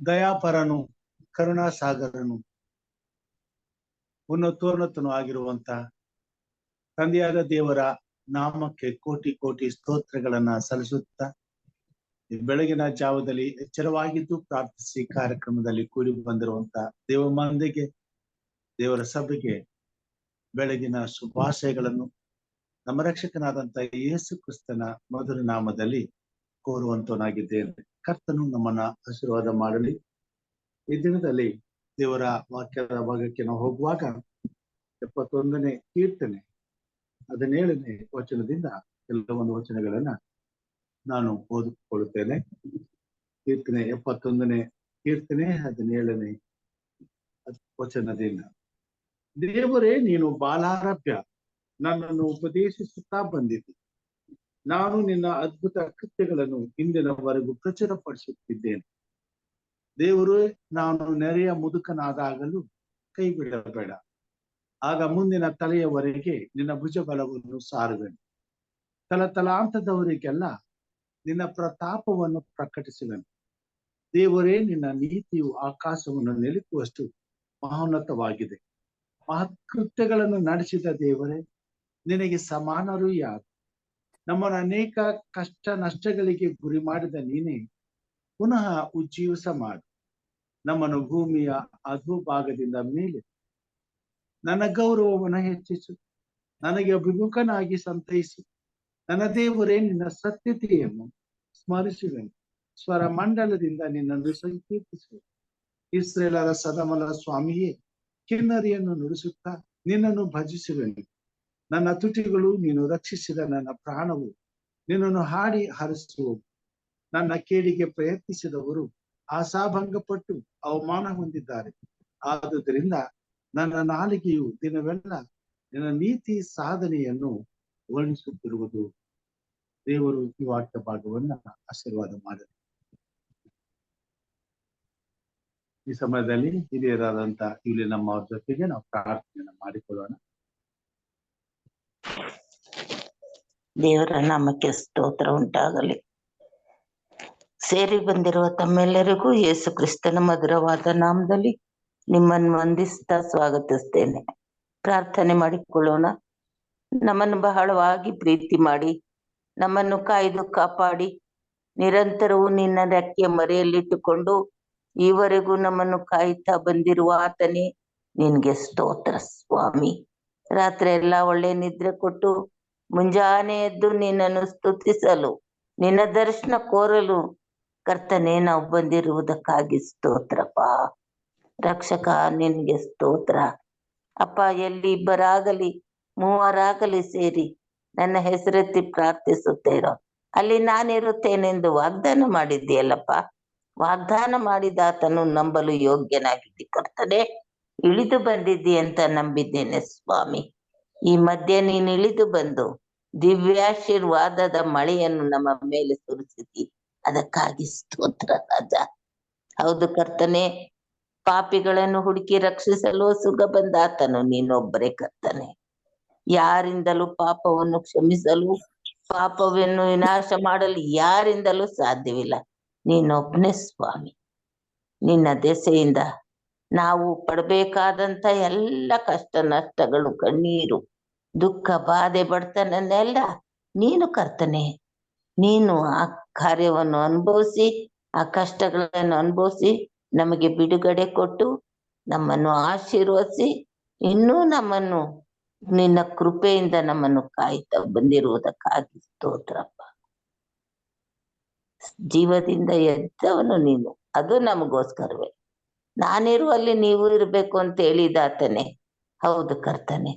ದಯಾಪರನು, ಕರುಣಾಸಾಗರನು, ಉನ್ನತೋನ್ನತನು ಆಗಿರುವಂತ ತಂದೆಯಾದ ದೇವರ ನಾಮಕ್ಕೆ ಕೋಟಿ ಕೋಟಿ ಸ್ತೋತ್ರಗಳನ್ನ ಸಲ್ಲಿಸುತ್ತಾ ಬೆಳಗಿನ ಜಾವದಲ್ಲಿ ಎಚ್ಚರವಾಗಿದ್ದು ಪ್ರಾರ್ಥಿಸಿ ಕಾರ್ಯಕ್ರಮದಲ್ಲಿ ಕೂಡಿ ಬಂದಿರುವಂತ ದೇವಮಾಂದೆಗೆ, ದೇವರ ಸಭೆಗೆ ಬೆಳಗಿನ ಶುಭಾಶಯಗಳನ್ನು ನಮ್ಮ ರಕ್ಷಕನಾದಂತ ಯೇಸು ಕ್ರಿಸ್ತನ ಮಧುರ ನಾಮದಲ್ಲಿ ಕೋರುವಂತನಾಗಿದ್ದೇನೆ. ಕರ್ತನು ನಮ್ಮನ್ನ ಆಶೀರ್ವಾದ ಮಾಡಲಿ. ಈ ದಿನದಲ್ಲಿ ದೇವರ ವಾಕ್ಯದ ಭಾಗಕ್ಕೆ ನಾವು ಹೋಗುವಾಗ 71ನೇ ಕೀರ್ತನೆ 17ನೇ ವಚನದಿಂದ ಕೆಲವೊಂದು ವಚನಗಳನ್ನ ನಾನು ಓದಿಕೊಳ್ಳುತ್ತೇನೆ. ಕೀರ್ತನೆ 71ನೇ ಕೀರ್ತನೆ 17ನೇ ವಚನದಿಂದ. ದೇವರೇ, ನೀನು ಬಾಲಾರಭ್ಯ ನನ್ನನ್ನು ಉಪದೇಶಿಸುತ್ತಾ ಬಂದಿದ್ದಿ. ನಾನು ನಿನ್ನ ಅದ್ಭುತ ಕೃತ್ಯಗಳನ್ನು ಇಂದಿನವರೆಗೂ ಪ್ರಚುರಪಡಿಸುತ್ತಿದ್ದೇನೆ. ದೇವರು, ನಾನು ನೆರೆಯ ಮುದುಕನಾದಾಗಲೂ ಕೈ ಬಿಡಬೇಡ. ಆಗ ಮುಂದಿನ ತಲೆಯವರೆಗೆ ನಿನ್ನ ಭುಜಬಲವನ್ನು ಸಾರುವೆನು. ತಲತಲಾಂತದವರಿಗೆಲ್ಲ ನಿನ್ನ ಪ್ರತಾಪವನ್ನು ಪ್ರಕಟಿಸುವೆನು. ದೇವರೇ, ನಿನ್ನ ನೀತಿಯು ಆಕಾಶವನ್ನು ನಿಲುಕುವಷ್ಟು ಮಹೋನ್ನತವಾಗಿದೆ. ಮಹತ್ಕೃತ್ಯಗಳನ್ನು ನಡೆಸಿದ ದೇವರೇ, ನಿನಗೆ ಸಮಾನರು ಯಾರು? ನಮ್ಮನ್ನು ಅನೇಕ ಕಷ್ಟ ನಷ್ಟಗಳಿಗೆ ಗುರಿ ಮಾಡಿದ ನೀನೇ ಪುನಃ ಉಜ್ಜೀವಿಸ ಮಾಡು. ನಮ್ಮನ್ನು ಭೂಮಿಯ ಅಧೋಭಾಗದಿಂದ ಮೇಲೆ ನನ್ನ ಗೌರವವನ್ನು ಹೆಚ್ಚಿಸು. ನನಗೆ ಅಭಿಮುಖನಾಗಿ ಸಂತೈಸು. ನನ್ನ ದೇವರೇ, ನಿನ್ನ ಸತ್ಯತೆಯನ್ನು ಸ್ಮರಿಸುವೆನು. ಸ್ವರ ಮಂಡಲದಿಂದ ನಿನ್ನನ್ನು ಸಂಕೀರ್ತಿಸುವೆ. ಇಸ್ರೇಲರ ಸದಮಲ ಸ್ವಾಮಿಯೇ, ಕಿನ್ನರಿಯನ್ನು ನುಡಿಸುತ್ತಾ ನಿನ್ನನ್ನು ಭಜಿಸುವೆನು. ನನ್ನ ತುಟಿಗಳು ನೀನು ರಕ್ಷಿಸಿದ ನನ್ನ ಪ್ರಾಣವು ನಿನ್ನನ್ನು ಹಾಡಿ ಹರಿಸುವು. ನನ್ನ ಕೇಡಿಗೆ ಪ್ರಯತ್ನಿಸಿದವರು ಆಶಾಭಂಗಪಟ್ಟು ಅವಮಾನ ಹೊಂದಿದ್ದಾರೆ. ಆದುದರಿಂದ ನನ್ನ ನಾಲಿಗೆಯು ದಿನವೆಲ್ಲ ನಿನ್ನ ನೀತಿ ಸಾಧನೆಯನ್ನು ವರ್ಣಿಸುತ್ತಿರುವುದು. ದೇವರು ಈ ವಾಕ್ಯ ಭಾಗವನ್ನ ಆಶೀರ್ವಾದ ಮಾಡಲಿ. ಈ ಸಮಯದಲ್ಲಿ ಹಿರಿಯರಾದಂತ ಇಲ್ಲಿ ನಮ್ಮವ್ರ ಜೊತೆಗೆ ನಾವು ಪ್ರಾರ್ಥನೆಯನ್ನು ಮಾಡಿಕೊಳ್ಳೋಣ. ದೇವರ ನಾಮಕ್ಕೆ ಸ್ತೋತ್ರ ಉಂಟಾಗಲಿ. ಸೇರಿ ಬಂದಿರುವ ತಮ್ಮೆಲ್ಲರಿಗೂ ಯೇಸು ಕ್ರಿಸ್ತನ ಮಧುರವಾದ ನಾಮದಲ್ಲಿ ನಿಮ್ಮನ್ನು ವಂದಿಸ್ತಾ ಸ್ವಾಗತಿಸ್ತೇನೆ. ಪ್ರಾರ್ಥನೆ ಮಾಡಿಕೊಳ್ಳೋಣ. ನಮ್ಮನ್ನು ಬಹಳವಾಗಿ ಪ್ರೀತಿ ಮಾಡಿ ನಮ್ಮನ್ನು ಕಾಯ್ದು ಕಾಪಾಡಿ ನಿರಂತರವೂ ನಿನ್ನ ರೆಕ್ಕೆಯ ಮರೆಯಲ್ಲಿಟ್ಟುಕೊಂಡು ಈವರೆಗೂ ನಮ್ಮನ್ನು ಕಾಯ್ತಾ ಬಂದಿರುವ ಆತನೇ ನಿನ್ಗೆ ಸ್ತೋತ್ರ ಸ್ವಾಮಿ. ರಾತ್ರಿ ಎಲ್ಲ ಒಳ್ಳೆ ನಿದ್ರೆ ಕೊಟ್ಟು ಮುಂಜಾನೆ ಎದ್ದು ನಿನ್ನನ್ನು ಸ್ತುತಿಸಲು ನಿನ್ನ ದರ್ಶನ ಕೋರಲು ಕರ್ತನೆ ನಾವು ಬಂದಿರುವುದಕ್ಕಾಗಿ ಸ್ತೋತ್ರಪ್ಪ. ರಕ್ಷಕ, ನಿನ್ಗೆ ಸ್ತೋತ್ರ ಅಪ್ಪ. ಎಲ್ಲಿ ಇಬ್ಬರಾಗಲಿ ಮೂವರಾಗಲಿ ಸೇರಿ ನನ್ನ ಹೆಸರೆತ್ತಿ ಪ್ರಾರ್ಥಿಸುತ್ತೇರೋ ಅಲ್ಲಿ ನಾನಿರುತ್ತೇನೆಂದು ವಾಗ್ದಾನ ಮಾಡಿದ್ದೀಯಲ್ಲಪ್ಪ. ವಾಗ್ದಾನ ಮಾಡಿದಾತನು ನಂಬಲು ಯೋಗ್ಯನಾಗಿದ್ದಿ ಕರ್ತನೆ. ಇಳಿದು ಬಂದಿದ್ದಿ ಅಂತ ನಂಬಿದ್ದೇನೆ ಸ್ವಾಮಿ. ಈ ಮಧ್ಯೆ ನೀನು ಇಳಿದು ಬಂದು ದಿವ್ಯಾಶೀರ್ವಾದದ ಮಳೆಯನ್ನು ನಮ್ಮ ಮೇಲೆ ಸುರಿಸಿದಿ. ಅದಕ್ಕಾಗಿ ಸ್ತೋತ್ರ ರಾಜ. ಹೌದು ಕರ್ತನೆ, ಪಾಪಿಗಳನ್ನು ಹುಡುಕಿ ರಕ್ಷಿಸಲು ಸುಗ ಬಂದಾತನು ನೀನೊಬ್ಬರೇ ಕರ್ತನೆ. ಯಾರಿಂದಲೂ ಪಾಪವನ್ನು ಕ್ಷಮಿಸಲು, ಪಾಪವನ್ನು ವಿನಾಶ ಮಾಡಲು ಯಾರಿಂದಲೂ ಸಾಧ್ಯವಿಲ್ಲ. ನೀನೊಬ್ಬನೇ ಸ್ವಾಮಿ. ನಿನ್ನ ದೆಸೆಯಿಂದ ನಾವು ಪಡಬೇಕಾದಂತ ಎಲ್ಲ ಕಷ್ಟ ನಷ್ಟಗಳು, ಕಣ್ಣೀರು, ದುಃಖ, ಬಾಧೆ, ಬಡತನನ್ನೆಲ್ಲ ನೀನು ಕರ್ತನೆ, ನೀನು ಆ ಕಾರ್ಯವನ್ನು ಅನುಭವಿಸಿ, ಆ ಕಷ್ಟಗಳನ್ನು ಅನುಭವಿಸಿ ನಮಗೆ ಬಿಡುಗಡೆ ಕೊಟ್ಟು ನಮ್ಮನ್ನು ಆಶೀರ್ವದಿಸಿ ಇನ್ನೂ ನಮ್ಮನ್ನು ನಿನ್ನ ಕೃಪೆಯಿಂದ ನಮ್ಮನ್ನು ಕಾಯ್ತಾ ಬಂದಿರುವುದಕ್ಕಾಗಿ ಸ್ತೋತ್ರಪ್ಪ. ಜೀವದಿಂದ ಎದ್ದವನು ನೀನು, ಅದು ನಮಗೋಸ್ಕರವೇ. ನಾನಿರುವಲ್ಲಿ ನೀವು ಇರಬೇಕು ಅಂತ ಹೇಳಿದಾತನೆ. ಹೌದು ಕರ್ತನೆ,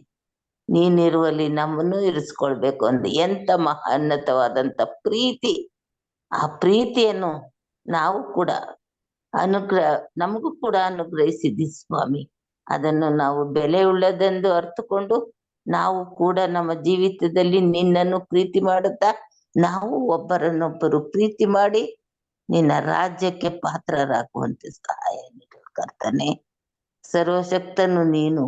ನೀನಿರುವಲ್ಲಿ ನಮ್ಮನ್ನು ಇರಿಸ್ಕೊಳ್ಬೇಕು ಅಂದ ಎಂತ ಮಹೋನ್ನತವಾದಂತ ಪ್ರೀತಿ. ಆ ಪ್ರೀತಿಯನ್ನು ನಾವು ಕೂಡ ನಮಗೂ ಕೂಡ ಅನುಗ್ರಹಿಸಿದ್ದಿ ಸ್ವಾಮಿ. ಅದನ್ನು ನಾವು ಬೆಲೆ ಉಳ್ಳದೆಂದು ಅರ್ಥಕೊಂಡು ನಾವು ಕೂಡ ನಮ್ಮ ಜೀವಿತದಲ್ಲಿ ನಿನ್ನನ್ನು ಪ್ರೀತಿ ಮಾಡುತ್ತಾ ನಾವು ಒಬ್ಬರನ್ನೊಬ್ಬರು ಪ್ರೀತಿ ಮಾಡಿ ನಿನ್ನ ರಾಜ್ಯಕ್ಕೆ ಪಾತ್ರರಾಗುವಂತೆ ಸಹಾಯ ನೀಡು ಕರ್ತನೆ. ಸರ್ವಶಕ್ತನು ನೀನು,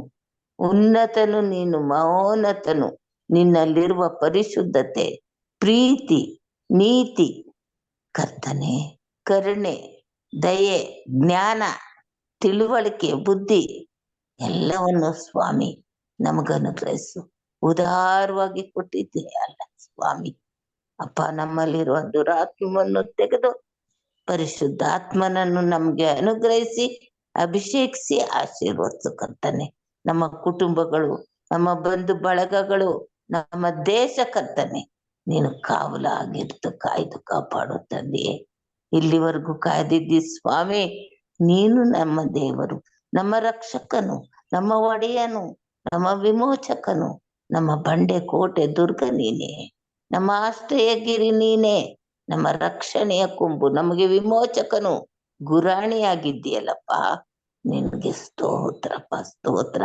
ಉನ್ನತನು ನೀನು, ಮಹೋನ್ನತನು. ನಿನ್ನಲ್ಲಿರುವ ಪರಿಶುದ್ಧತೆ, ಪ್ರೀತಿ, ನೀತಿ, ಕರ್ತನೆ, ಕರುಣೆ, ದಯೆ, ಜ್ಞಾನ, ತಿಳುವಳಿಕೆ, ಬುದ್ಧಿ ಎಲ್ಲವನ್ನು ಸ್ವಾಮಿ ನಮಗನುಗ್ರಹಿಸು. ಉದಾರವಾಗಿ ಕೊಟ್ಟಿದ್ದೀಯ ಅಲ್ಲ ಸ್ವಾಮಿ. ಅಪ್ಪ, ನಮ್ಮಲ್ಲಿರುವ ದುರಾತ್ಮವನ್ನು ತೆಗೆದು ಪರಿಶುದ್ಧಾತ್ಮನನ್ನು ನಮ್ಗೆ ಅನುಗ್ರಹಿಸಿ ಅಭಿಷೇಕಿಸಿ ಆಶೀರ್ವದಿಸು ಕರ್ತನೆ. ನಮ್ಮ ಕುಟುಂಬಗಳು, ನಮ್ಮ ಬಂಧು ಬಳಗಗಳು, ನಮ್ಮ ದೇಶ ಕರ್ತನೆ ನೀನು ಕಾವಲಾಗಿರ್ತು, ಕಾಯ್ದು ಕಾಪಾಡು ತಂದೆಯೇ. ಇಲ್ಲಿವರೆಗೂ ಕಾಯ್ದಿದ್ದಿ ಸ್ವಾಮಿ. ನೀನು ನಮ್ಮ ದೇವರು, ನಮ್ಮ ರಕ್ಷಕನು, ನಮ್ಮ ಒಡೆಯನು, ನಮ್ಮ ವಿಮೋಚಕನು, ನಮ್ಮ ಬಂಡೆ ಕೋಟೆ ದುರ್ಗ ನೀನೇ, ನಮ್ಮ ಆಶ್ರಯಗಿರಿ ನೀನೇ, ನಮ್ಮ ರಕ್ಷಣೆಯ ಕೊಂಬು, ನಮಗೆ ವಿಮೋಚಕನು, ಗುರಾಣಿಯಾಗಿದ್ದೀಯಲ್ಲಪ್ಪ. ನಿನ್ಗೆ ಸ್ತೋತ್ರಪ್ಪ, ಸ್ತೋತ್ರ.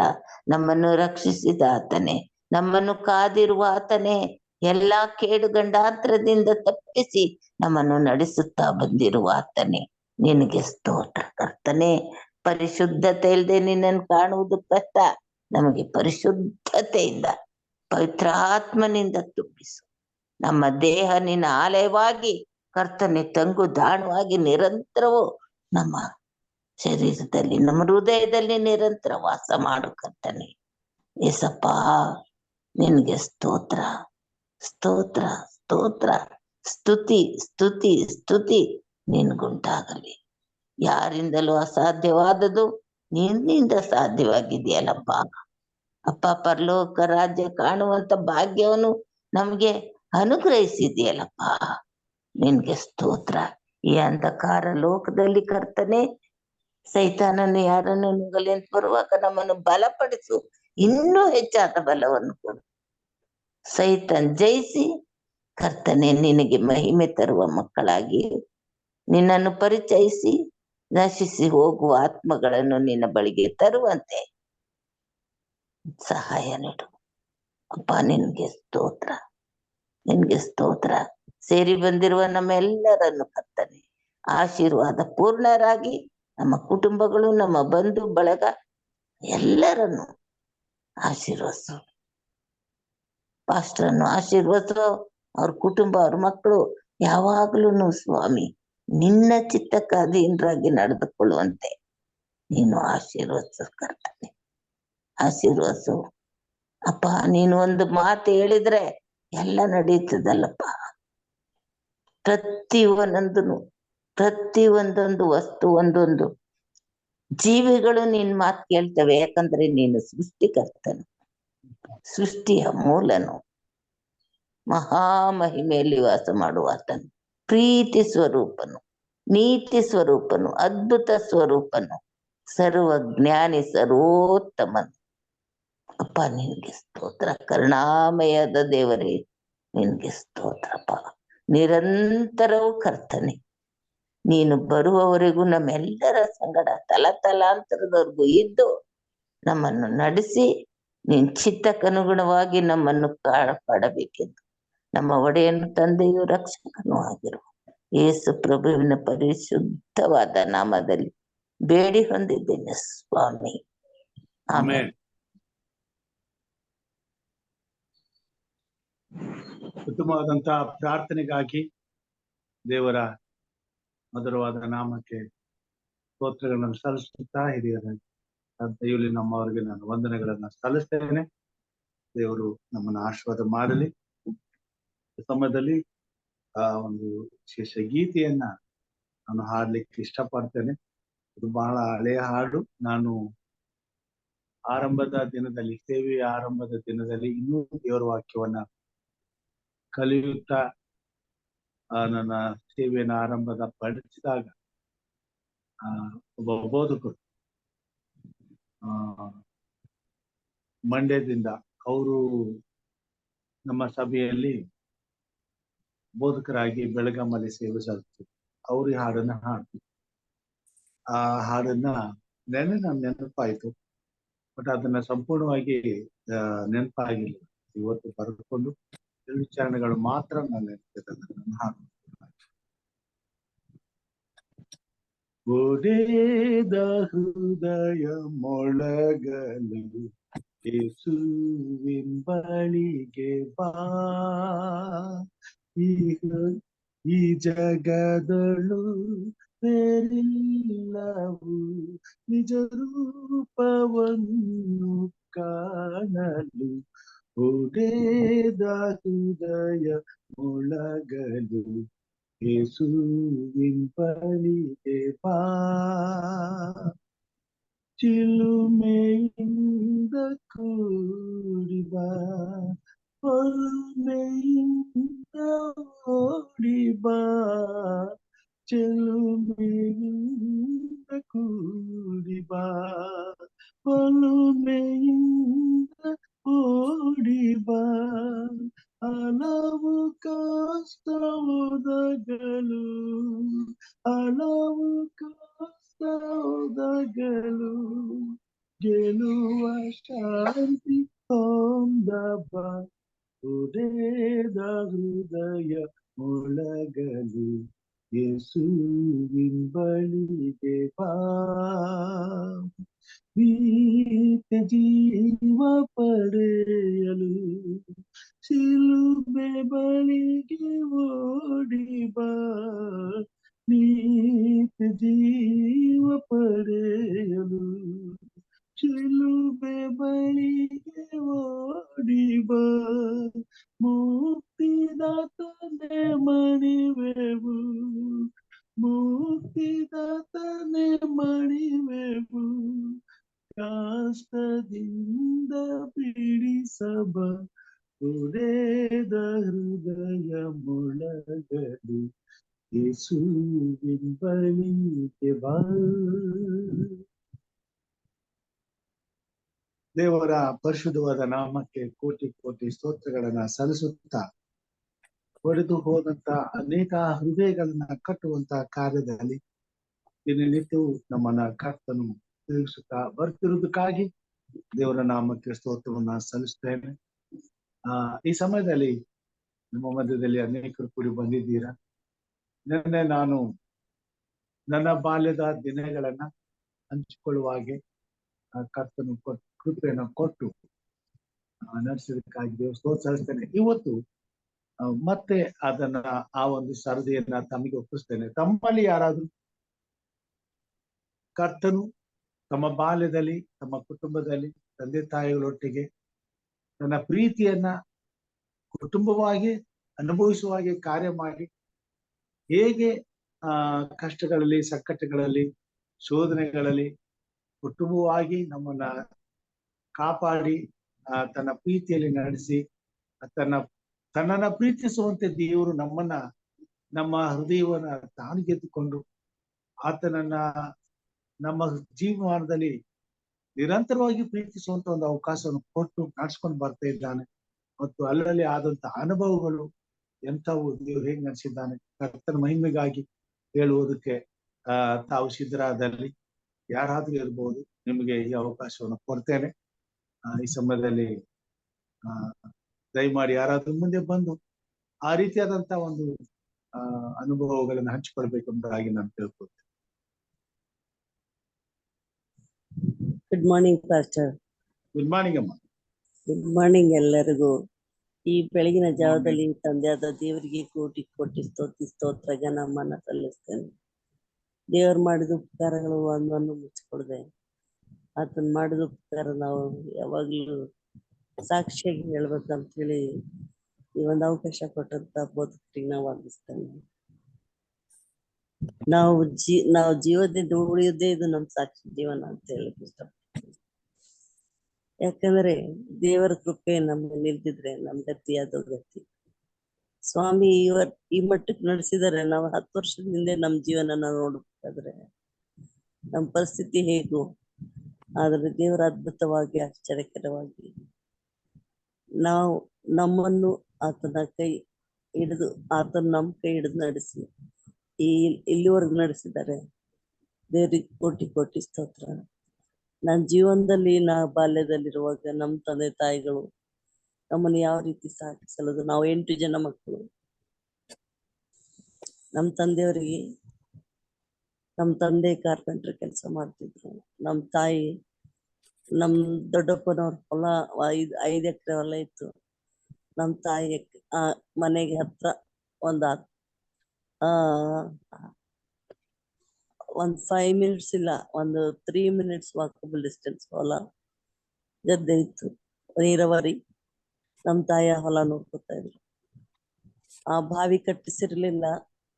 ನಮ್ಮನ್ನು ರಕ್ಷಿಸಿದ ಆತನೇ, ನಮ್ಮನ್ನು ಕಾದಿರುವ ಆತನೇ, ಎಲ್ಲಾ ಕೇಡುಗಂಡಾಂತರದಿಂದ ತಪ್ಪಿಸಿ ನಮ್ಮನ್ನು ನಡೆಸುತ್ತಾ ಬಂದಿರುವ ಆತನೇ, ನಿನಗೆ ಸ್ತೋತ್ರ ಕರ್ತನೆ. ಪರಿಶುದ್ಧತೆ ಇಲ್ಲದೆ ನಿನ್ನನ್ನು ಕಾಣುವುದು ಕಷ್ಟ. ನಮಗೆ ಪರಿಶುದ್ಧತೆಯಿಂದ ಪವಿತ್ರಾತ್ಮನಿಂದ ತುಂಬಿಸು. ನಮ್ಮ ದೇಹ ನಿನ್ನ ಆಲಯವಾಗಿ ಕರ್ತನೆ ತಂಗು ದಾಣವಾಗಿ ನಿರಂತರವೂ ನಮ್ಮ ಶರೀರದಲ್ಲಿ, ನಮ್ಮ ಹೃದಯದಲ್ಲಿ ನಿರಂತರ ವಾಸ ಮಾಡು ಕರ್ತನೆ. ಏಸಪ್ಪ, ನಿನ್ಗೆ ಸ್ತೋತ್ರ, ಸ್ತೋತ್ರ, ಸ್ತೋತ್ರ. ಸ್ತುತಿ, ಸ್ತುತಿ, ಸ್ತುತಿ ನಿನ್ಗುಂಟಾಗಲಿ. ಯಾರಿಂದಲೂ ಅಸಾಧ್ಯವಾದದ್ದು ನಿನ್ನಿಂದ ಸಾಧ್ಯವಾಗಿದೆಯಲ್ಲಪ್ಪ. ಅಪ್ಪ, ಪರಲೋಕ ರಾಜ್ಯ ಕಾಣುವಂತ ಭಾಗ್ಯವನ್ನು ನಮ್ಗೆ ಅನುಗ್ರಹಿಸಿದೆಯಲ್ಲಪ್ಪ. ನಿನ್ಗೆ ಸ್ತೋತ್ರ. ಈ ಅಂಧಕಾರ ಲೋಕದಲ್ಲಿ ಕರ್ತನೆ ಸೈತಾನನು ಯಾರನ್ನು ನುಂಗಲಿ ಅಂತ ಬರುವಾಗ ನಮ್ಮನ್ನು ಬಲಪಡಿಸು. ಇನ್ನೂ ಹೆಚ್ಚಾದ ಬಲವನ್ನು ಕೊಡು. ಸೈತಾನ್ ಜಯಿಸಿ ಕರ್ತನೆ ನಿನಗೆ ಮಹಿಮೆ ತರುವ ಮಕ್ಕಳಾಗಿ ನಿನ್ನನ್ನು ಪರಿಚಯಿಸಿ ನಶಿಸಿ ಹೋಗುವ ಆತ್ಮಗಳನ್ನು ನಿನ್ನ ಬಳಿಗೆ ತರುವಂತೆ ಸಹಾಯ ನೀಡು ಅಪ್ಪ. ನಿನ್ಗೆ ಸ್ತೋತ್ರ, ನಿನ್ಗೆ ಸ್ತೋತ್ರ. ಸೇರಿ ಬಂದಿರುವ ನಮ್ಮೆಲ್ಲರನ್ನು ಕರ್ತನೆ ಆಶೀರ್ವಾದ ಪೂರ್ಣರಾಗಿ, ನಮ್ಮ ಕುಟುಂಬಗಳು, ನಮ್ಮ ಬಂಧು ಬಳಗ ಎಲ್ಲರನ್ನು ಆಶೀರ್ವದಿಸು. ಪಾಸ್ಟರನ್ನು ಆಶೀರ್ವದಿಸು, ಅವ್ರ ಕುಟುಂಬ, ಅವ್ರ ಮಕ್ಕಳು ಯಾವಾಗ್ಲೂ ಸ್ವಾಮಿ ನಿನ್ನ ಚಿತ್ತಕ್ಕೆ ಅಧೀನರಾಗಿ ನಡೆದುಕೊಳ್ಳುವಂತೆ ನೀನು ಆಶೀರ್ವದಿಸು ಕರ್ತನೆ, ಆಶೀರ್ವದಿಸು ಅಪ್ಪ. ನೀನು ಒಂದು ಮಾತು ಹೇಳಿದ್ರೆ ಎಲ್ಲ ನಡೀತದಲ್ಲಪ್ಪ. ಪ್ರತಿ ಒಂದೊಂದು ವಸ್ತು, ಒಂದೊಂದು ಜೀವಿಗಳು ನಿನ್ ಮಾತು ಕೇಳ್ತವೆ. ಯಾಕಂದ್ರೆ ನೀನು ಸೃಷ್ಟಿಕರ್ತನು, ಸೃಷ್ಟಿಯ ಮೂಲನು, ಮಹಾಮಹಿಮೆಯಲ್ಲಿ ವಾಸ ಮಾಡುವಾತನು, ಪ್ರೀತಿ ಸ್ವರೂಪನು, ನೀತಿ ಸ್ವರೂಪನು, ಅದ್ಭುತ ಸ್ವರೂಪನು, ಸರ್ವಜ್ಞಾನಿ, ಸರ್ವೋತ್ತಮನು. ಅಪ್ಪ ನಿನ್ಗೆ ಸ್ತೋತ್ರ. ಕರುಣಾಮಯದ ದೇವರೇ ನಿನ್ಗೆ ಸ್ತೋತ್ರಪ್ಪ. ನಿರಂತರವೂ ಕರ್ತನೆ ನೀನು ಬರುವವರೆಗೂ ನಮ್ಮೆಲ್ಲರ ಸಂಗಡ ತಲತಲಾಂತರದವರೆಗೂ ಇದ್ದು ನಮ್ಮನ್ನು ನಡೆಸಿ ನಿನ್ ಚಿತ್ತಕ್ಕನುಗುಣವಾಗಿ ನಮ್ಮನ್ನು ಕಾಪಾಡಬೇಕೆಂದು ನಮ್ಮ ಒಡೆಯನು, ತಂದೆಯು, ರಕ್ಷಕನೂ ಆಗಿರುವ ಯೇಸು ಪ್ರಭುವಿನ ಪರಿಶುದ್ಧವಾದ ನಾಮದಲ್ಲಿ ಬೇಡಿ ಹೊಂದಿದ್ದೇನೆ ಸ್ವಾಮಿ, ಆಮೇಲೆ. ಉತ್ತಮವಾದಂತಹ ಪ್ರಾರ್ಥನೆಗಾಗಿ ದೇವರ ಮಧುರವಾದ ನಾಮಕ್ಕೆ ಸ್ತೋತ್ರಗಳನ್ನು ಸಲ್ಲಿಸುತ್ತಾ ಹಿರಿಯರಾಗಿ ದೈವಲಿ ನಮ್ಮವರಿಗೆ ನಾನು ವಂದನೆಗಳನ್ನ ಸಲ್ಲಿಸ್ತೇನೆ. ದೇವರು ನಮ್ಮನ್ನು ಆಶೀರ್ವಾದ ಮಾಡಲಿ. ಈ ಸಮಯದಲ್ಲಿ ಒಂದು ವಿಶೇಷ ಗೀತೆಯನ್ನ ನಾನು ಹಾಡ್ಲಿಕ್ಕೆ ಇಷ್ಟಪಡ್ತೇನೆ. ಇದು ಬಹಳ ಹಳೆಯ ಹಾಡು. ನಾನು ಆರಂಭದ ದಿನದಲ್ಲಿ, ಸೇವೆಯ ಆರಂಭದ ದಿನದಲ್ಲಿ ಇನ್ನೂ ದೇವರ ವಾಕ್ಯವನ್ನ ಕಲಿಯುತ್ತಾ ನನ್ನ ಸೇವೆಯನ್ನು ಆರಂಭದ ಪಡಿಸಿದಾಗ ಒಬ್ಬ ಬೋಧಕರು ಮಂಡ್ಯದಿಂದ, ಅವರು ನಮ್ಮ ಸಭೆಯಲ್ಲಿ ಬೋಧಕರಾಗಿ ಬೆಳಗಾಮಲ್ಲಿ ಸೇವೆ ಸಲ್ಲಿಸ್ತಿದ್ರು. ಅವ್ರು ಈ ಹಾಡನ್ನ ಹಾಡ್ತಿದ್ರು. ಆ ಹಾಡನ್ನ ನಾನು ನೆನಪಾಯ್ತು, ಬಟ್ ಅದನ್ನ ಸಂಪೂರ್ಣವಾಗಿ ನೆನಪಾಗಿಲ್ಲ. ಇವತ್ತು ಬರೆದುಕೊಂಡು ವಿಚಾರಣೆಗಳು ಮಾತ್ರ ನಾನು ನೆನಪಿದ್ದನ್ನು ಹಾಡು. ಒಡೆದ ಹೃದಯ ಮೊಳಗಲು ಯೇಸುವಿನ ಬಳಿಗೆ ಬಾ. ಈ ಜಗದಳು ಬೇರಿಲ್ಲ ನಿಜ ರೂಪವನ್ನು ಕಾಣಲು ಒಡೆದ ಹೃದಯ ಮೊಳಗಲು ಯೇಸುವಿನ ಬಳಿಗೆ ಬಾ. ಚಿಲುಮೆಯಿಂದ ಕೂಡಿ ಬಾ, ಹೊಲುಮೆಯಿಂದ ಓಡಿ ಬಾ. ಚಿಲುಮೆಯಿಂದ ಕೂಡಿ ಬಾ, ಹೊಲುಮೆಯಿಂದ ಓಡಿ ಬಾ. ಹಲವು ಕಷ್ಟವುದಗಳು, ಹಲವು ಕಷ್ಟವುದಗಳು, ಗೆಲುವ ಶಾಂತಿ ಹೊಂದಬ. ಒಡೆದ ಹೃದಯ ಮೊಳಗಲು ಯೇಸುವಿನ ಬಳಿಗೆ ಬಾ. ನಿತ್ಯ ಜೀವ ಪಡೆಯಲು ಶಿಲುಬೆ ಬಳಿಗೆ ಓಡಿ ಬಾ. ನಿತ್ಯ ಜೀವ ಪಡೆಯಲು ಶಿಲುಬೆ ಬಳಿಗೆ ಓಡಿ ಬಾ. ಮುಕ್ತಿದಾತನೇ ಮಣಿವೆವು, ಮುಕ್ತಿದಾತನೇ ಮಣಿವೆವು. ಕಷ್ಟದಿಂದ ಬಿಡಿಸಬ, ಒಡೆದ ಹೃದಯ ಮೊಳಗಲು ಯೇಸುವಿನ ಬಳಿಗೆ ಬಾ. ದೇವರ ಪರಿಶುದ್ಧವಾದ ನಾಮಕ್ಕೆ ಕೋಟಿ ಕೋಟಿ ಸ್ತೋತ್ರಗಳನ್ನ ಸಲ್ಲಿಸುತ್ತಾ, ಒಡೆದು ಹೋದಂತ ಅನೇಕ ಹೃದಯಗಳನ್ನ ಕಟ್ಟುವಂತ ಕಾರ್ಯದಲ್ಲಿ ದಿನನಿತ್ಯವೂ ನಮ್ಮನ್ನ ಕರ್ತನು ತಿರುಗಿಸುತ್ತಾ ಬರ್ತಿರುವುದಕ್ಕಾಗಿ ದೇವರ ನಾಮಕ್ಕೆ ಸ್ತೋತ್ರವನ್ನ ಸಲ್ಲಿಸ್ತೇನೆ. ಈ ಸಮಯದಲ್ಲಿ ನಮ್ಮ ಮಧ್ಯದಲ್ಲಿ ಅನೇಕರು ಕೂಡಿ ಬಂದಿದ್ದೀರಾ. ನಿನ್ನೆ ನಾನು ನನ್ನ ಬಾಲ್ಯದ ದಿನಗಳನ್ನ ಹಂಚಿಕೊಳ್ಳುವ ಹಾಗೆ ಕರ್ತನು ಕೃಪೆಯನ್ನು ಕೊಟ್ಟು ನಡೆಸಿದಕ್ಕಾಗಿ ದೇವ ಸ್ತೋತ್ರ ಸಲ್ಲಿಸ್ತೇನೆ. ಇವತ್ತು ಮತ್ತೆ ಅದನ್ನ ಆ ಒಂದು ಸರದಿಯನ್ನ ತಮಗೆ ಒಪ್ಪಿಸ್ತೇನೆ. ತಮ್ಮಲ್ಲಿ ಯಾರಾದ್ರೂ ಕರ್ತನು ತಮ್ಮ ಬಾಲ್ಯದಲ್ಲಿ, ತಮ್ಮ ಕುಟುಂಬದಲ್ಲಿ, ತಂದೆ ತಾಯಿಗಳೊಟ್ಟಿಗೆ ತನ್ನ ಪ್ರೀತಿಯನ್ನ ಕುಟುಂಬವಾಗಿ ಅನುಭವಿಸುವ ಹಾಗೆ ಕಾರ್ಯ ಮಾಡಿ, ಹೇಗೆ ಕಷ್ಟಗಳಲ್ಲಿ, ಸಂಕಟಗಳಲ್ಲಿ, ಶೋಧನೆಗಳಲ್ಲಿ ಕುಟುಂಬವಾಗಿ ನಮ್ಮನ್ನ ಕಾಪಾಡಿ ತನ್ನ ಪ್ರೀತಿಯಲ್ಲಿ ನಡೆಸಿ, ತನ್ನನ್ನ ಪ್ರೀತಿಸುವಂತೆ ದೇವರು ನಮ್ಮ ಹೃದಯವನ್ನ ತಾನು ಗೆದ್ದುಕೊಂಡು ಆತನನ್ನ ನಮ್ಮ ಜೀವಮಾನದಲ್ಲಿ ನಿರಂತರವಾಗಿ ಪ್ರೀತಿಸುವಂತ ಒಂದು ಅವಕಾಶವನ್ನು ಕೊಟ್ಟು ನಡೆಸ್ಕೊಂಡು ಬರ್ತಾ ಇದ್ದಾನೆ. ಮತ್ತು ಅಲ್ಲಲ್ಲಿ ಆದಂತ ಅನುಭವಗಳು ಎಂಥವು, ದೇವರು ಹೇಗೆ ನಡೆಸಿದ್ದಾನೆ, ಕರ್ತನ ಮಹಿಮೆಗಾಗಿ ಹೇಳುವುದಕ್ಕೆ ತಾವು ಸಿದ್ಧರಾದಲ್ಲಿ ಯಾರಾದ್ರೂ ಇರ್ಬೋದು. ನಿಮಗೆ ಈ ಅವಕಾಶವನ್ನು ಕೊಡ್ತೇನೆ. ಈ ಸಮಯದಲ್ಲಿ ದಯಮಾಡಿ ಯಾರಾದ್ರೂ ಮುಂದೆ ಬಂದು ಆ ರೀತಿಯಾದಂತ ಒಂದು ಅನುಭವಗಳನ್ನು ಹಂಚಿಕೊಳ್ಬೇಕೆಂಬುದಾಗಿ ನಾನು ತಿಳ್ಕೊಳ್ತೇನೆ. Good morning pastor. Good morning ಅಮ್ಮ. ಗುಡ್ ಮಾರ್ನಿಂಗ್ ಎಲ್ಲರಿಗೂ. ಈ ಬೆಳಗಿನ ಜಾವದಲ್ಲಿ ತಂದೆಯಾದ ದೇವರಿಗೆ ಕೋಟಿ ಕೋಟಿ ಸ್ತೋತ್ರ ನಮ್ಮನ್ನ ಸಲ್ಲಿಸ್ತೇನೆ. ದೇವರು ಮಾಡಿದ ಉಪಕಾರಗಳು ಒಂದನ್ನು ಮುಚ್ಚಿಕೊಡದೆ ಆತನ ಮಾಡಿದ ಉಪಕಾರ ನಾವು ಯಾವಾಗ್ಲೂ ಸಾಕ್ಷಿಯಾಗಿ ಹೇಳ್ಬೇಕಂತ ಹೇಳಿ ಈ ಒಂದು ಅವಕಾಶ ಕೊಟ್ಟಂತ ಬೋಧಕರಿಗೆ ನಾವು ವಂದಿಸ್ತೇನೆ. ನಾವು ಜೀವದಿಂದ ಉಳಿಯೋದೇ ಇದು ನಮ್ಮ ಸಾಕ್ಷಿ ಜೀವನ ಅಂತ ಹೇಳಕ್ ಇಷ್ಟಪಡ್ತೀನಿ. ಯಾಕಂದ್ರೆ ದೇವರ ಕೃಪೆ ನಮ್ಗೆ ನಿಲ್ದಿದ್ರೆ ನಮ್ ಗತಿ ಅದು ಗತಿ. ಸ್ವಾಮಿ ಈ ಮಟ್ಟಕ್ಕೆ ನಡೆಸಿದರೆ ನಾವು 10 ವರ್ಷದ ಹಿಂದೆ ನಮ್ ಜೀವನ ನಾವು ನೋಡ್ಬೇಕಾದ್ರೆ ನಮ್ಮ ಪರಿಸ್ಥಿತಿ ಹೇಗೂ, ಆದ್ರೆ ದೇವರ ಅದ್ಭುತವಾಗಿ ಆಶ್ಚರ್ಯಕರವಾಗಿ ನಮ್ಮನ್ನು ಆತನ ಕೈ ಹಿಡಿದು ನಮ್ಮ ಕೈ ಹಿಡಿದು ನಡೆಸಿ ಇಲ್ಲಿವರೆಗೂ ನಡೆಸಿದ್ದಾರೆ. ದೇವರಿಗೆ ಕೋಟಿ ಕೋಟಿ ಸ್ತೋತ್ರ. ನನ್ನ ಜೀವನದಲ್ಲಿ ಬಾಲ್ಯದಲ್ಲಿರುವಾಗ ನಮ್ಮ ತಂದೆ ತಾಯಿಗಳು ನಮ್ಮನ್ನು ಯಾವ ರೀತಿ ಸಾಕಿಸಲದು. ನಾವು 8 ಜನ ಮಕ್ಕಳು. ನಮ್ಮ ತಂದೆ ಕಾರ್ಪೆಂಟರ್ ಕೆಲಸ ಮಾಡ್ತಿದ್ರು. ನಮ್ಮ ತಾಯಿ, ನಮ್ ದೊಡ್ಡಪ್ಪನವ್ರ ಹೊಲ 5 ಎಕರೆ ಹೊಲ ಇತ್ತು. ನಮ್ಮ ತಾಯಿ ಮನೆಗೆ ಹತ್ರ ಒಂದ್ 5 ಮಿನಿಟ್ಸ್ ಇಲ್ಲ, ಒಂದು 3 ಮಿನಿಟ್ಸ್ ವಾಕಬಲ್ ಡಿಸ್ಟೆನ್ಸ್ ಹೊಲ ಗದ್ದೆ ಇತ್ತು, ನೀರಾವರಿ. ನಮ್ ತಾಯ ಹೊಲ ನೋಡ್ಕೊತಾ ಇದ್ರು. ಆ ಬಾವಿ ಕಟ್ಟಿಸಿರ್ಲಿಲ್ಲ,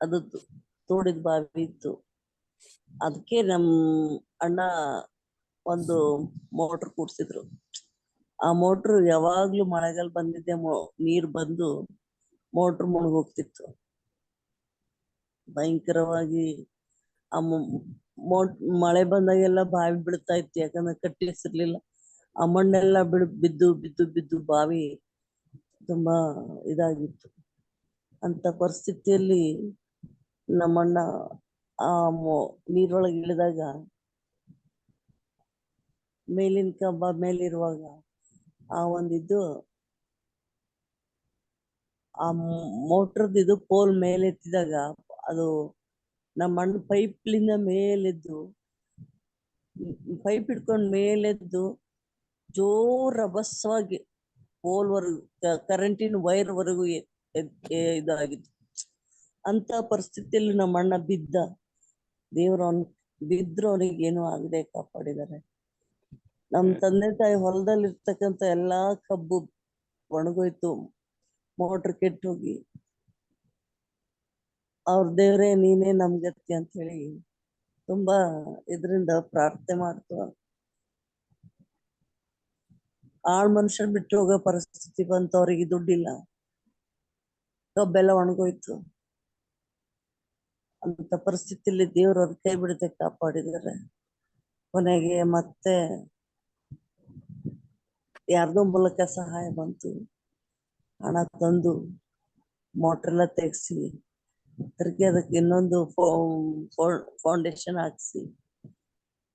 ಅದು ತೋಡಿದ ಬಾವಿ ಇತ್ತು. ಅದಕ್ಕೆ ನಮ್ ಅಣ್ಣ ಒಂದು ಮೋಟ್ರ್ ಕೂಡ್ಸಿದ್ರು. ಆ ಮೋಟ್ರು ಯಾವಾಗ್ಲೂ ಮಳೆಗಾಲ ಬಂದಿದ್ದೆ ನೀರ್ ಬಂದು ಮೋಟ್ರ್ ಮುಳುಗ್ ಹೋಗ್ತಿತ್ತು. ಭಯಂಕರವಾಗಿ ಆ ಮಳೆ ಬಂದಾಗೆಲ್ಲ ಬಾವಿ ಬೀಳ್ತಾ ಇತ್ತು, ಯಾಕಂದ್ರೆ ಕಟ್ಟಿಸಿರ್ಲಿಲ್ಲ. ಆ ಮಣ್ಣೆಲ್ಲ ಬಿದ್ದು ಬಿದ್ದು ಬಿದ್ದು ಬಾವಿ ತುಂಬಾ ಇದಾಗಿತ್ತು. ಅಂತ ಪರಿಸ್ಥಿತಿಯಲ್ಲಿ ನಮ್ಮಣ್ಣ ಆ ನೀರೊಳಗೆ ಇಳಿದಾಗ ಮೇಲಿನ ಕಂಬ ಮೇಲಿರುವಾಗ ಆ ಒಂದಿದ್ದು ಆ ಮೋಟ್ರದ್ದು ಪೋಲ್ ಮೇಲೆ ಎತ್ತಿದಾಗ ಅದು ನಮ್ಮಣ್ಣ ಪೈಪ್ಲಿಂದ ಮೇಲೆದ್ದು, ಪೈಪ್ ಹಿಡ್ಕೊಂಡ್ ಮೇಲೆದ್ದು ಜೋರ್ ರಭಸವಾಗಿ ಪೋಲ್ ವರೆಗೂ, ಕರೆಂಟಿನ ವೈರ್ ವರೆಗೂ ಇದಾಗಿತ್ತು. ಅಂತ ಪರಿಸ್ಥಿತಿಯಲ್ಲಿ ನಮ್ಮಣ್ಣ ಬಿದ್ದ. ದೇವ್ರು ಬಿದ್ರು ಅವನಿಗೆ ಏನೂ ಆಗದೆ ಕಾಪಾಡಿದ್ದಾರೆ. ನಮ್ ತಂದೆ ತಾಯಿ ಹೊಲದಲ್ಲಿ ಇರ್ತಕ್ಕಂಥ ಎಲ್ಲಾ ಕಬ್ಬು ಒಣಗೋಯ್ತು, ಮೋಟ್ರ್ ಕೆಟ್ಟೋಗಿ. ಅವ್ರ ದೇವ್ರೇ ನೀನೇ ನಮ್ ಗತಿ ಅಂತ ಹೇಳಿ ತುಂಬಾ ಇದರಿಂದ ಪ್ರಾರ್ಥನೆ ಮಾಡ್ತು. ಆಳ್ ಮನುಷ್ಯರ್ ಬಿಟ್ಟು ಹೋಗೋ ಪರಿಸ್ಥಿತಿ ಬಂತು, ಅವ್ರಿಗೆ ದುಡ್ಡಿಲ್ಲ, ಕಬ್ಬೆಲ್ಲ ಒಣಗೋಯ್ತು. ಅಂತ ಪರಿಸ್ಥಿತಿಯಲ್ಲಿ ದೇವ್ರು ಅವ್ರ ಕೈ ಬಿಡದೆ ಕಾಪಾಡಿದ್ದಾರೆ. ಕೊನೆಗೆ ಮತ್ತೆ ಯಾರ್ದೋ ಮೂಲಕ ಸಹಾಯ ಬಂತು, ಹಣ ತಂದು ಮೋಟ್ರ್ ಎಲ್ಲ ತೆಗ್ಸಿ ತಿರ್ಗಿ ಅದಕ್ಕೆ ಇನ್ನೊಂದು ಫೌಂಡೇಶನ್ ಹಾಕ್ಸಿ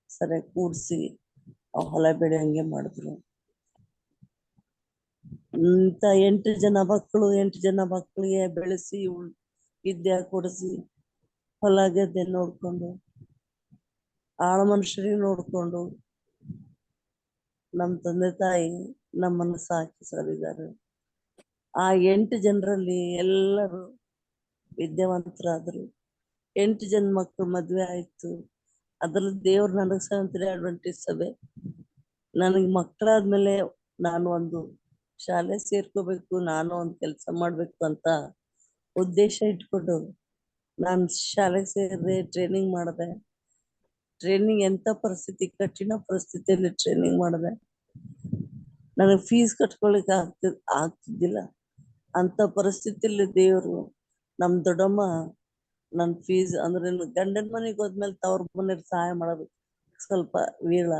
ಸರಿಯಾಗಿ ಕೂಡ್ಸಿ ಹೊಲ ಬೆಳೆ ಹಂಗೆ ಮಾಡಿದ್ರು. ಇಂತ 8 ಜನ ಮಕ್ಕಳಿಗೆ ಬೆಳೆಸಿ ವಿದ್ಯೆ ಕೊಡಿಸಿ ಹೊಲ ಗದ್ದೆ ನೋಡ್ಕೊಂಡು ಆಳ ಮನುಷ್ಯರಿಗೆ ನೋಡ್ಕೊಂಡು ನಮ್ ತಂದೆ ತಾಯಿ ನಮ್ಮನ್ನು ಸಾಕಿ ಸರಿದ್ದಾರೆ. ಆ 8 ಜನರಲ್ಲಿ ಎಲ್ಲರೂ ವಿದ್ಯಾವಂತರಾದ್ರು. 8 ಜನ ಮಕ್ಕಳು ಮದ್ವೆ ಆಯ್ತು. ಅದ್ರಲ್ಲಿ ದೇವ್ರು ನನಗ್ ಸೆವೆಂತ್-ಡೇ ಅಡ್ವೆಂಟಿಸ್ಟ್ ಸಭೆ, ನನಗ್ ಮಕ್ಕಳಾದ್ಮೇಲೆ ನಾನು ಒಂದು ಶಾಲೆ ಸೇರ್ಕೋಬೇಕು, ನಾನು ಒಂದು ಕೆಲಸ ಮಾಡ್ಬೇಕು ಅಂತ ಉದ್ದೇಶ ಇಟ್ಕೊಂಡು ನಾನು ಶಾಲೆಗೆ ಸೇರಿದೆ, ಟ್ರೈನಿಂಗ್ ಮಾಡಿದೆ. ಟ್ರೈನಿಂಗ್ ಎಂತ ಪರಿಸ್ಥಿತಿ, ಕಠಿಣ ಪರಿಸ್ಥಿತಿಯಲ್ಲಿ ಟ್ರೈನಿಂಗ್ ಮಾಡಿದೆ. ನನಗೆ ಫೀಸ್ ಕಟ್ಕೊಳಿಕ್ ಆಗ್ತಿದ್ದಿಲ್ಲ. ಅಂತ ಪರಿಸ್ಥಿತಿಯಲ್ಲಿ ದೇವರು ನಮ್ ದೊಡ್ಡಮ್ಮ ನನ್ ಫೀಸ್ ಅಂದ್ರೆ ಗಂಡನ ಮನೆಗೆ ಹೋದ್ಮೇಲೆ ತವ್ರ ಮನೆಯವ್ರು ಸಹಾಯ ಮಾಡೋದು ಸ್ವಲ್ಪ ವೀಳ.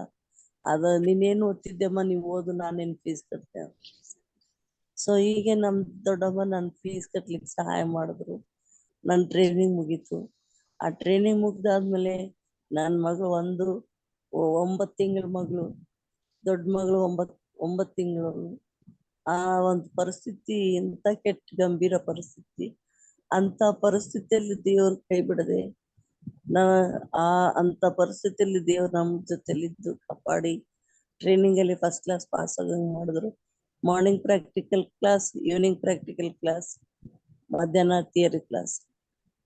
ಅದ ನೀನೇನು ಓದ್ತಿದ್ದೆಮ್ಮ, ನೀವು ಓದು, ನಾನೇನ್ ಫೀಸ್ ಕಟ್ತೇನೆ. ಸೊ ಹೀಗೆ ನಮ್ ದೊಡ್ಡಮ್ಮ ನನ್ ಫೀಸ್ ಕಟ್ಲಿಕ್ಕೆ ಸಹಾಯ ಮಾಡಿದ್ರು. ನನ್ ಟ್ರೈನಿಂಗ್ ಮುಗೀತು. ಆ ಟ್ರೈನಿಂಗ್ ಮುಗ್ದಾದ್ಮೇಲೆ ನನ್ನ ಮಗಳು 9 ತಿಂಗಳ ಮಗಳು, ದೊಡ್ಡ ಮಗಳು 9 ತಿಂಗಳು. ಆ ಒಂದು ಪರಿಸ್ಥಿತಿ ಎಂತ ಕೆಟ್ಟ ಗಂಭೀರ ಪರಿಸ್ಥಿತಿ. ಅಂತ ಪರಿಸ್ಥಿತಿಯಲ್ಲಿ ದೇವ್ರ ಕೈ ಬಿಡದೆ ಅಂತ ಪರಿಸ್ಥಿತಿಯಲ್ಲಿ ದೇವ್ರು ನಮ್ ಜೊತೆಲಿದ್ದು ಕಾಪಾಡಿ ಟ್ರೈನಿಂಗ್ ಅಲ್ಲಿ ಫಸ್ಟ್ ಕ್ಲಾಸ್ ಪಾಸ್ ಆಗಂಗ್ ಮಾಡಿದ್ರು. Morning practical class, evening practical class, ಮಧ್ಯಾಹ್ನ ಥಿಯರಿ ಕ್ಲಾಸ್.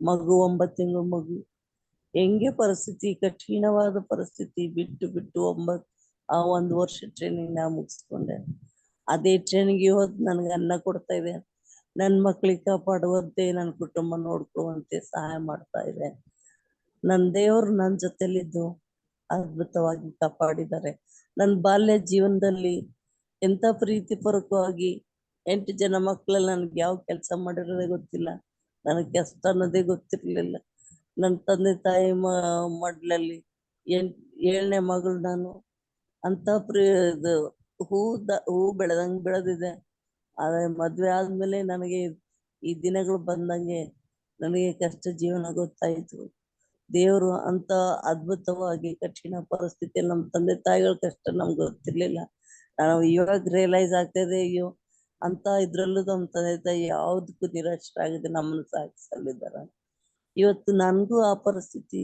ಮಗು 9 ತಿಂಗಳು ಮಗು. ಹೆಂಗೆ ಪರಿಸ್ಥಿತಿ, ಕಠಿಣವಾದ ಪರಿಸ್ಥಿತಿ ಬಿಟ್ಟು 1 ವರ್ಷ ಟ್ರೈನಿಂಗ್ ನಾ ಮುಗಿಸ್ಕೊಂಡೆ. ಅದೇ ಟ್ರೈನಿಂಗ್ ಇವತ್ತು ನನ್ಗೆ ಅನ್ನ ಕೊಡ್ತಾ ಇದೆ, ನನ್ನ ಮಕ್ಳಿಗೆ ಕಾಪಾಡುವಂತೆ, ನನ್ನ ಕುಟುಂಬ ನೋಡ್ಕೊಳ್ಳುವಂತೆ ಸಹಾಯ ಮಾಡ್ತಾ ಇದೆ. ನನ್ನ ದೇವರು ನನ್ನ ಜೊತೆಲಿದ್ದು ಅದ್ಭುತವಾಗಿ ಕಾಪಾಡಿದ್ದಾರೆ. ನನ್ನ ಬಾಲ್ಯ ಜೀವನದಲ್ಲಿ ಎಂತ ಪ್ರೀತಿ ಪೂರ್ವಕವಾಗಿ 8 ಜನ ಮಕ್ಕಳಲ್ಲಿ ನನ್ಗೆ ಯಾವ ಕೆಲಸ ಮಾಡಿರೋದೇ ಗೊತ್ತಿಲ್ಲ, ನನಗೆ ಕಷ್ಟ ಅನ್ನೋದೇ ಗೊತ್ತಿರ್ಲಿಲ್ಲ. ನನ್ನ ತಂದೆ ತಾಯಿ ಮಡ್ಲಲ್ಲಿ 7ನೇ ಮಗಳು ನಾನು. ಅಂತ ಹೂ ಬೆಳೆದಂಗ್ ಬೆಳೆದಿದೆ. ಆದ್ರೆ ಮದ್ವೆ ಆದ್ಮೇಲೆ ನನಗೆ ಈ ದಿನಗಳು ಬಂದಂಗೆ ನನಗೆ ಕಷ್ಟ ಜೀವನ ಗೊತ್ತಾಯ್ತು. ದೇವರು ಅಂತ ಅದ್ಭುತವಾಗಿ ಕಠಿಣ ಪರಿಸ್ಥಿತಿಯಲ್ಲಿ ನಮ್ಮ ತಂದೆ ತಾಯಿಗಳ ಕಷ್ಟ ನಮ್ಗೆ ಗೊತ್ತಿರ್ಲಿಲ್ಲ. ನಾವು ಇವಾಗ ರಿಯಲೈಸ್ ಆಗ್ತದೆ, ಅಯ್ಯೋ ಅಂತ ಇದ್ರಲ್ಲೂ ನಮ್ಮ ತಂದೆ ತಾಯಿ ಯಾವ್ದಕ್ಕೂ ನಿರಾಶರಾಗಿದೆ ನಮ್ಮನ್ನು ಸಾಗಿಸಲಿದ್ದಾರ. ಇವತ್ತು ನನ್ಗೂ ಆ ಪರಿಸ್ಥಿತಿ,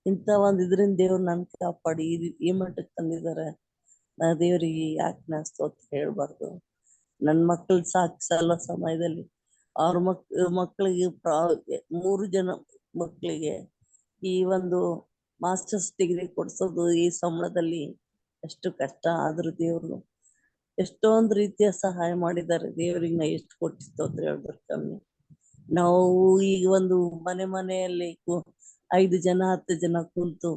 ಇಂಥ ಇದರಿಂದ ದೇವ್ರು ನನ್ ಕಾಪಾಡಿ ಈ ಮಟ್ಟಕ್ಕೆ ತಂದಿದ್ದಾರೆ. ದೇವ್ರಿಗೆ ಯಾಕೆ ನಾ ಸ್ತೋತ್ರ ಹೇಳ್ಬಾರ್ದು. ನನ್ನ ಮಕ್ಕಳು ಸಾಕಿಸಲ್ಲ ಸಮಯದಲ್ಲಿ ಅವ್ರ ಮಕ್ಕಳಿಗೆ 3 ಜನ ಮಕ್ಕಳಿಗೆ ಈ ಒಂದು ಮಾಸ್ಟರ್ಸ್ ಡಿಗ್ರಿ ಕೊಡ್ಸೋದು ಈ ಸಂಬಳದಲ್ಲಿ ಎಷ್ಟು ಕಷ್ಟ. ಆದ್ರೂ ದೇವ್ರು ಎಷ್ಟೊಂದು ರೀತಿಯ ಸಹಾಯ ಮಾಡಿದ್ದಾರೆ. ದೇವ್ರಿಗೆ ನಾ ಎಷ್ಟು ಕೊಟ್ಟು ಸ್ತೋತ್ರ ಹೇಳಿದ್ರು ಕಮ್ಮಿ. ನಾವು ಈಗ ಒಂದು ಮನೆಯಲ್ಲಿ 5 ಜನ 10 ಜನ ಕುಂತು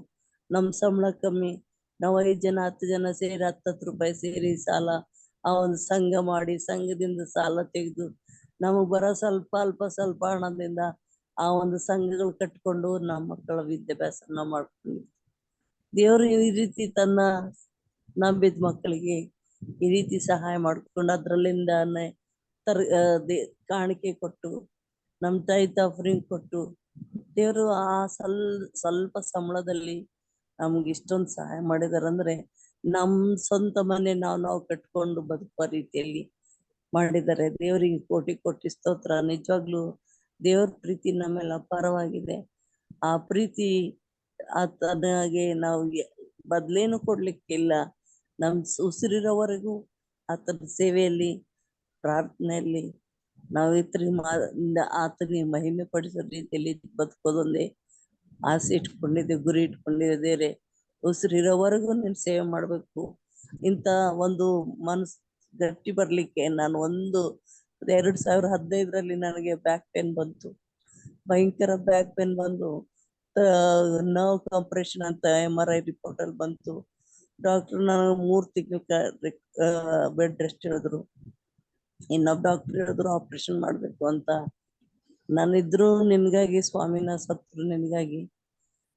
ನಮ್ ಸಂಬಳ ಕಮ್ಮಿ, ನಾವು 5 ಜನ 10 ಜನ ಸೇರಿ 10 ರೂಪಾಯಿ ಸೇರಿ ಸಾಲ ಆ ಒಂದು ಸಂಘ ಮಾಡಿ ಸಂಘದಿಂದ ಸಾಲ ತೆಗೆದು ನಮಗ್ ಬರೋ ಸ್ವಲ್ಪ ಹಣದಿಂದ ಆ ಒಂದು ಸಂಘಗಳು ಕಟ್ಕೊಂಡು ನಮ್ಮ ಮಕ್ಕಳ ವಿದ್ಯಾಭ್ಯಾಸನ ಮಾಡ್ಕೊಂಡು ದೇವರು ಈ ರೀತಿ ತನ್ನ ನಂಬಿದ ಮಕ್ಕಳಿಗೆ ಈ ರೀತಿ ಸಹಾಯ ಮಾಡ್ಕೊಂಡು ಅದ್ರಲ್ಲಿಂದಾನೆ ಕಾಣಿಕೆ ಕೊಟ್ಟು ನಮ್ ಟೈತ್ ಆಫರಿಂಗ್ ಕೊಟ್ಟು ದೇವರು ಆ ಸ್ವಲ್ಪ ಸಂಬಳದಲ್ಲಿ ನಮ್ಗೆ ಇಷ್ಟೊಂದು ಸಹಾಯ ಮಾಡಿದಾರೆ. ಅಂದ್ರೆ ನಮ್ ಸ್ವಂತ ಮನೆ ನಾವು ಕಟ್ಕೊಂಡು ಬದುಕುವ ರೀತಿಯಲ್ಲಿ ಮಾಡಿದ್ದಾರೆ. ದೇವರಿಗೆ ಕೋಟಿ ಕೋಟಿ ಸ್ತೋತ್ರ. ನಿಜವಾಗ್ಲೂ ದೇವ್ರ ಪ್ರೀತಿ ನಮ್ಮೆಲ್ಲ ಅಪಾರವಾಗಿದೆ. ಆ ಪ್ರೀತಿ ಆತನಿಗೆ ನಾವು ಬದ್ಲೇನು ಕೊಡ್ಲಿಕ್ಕಿಲ್ಲ. ನಮ್ ಉಸಿರಿರೋವರೆಗೂ ಆತನ ಸೇವೆಯಲ್ಲಿ ಪ್ರಾರ್ಥನೆಯಲ್ಲಿ ನಾವು ಆತನಿಗೆ ಮಹಿಮೆ ಪಡಿಸೋ ರೀತಿಯಲ್ಲಿ ಬದುಕೋದೊಂದೇ ಆಸೆ ಇಟ್ಕೊಂಡಿದ್ದೆ, ಗುರಿ ಇಟ್ಕೊಂಡಿದ್ದೇವೆ. ಉಸಿರಿರೋವರೆಗೂ ನೀನ್ ಸೇವೆ ಮಾಡ್ಬೇಕು. ಇಂತ ಒಂದು ಮನಸ್ ಗಟ್ಟಿ ಬರ್ಲಿಕ್ಕೆ ನಾನು 2015ರಲ್ಲಿ ನನಗೆ ಬ್ಯಾಕ್ ಪೇನ್ ಬಂತು, ಭಯಂಕರ ಬ್ಯಾಕ್ ಪೇನ್ ಬಂದು ನರ್ವ್ ಆಪರೇಷನ್ ಅಂತ MRI ರಿಪೋರ್ಟ್ ಅಲ್ಲಿ ಬಂತು. ಡಾಕ್ಟರ್ ನನಗೆ 3 ತಿಂಗಳ ಬೆಡ್ ರೆಸ್ಟ್ ಹೇಳಿದ್ರು. ಇನ್ನೊಬ್ಬ ಡಾಕ್ಟರ್ ಹೇಳಿದ್ರು ಆಪರೇಷನ್ ಮಾಡ್ಬೇಕು ಅಂತ. ನಾನಿದ್ರು ನಿನ್ಗಾಗಿ ಸ್ವಾಮಿನ ಸತ್ರು ನಿನ್ಗಾಗಿ,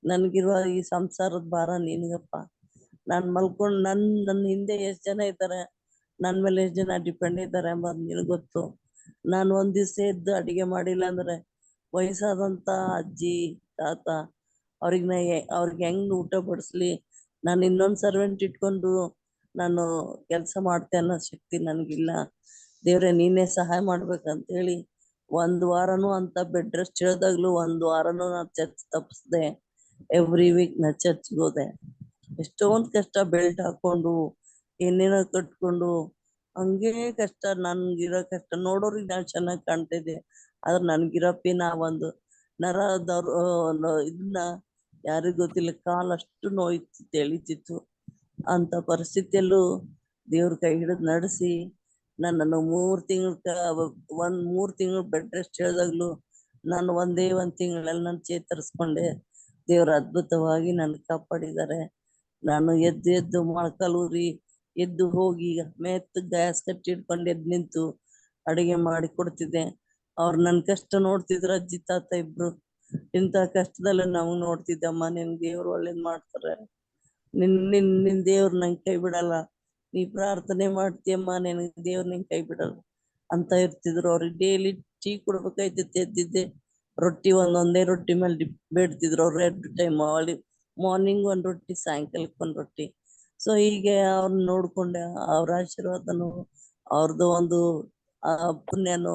ನನ್ಗಿರುವ ಈ ಸಂಸಾರದ ಭಾರ ನಿನ್ಗಪ್ಪ. ನಾನ್ ಮಲ್ಕೊಂಡ್ ನನ್ನ ಹಿಂದೆ ಎಷ್ಟ್ ಜನ ಇದ್ದಾರೆ, ನನ್ ಮೇಲೆ ಎಷ್ಟ್ ಜನ ಡಿಪೆಂಡ್ ಇದ್ದಾರೆ ಎಂಬುದು ನಿನಗ್ ಗೊತ್ತು. ನಾನು ಒಂದ್ ದಿವ್ಸ ಎದ್ದು ಅಡಿಗೆ ಮಾಡಿಲ್ಲ ಅಂದ್ರೆ ವಯಸ್ಸಾದಂತ ಅಜ್ಜಿ ತಾತ ಅವ್ರಿಗೆ ಹೆಂಗ್ ಊಟ ಬಡಿಸ್ಲಿ, ನಾನು ಇನ್ನೊಂದ್ ಸರ್ವೆಂಟ್ ಇಟ್ಕೊಂಡು ನಾನು ಕೆಲಸ ಮಾಡ್ತೆ ಅನ್ನೋ ಶಕ್ತಿ ನನ್ಗಿಲ್ಲ. ದೇವ್ರೆ ನೀನೇ ಸಹಾಯ ಮಾಡ್ಬೇಕಂತ ಹೇಳಿ 1 ವಾರನೂ ಅಂತ ಬೆಡ್ ರೆಸ್ಟ್ ಹೇಳಿದಾಗ್ಲೂ 1 ವಾರನೂ ನಾ ಚರ್ಚ್ ತಪ್ಪಿಸ್ದೆ. ಎವ್ರಿ ವೀಕ್ ನಾ ಚರ್ಚ್ಗೆ ಹೋದೆ. ಎಷ್ಟೊಂದ್ ಕಷ್ಟ, ಬೆಲ್ಟ್ ಹಾಕೊಂಡು ಏನೇನೋ ಕಟ್ಕೊಂಡು ಹಂಗೇ ಕಷ್ಟ. ನನ್ಗಿರೋ ಕಷ್ಟ ನೋಡೋರಿಗೆ ನಾನ್ ಚೆನ್ನಾಗ್ ಕಾಣ್ತಿದ್ದೆ, ಆದ್ರೆ ನನ್ಗಿರೋ ಪೇನ್ ಆ ಒಂದು ಇದನ್ನ ಯಾರಿಗೂ ಗೊತ್ತಿಲ್ಲ. ಕಾಲ್ ಅಷ್ಟು ನೋಯ್ತು, ಎಳಿತಿತ್ತು. ಅಂತ ಪರಿಸ್ಥಿತಿಯಲ್ಲೂ ದೇವ್ರ ಕೈ ಹಿಡಿದು ನಡೆಸಿ ನನ್ನನ್ನು 3 ತಿಂಗಳು ಬೆಡ್ ರೆಸ್ಟ್ ಹೇಳಿದಾಗ್ಲೂ ನಾನು ಒಂದ್ ತಿಂಗಳಲ್ಲಿ ನಾನು ಚೇತರಿಸ್ಕೊಂಡೆ. ದೇವ್ರ ಅದ್ಭುತವಾಗಿ ನನ್ ಕಾಪಾಡಿದ್ದಾರೆ. ನಾನು ಎದ್ದು ಮೊಳಕಾಲೂರಿ ಎದ್ದು ಹೋಗಿ ಮೆತ್ತ ಗ್ಯಾಸ್ ಕಟ್ಟಿ ಇಟ್ಕೊಂಡು ಎದ್ದು ನಿಂತು ಅಡಿಗೆ ಮಾಡಿ ಕೊಡ್ತಿದ್ದೆ. ಅವ್ರು ನನ್ ಕಷ್ಟ ನೋಡ್ತಿದ್ರು, ಅಜ್ಜಿ ತಾತ ಇಬ್ರು. ಇಂಥ ಕಷ್ಟದಲ್ಲೇ ನಾವು ನೋಡ್ತಿದ್ದಮ್ಮ, ನಿನ್ ದೇವ್ರು ಒಳ್ಳೇದ್ ಮಾಡ್ತಾರೆ, ನಿನ್ ದೇವ್ರು ನಂಗೆ ಕೈ ಬಿಡಲ್ಲ, ನೀ ಪ್ರಾರ್ಥನೆ ಮಾಡ್ತೀಯಮ್ಮ, ನಿನಗೆ ದೇವ್ರು ನಿಂಗೆ ಕೈ ಬಿಡಲ್ಲ ಅಂತ ಇರ್ತಿದ್ರು. ಅವ್ರಿಗೆ ಡೈಲಿ ಟೀ ಕೊಡ್ಬೇಕಾಯ್ತಿತ್ತು. ಎದ್ದಿದ್ದೆ ರೊಟ್ಟಿ ಒಂದೇ ರೊಟ್ಟಿ ಮೇಲೆ ಬೇಡ್ತಿದ್ರು ಅವ್ರು 2 ಟೈಮ್, ಮಾರ್ನಿಂಗ್ 1 ರೊಟ್ಟಿ, ಸಾಯಂಕಾಲಕ್ಕೆ 1 ರೊಟ್ಟಿ. ಸೊ ಹೀಗೆ ಅವ್ರನ್ನ ನೋಡ್ಕೊಂಡೆ. ಅವ್ರ ಆಶೀರ್ವಾದನು ಅವ್ರದ್ದು ಒಂದು ಪುಣ್ಯನು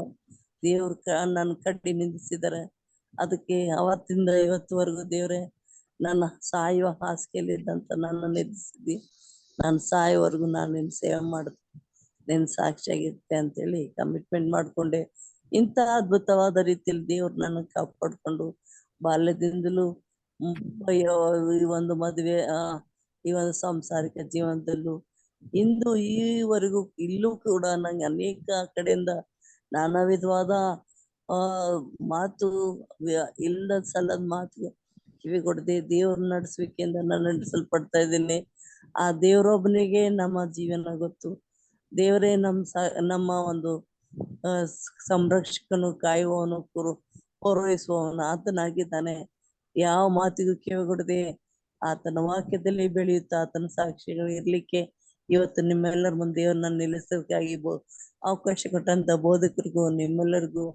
ದೇವ್ರ ನನ್ನ ಕಟ್ಟಿ ನಿಂದಿಸಿದ್ದಾರೆ. ಅದಕ್ಕೆ ಅವತ್ತಿಂದ ಇವತ್ತುವರೆಗೂ ದೇವ್ರೆ ನನ್ನ ಸಾಯುವ ಹಾಸಿಗೆಯಲ್ಲಿದ್ದಂತ ನನ್ನ ನಿಲ್ಲಿಸಿದ್ದಿ, ನಾನು ಸಾಯೋವರೆಗೂ ನಾನು ನಿನ್ನ ಸೇವೆ ಮಾಡುದು, ನಿನ್ನ ಸಾಕ್ಷಿಯಾಗಿರ್ತೆ ಅಂತೇಳಿ ಕಮಿಟ್ಮೆಂಟ್ ಮಾಡ್ಕೊಂಡೆ. ಇಂಥ ಅದ್ಭುತವಾದ ರೀತಿಯಲ್ಲಿ ದೇವ್ರು ನನ್ನ ಕಾಪಾಡ್ಕೊಂಡು ಬಾಲ್ಯದಿಂದಲೂ ಈ ಒಂದು ಮದುವೆ ಈ ಒಂದು ಸಾಂಸಾರಿಕ ಜೀವನದಲ್ಲೂ ಇಂದು ಈವರೆಗೂ ಇಲ್ಲೂ ಕೂಡ ನಂಗೆ ಅನೇಕ ಕಡೆಯಿಂದ ನಾನಾ ವಿಧವಾದ ಮಾತು ಇಲ್ಲದ ಸಲ್ಲದ ಮಾತು ಕಿವಿಗೊಡದೆ ದೇವ್ರ ನಡೆಸುವಿಕೆಯಿಂದ ನಾನು ನಡೆಸಲ್ಪಡ್ತಾ ಇದ್ದೀನಿ. ಆ ದೇವರೊಬ್ಬನಿಗೆ ನಮ್ಮ ಜೀವನ ಗೊತ್ತು. ದೇವರೇ ನಮ್ಮ ಒಂದು ಸಂರಕ್ಷಕನು, ಕಾಯುವವನು, ಪೂರೈಸುವವನು ಆತನಾಗಿದ್ದಾನೆ. ಯಾವ ಮಾತಿಗೂ ಕಿವಿಗೊಡದೆ ಆತನ ವಾಕ್ಯದಲ್ಲಿ ಬೆಳೆಯುತ್ತಾ ಆತನ ಸಾಕ್ಷಿಗಳು ಇರ್ಲಿಕ್ಕೆ ಇವತ್ತು ನಿಮ್ಮೆಲ್ಲರ ಮುಂದೆ ದೇವ್ರನ್ನ ನಿಲ್ಲಿಸೋದಕ್ಕಾಗಿ ಅವಕಾಶ ಕೊಟ್ಟಂತ ಬೋಧಕರಿಗೂ ನಿಮ್ಮೆಲ್ಲರಿಗೂ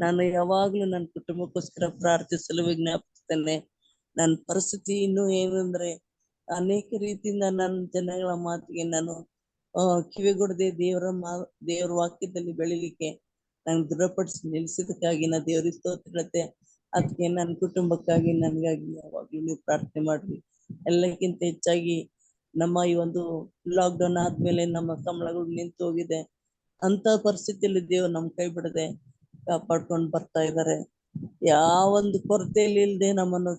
ನಾನು ಯಾವಾಗ್ಲೂ ನನ್ನ ಕುಟುಂಬಕ್ಕೋಸ್ಕರ ಪ್ರಾರ್ಥಿಸಲು ವಿಜ್ಞಾಪಿಸ್ತೇನೆ. ನನ್ನ ಪರಿಸ್ಥಿತಿ ಇನ್ನೂ ಏನಂದ್ರೆ ಅನೇಕ ರೀತಿಯಿಂದ ನನ್ನ ಜನಗಳ ಮಾತಿಗೆ ನಾನು ಕಿವಿಗೊಡದೆ ದೇವರ ವಾಕ್ಯದಲ್ಲಿ ಬೆಳಿಲಿಕ್ಕೆ ನಾನು ದೃಢಪಡಿಸಿ ನಿಲ್ಲಿಸೋದಕ್ಕಾಗಿ ನಾ ದೇವ್ರಿಗೆ ಸ್ತೋತ್ರತೆ. ಅದಕ್ಕೆ ನನ್ನ ಕುಟುಂಬಕ್ಕಾಗಿ ನನಗಾಗಿ ಯಾವಾಗ್ಲೂ ನೀವು ಪ್ರಾರ್ಥನೆ ಮಾಡ್ರಿ. ಎಲ್ಲಕ್ಕಿಂತ ಹೆಚ್ಚಾಗಿ ನಮ್ಮ ಈ ಒಂದು ಲಾಕ್ಡೌನ್ ಆದ್ಮೇಲೆ ನಮ್ಮ ಸಂಬಳಗಳು ನಿಂತು ಹೋಗಿದೆ. ಅಂತ ಪರಿಸ್ಥಿತಿಯಲ್ಲಿ ದೇವ್ರು ನಮ್ ಕೈ ಬಿಡದೆ ಕಾಪಾಡ್ಕೊಂಡು ಬರ್ತಾ ಇದ್ದಾರೆ. ಯಾವೊಂದು ಕೊರತೆಯಲ್ಲಿ ಇಲ್ಲದೆ ನಮ್ಮನ್ನು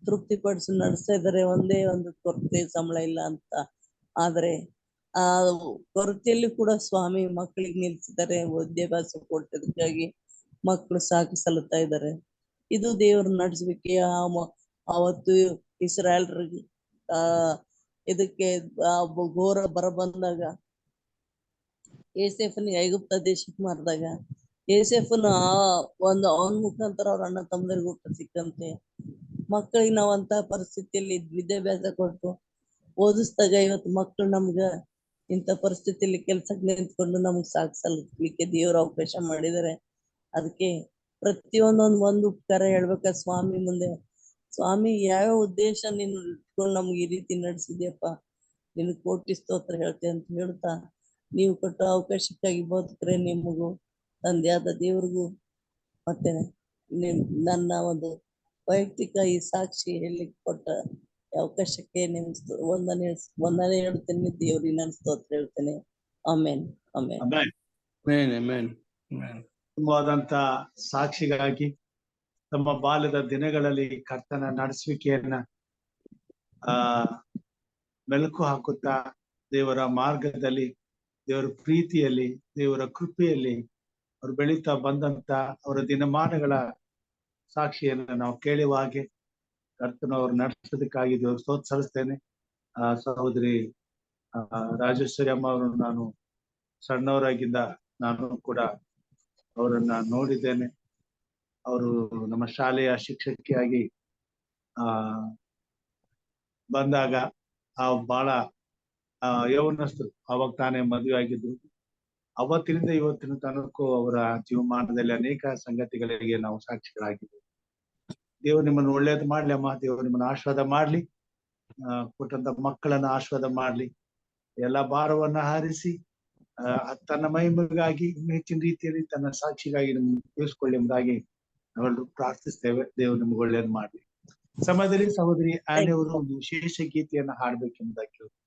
ತೃಪ್ತಿಪಡಿಸಿ ನಡೆಸ್ತಾ ಇದ್ದಾರೆ. ಒಂದೇ ಒಂದು ಕೊರತೆ ಸಂಬಳ ಇಲ್ಲ ಅಂತ. ಆದ್ರೆ ಆ ಕೊರತೆಯಲ್ಲಿ ಕೂಡ ಸ್ವಾಮಿ ಮಕ್ಕಳಿಗೆ ನಿಲ್ಸಿದ್ದಾರೆ. ವಿದ್ಯಾಭ್ಯಾಸ ಕೊಟ್ಟದಕ್ಕಾಗಿ ಮಕ್ಕಳು ಸಾಕಿ ಸಲ್ಲುತ್ತಾ ಇದ್ದಾರೆ. ಇದು ದೇವರು ನಡೆಸಲಿಕ್ಕೆ ಅವತ್ತು ಇಸ್ರಾಯೇಲ್ರಿಗೆ ಇದಕ್ಕೆ ಘೋರ ಬರ ಬಂದಾಗ ಏಸೆಫನಿಗೆ ಐಗುಪ್ತ ದೇಶಕ್ಕೆ ಮಾರಿದಾಗ ಏಸೆಫನ ಅವನ ಮುಖಾಂತರ ಅವ್ರ ಅಣ್ಣ ತಮ್ಮದರಿಗೆ ಊಟ ಸಿಕ್ಕಂತೆ. ಮಕ್ಕಳಿಗೆ ನಾವಂತ ಪರಿಸ್ಥಿತಿಯಲ್ಲಿ ವಿದ್ಯಾಭ್ಯಾಸ ಕೊಟ್ಟು ಓದಿಸ್ದಾಗ ಇವತ್ತು ಮಕ್ಕಳು ನಮ್ಗ ಇಂಥ ಪರಿಸ್ಥಿತಿಯಲ್ಲಿ ಕೆಲ್ಸಕ್ಕೆ ನಿಂತ್ಕೊಂಡು ನಮ್ಗೆ ಸಾಗಿಸಲಿಕ್ಕೆ ದೇವರು ಅವಕಾಶ ಮಾಡಿದ್ದಾರೆ. ಅದಕ್ಕೆ ಪ್ರತಿಯೊಂದೊಂದು ಉಪಕಾರ ಹೇಳ್ಬೇಕ ಸ್ವಾಮಿ ಮುಂದೆ. ಸ್ವಾಮಿ ಯಾವ್ಯಾವ ಉದ್ದೇಶ ನೀನು ಇಟ್ಕೊಂಡು ನಮ್ಗೆ ಈ ರೀತಿ ನಡೆಸಿದ್ಯಪ್ಪ, ನಿನ್ ಕೋಟಿ ಸ್ತೋತ್ರ ಹೇಳ್ತೆ ಅಂತ ಹೇಳ್ತಾ, ನೀವು ಕೊಟ್ಟ ಅವಕಾಶಕ್ಕಾಗಿ ಬದುಕ್ರೆ ನಿಮಗೂ ತಂದೆಯಾದ ದೇವ್ರಿಗೂ ಮತ್ತೆ ನನ್ನ ಒಂದು ವೈಯಕ್ತಿಕ ಈ ಸಾಕ್ಷಿ ಹೇಳಲಿಕ್ಕೆ ಕೊಟ್ಟ ಅವಕಾಶಕ್ಕೆ ನಿಮ್ ವಂದನೆ ಹೇಳ್ತೇನೆ. ದೇವ್ರಿಗೆ ನಾನು ಸ್ತೋತ್ರ ಹೇಳ್ತೇನೆ. ಆಮೇನ್ ಆಮೇನ್ ಆಮೆನ್. ತುಂಬವಾದಂತ ಸಾಕ್ಷಿಗಾಗಿ ತಮ್ಮ ಬಾಲ್ಯದ ದಿನಗಳಲ್ಲಿ ಕರ್ತನ ನಡೆಸುವಿಕೆಯನ್ನ ಮೆಲುಕು ಹಾಕುತ್ತಾ ದೇವರ ಮಾರ್ಗದಲ್ಲಿ, ದೇವರ ಪ್ರೀತಿಯಲ್ಲಿ, ದೇವರ ಕೃಪೆಯಲ್ಲಿ ಅವರು ಬೆಳೀತಾ ಬಂದಂತ ಅವರ ದಿನಮಾನಗಳ ಸಾಕ್ಷಿಯನ್ನು ನಾವು ಕೇಳುವ ಹಾಗೆ ಕರ್ತನವರು ನಡೆಸೋದಕ್ಕಾಗಿ ದೇವರು ಸ್ತೋತ್ರಿಸ್ತೇನೆ. ಸಹೋದರಿ ರಾಜೇಶ್ವರಿ ಅಮ್ಮ ಅವರನ್ನು ನಾನು ಸಣ್ಣವರಾಗಿದ್ದ ನಾನು ಕೂಡ ಅವರನ್ನ ನೋಡಿದ್ದೇನೆ. ಅವರು ನಮ್ಮ ಶಾಲೆಯ ಶಿಕ್ಷಕಿಯಾಗಿ ಬಂದಾಗ ಬಹಳ ಯೌವನಸ್ಥರು, ಅವಾಗ ತಾನೇ ಮದುವೆ ಆಗಿದ್ರು. ಅವತ್ತಿನಿಂದ ಇವತ್ತಿನ ತನಕೂ ಅವರ ಜೀವಮಾನದಲ್ಲಿ ಅನೇಕ ಸಂಗತಿಗಳಿಗೆ ನಾವು ಸಾಕ್ಷಿಗಳಾಗಿದ್ದೇವೆ. ದೇವರು ನಿಮ್ಮನ್ನು ಒಳ್ಳೇದು ಮಾಡ್ಲಿ ಅಮ್ಮ. ದೇವರು ನಿಮ್ಮನ್ನು ಆಶೀರ್ವಾದ ಮಾಡ್ಲಿ, ಕೊಟ್ಟಂತ ಮಕ್ಕಳನ್ನ ಆಶೀರ್ವಾದ ಮಾಡ್ಲಿ, ಎಲ್ಲ ಭಾರವನ್ನ ಹಾರಿಸಿ ತನ್ನ ಮಹಿಮೆಗಾಗಿ ಹೆಚ್ಚಿನ ರೀತಿಯಲ್ಲಿ ತನ್ನ ಸಾಕ್ಷಿಗಾಗಿ ನಿಮ್ಗೆ ತಿಳಿಸ್ಕೊಳ್ಳಿ ಎಂಬುದಾಗಿ ನಾವೆಲ್ಲರೂ ಪ್ರಾರ್ಥಿಸ್ತೇವೆ. ದೇವರು ನಿಮ್ಗೆ ಒಳ್ಳೇದು ಮಾಡ್ಲಿ. ಸಮಯದಲ್ಲಿ ಸಹೋದರಿ ಆನೆಯವರು ಒಂದು ವಿಶೇಷ ಗೀತೆಯನ್ನ ಹಾಡ್ಬೇಕೆಂಬುದಾಗಿ ಕೇಳ್ತಾರೆ.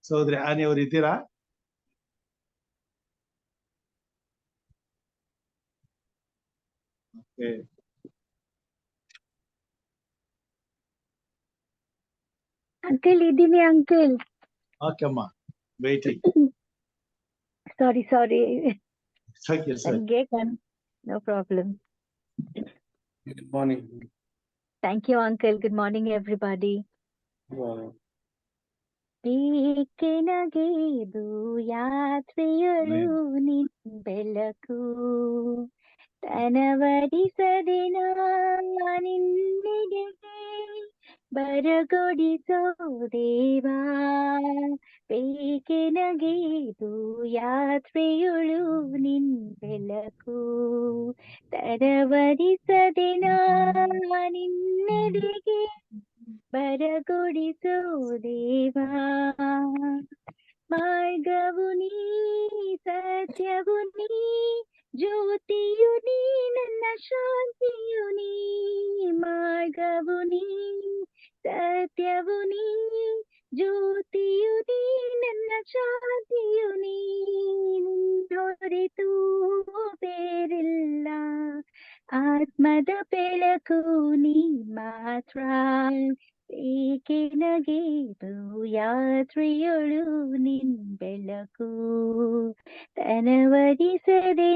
ಸಹೋದರಿ ಆನೆಯವರು ಇದ್ದೀರಾ? ಓಕೆ, ಅಂಕಲ್ ಇದ್ದೀನಿ ಅಂಕಲ್. ಓಕೆ ಅಮ್ಮ, ವೇಟಿಂಗ್. ಸಾರಿ ನನಗೆ no problem. Good morning. Thank you uncle. Good morning everybody. ಏಕೆನಗೆದು ಯಾತ್ರೆಯಳು ನಿನ್ ಬೆಳಕು, ತನವರಿಸದೆ ನಿನ್ನೆಡೆಗೆ ಬರಗೊಡಿಸೋ ದೇವಾ. ಬೇಕೆನಗೆದು ಯಾತ್ರೆಯಳು ನಿನ್ ಬೆಳಕು, ತನವರಿಸದೆ ನಿನ್ನೆಡೆಗೆ ಬರಗೊಡಿಸೋ ದೇವಾ. ಮಾರ್ಗವು ನೀ, ಸತ್ಯವು ನೀ, ಜ್ಯೋತಿಯು ನೀ, ನನ್ನ ಶಾಂತಿಯು ನೀ. ಮಾರ್ಗವು ನೀ, ಸತ್ಯವು ನೀ, ಜ್ಯೋತಿಯು ನೀ, ನನ್ನ ಶಾಂತಿಯು ನೀ. ಹೊರತು ಬೇರಿಲ್ಲ, ಆತ್ಮದ ಬೆಳಕು ನೀ ಮಾತ್ರ. ಏಕೆನಗೆದು ಯಾತ್ರೆಯಳು ನಿನ್ ಬೆಳಕು, ತನವರಿಸದೆ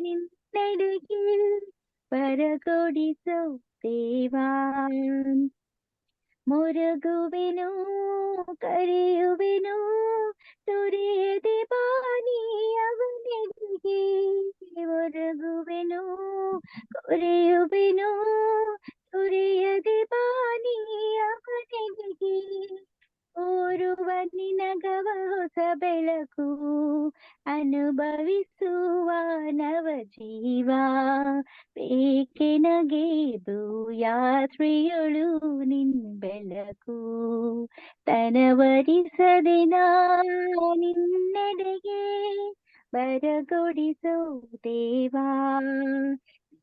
ನಿನ್ನೆಡೆಗೆ ಬರಗೊಡಿಸೋ ದೇವಾ. ಮೊರಗುವೆನು, ಕರೆಯುವೆನು, ತೊರೆಯದೆ ಬಾನಿ ಅವನೆಡೆಗೆ. ಮೊರಗುವೆನು, ಕೊರೆಯುವೆನು, ತೊರೆಯದೆ ಬಾನಿ ಅವನೆಡೆಗೆ. ಓರುವ ನಿನಗವ ಹೊಸ ಬೆಳಕು, ಅನುಭವಿಸುವ ನವ ಜೀವ. ಬೇಕೆನಗೆದು ಯಾತ್ರೆಯಳು ನಿನ್ ಬೆಳಕು, ತನವರಿಸದೆ ನಿನ್ನೆಡೆಗೆ ಬರಗೊಡಿಸೋ ದೇವಾ.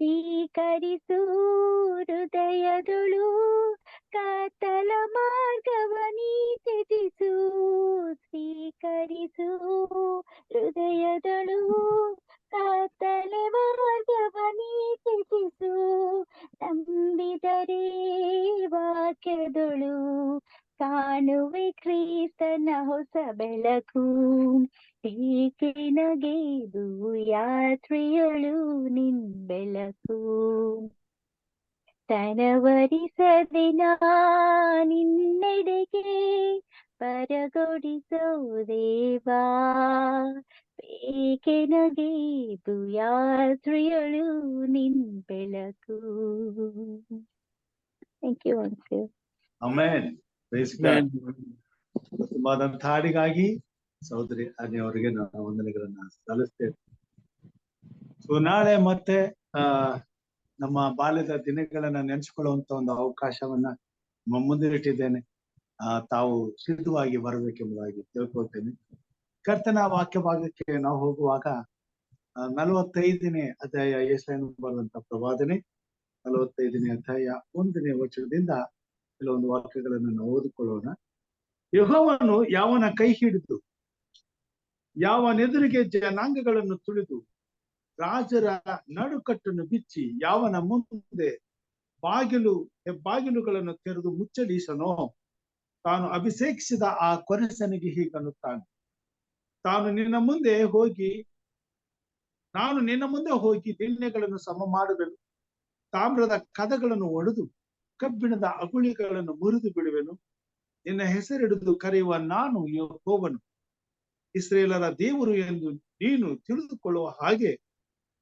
ಸ್ವೀಕರಿಸು ಹೃದಯದೊಳು, ಕತ್ತಲ ಮಾರ್ಗವ ನೀ ತ್ಯಜಿಸು. ಸ್ವೀಕರಿಸು ಹೃದಯದೊಳು, ಕತ್ತಲ ಮಾರ್ಗವನೇ ತ್ಯಜಿಸು, ನಂಬಿದರೆ ವಾಕ್ಯದೊಳು ಕಾಣುವೆ ಕ್ರಿಸ್ತನ ಹೊಸ ಬೆಳಕು. ಏಕೆ ನಗೆದು ಯಾತ್ರೆಯಳು ನಿನ್ ಬೆಳಕು, ತನವರಿಸದೆ ನಿನ್ನೆಡೆಗೆ ಪರಗೊಡಿಸೋ ದೇವಾ. ಏಕೆ ನಗೆದು ಯಾತ್ರೆಯಳು ನಿನ್ ಬೆಳಕು. Thank you uncle. Amen. Praise God. ಉತ್ತಮವಾದಂಥ ಹಾಡಿಗಾಗಿ ಸಹೋದರಿ ಆನೆ ಅವರಿಗೆ ನಾನು ವಂದನೆಗಳನ್ನ ಸಲ್ಲಿಸ್ತೇನೆ. ಸೊ ನಾಳೆ ಮತ್ತೆ ನಮ್ಮ ಬಾಲ್ಯದ ದಿನಗಳನ್ನ ನೆನೆಸ್ಕೊಳ್ಳುವಂತ ಒಂದು ಅವಕಾಶವನ್ನ ನಮ್ಮ ಮುಂದೆ ಇಟ್ಟಿದ್ದೇನೆ. ತಾವು ಸಿದ್ಧವಾಗಿ ಬರಬೇಕೆಂಬುದಾಗಿ ತಿಳ್ಕೊಳ್ತೇನೆ. ಕರ್ತನ ವಾಕ್ಯ ಭಾಗಕ್ಕೆ ನಾವು ಹೋಗುವಾಗ 45ನೇ ಅಧ್ಯಾಯ ಯೆಶಾಯನು ಬರೆದಂತ ಪ್ರವಾದನೆ 45ನೇ ಅಧ್ಯಾಯ 1ನೇ ವಚನದಿಂದ ಕೆಲವೊಂದು ವಾಕ್ಯಗಳನ್ನು ನಾವು ಓದಿಕೊಳ್ಳೋಣ. ಯೆಹೋವನು ಯಾವನ ಕೈ ಹಿಡಿದು ಯಾವನೆದುರಿಗೆ ಜನಾಂಗಗಳನ್ನು ತುಳಿದು ರಾಜರ ನಡುಕಟ್ಟನ್ನು ಬಿಚ್ಚಿ ಯಾವನ ಮುಂದೆ ಬಾಗಿಲುಗಳನ್ನು ತೆರೆದು ಮುಚ್ಚಲೀಸನೋ, ತಾನು ಅಭಿಷೇಕಿಸಿದ ಆ ಕೊರೆಸನಿಗೆ ಹೀಗನ್ನುತ್ತಾನೆ, ನಾನು ನಿನ್ನ ಮುಂದೆ ಹೋಗಿ ದಿಣ್ಣೆಗಳನ್ನು ಸಮ ಮಾಡುವೆನು, ತಾಮ್ರದ ಕದಗಳನ್ನು ಒಡೆದು ಕಬ್ಬಿಣದ ಅಗುಳಿಗಳನ್ನು ಮುರಿದು ಬಿಡುವೆನು. ನಿನ್ನ ಹೆಸರಿಡಿದು ಕರೆಯುವ ನಾನು ಯೆಹೋವನು, ಇಸ್ರೇಲರ ದೇವರು ಎಂದು ನೀನು ತಿಳಿದುಕೊಳ್ಳುವ ಹಾಗೆ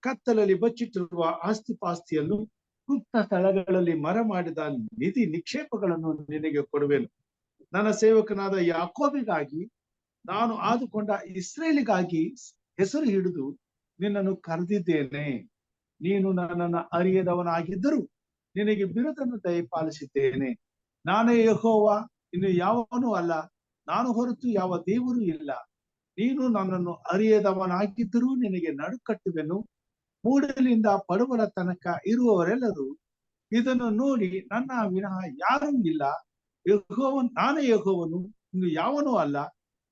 ಕತ್ತಲಲ್ಲಿ ಬಚ್ಚಿಟ್ಟಿರುವ ಆಸ್ತಿಪಾಸ್ತಿಯನ್ನು ಗುಪ್ತ ಸ್ಥಳಗಳಲ್ಲಿ ಮರ ಮಾಡಿದ ನಿಧಿ ನಿಕ್ಷೇಪಗಳನ್ನು ನಿನಗೆ ಕೊಡುವೆನು. ನನ್ನ ಸೇವಕನಾದ ಯಾಕೋಬಿಗಾಗಿ ನಾನು ಆದುಕೊಂಡ ಇಸ್ರೇಲಿಗಾಗಿ ಹೆಸರು ಹಿಡಿದು ನಿನ್ನನ್ನು ಕರೆದಿದ್ದೇನೆ. ನೀನು ನನ್ನನ್ನು ಅರಿಯದವನಾಗಿದ್ದರೂ ನಿನಗೆ ಬಿರುದನ್ನು ದಯಪಾಲಿಸಿದ್ದೇನೆ. ನಾನೇ ಯೆಹೋವ, ಇನ್ನು ಯಾವನೂ ಅಲ್ಲ, ನಾನು ಹೊರತು ಯಾವ ದೇವರು ಇಲ್ಲ. ನೀನು ನನ್ನನ್ನು ಅರಿಯದವನಾಗಿದ್ದರೂ ನಿನಗೆ ನಡುಕಟ್ಟುವೆನು. ಮೂಡಲಿಂದ ಪಡುವರ ತನಕ ಇರುವವರೆಲ್ಲರೂ ಇದನ್ನು ನೋಡಿ ನನ್ನ ವಿನಃ ಯಾರೂ ಇಲ್ಲ, ನಾನೇ ಯೆಹೋವನು, ಇನ್ನು ಯಾವನೂ ಅಲ್ಲ.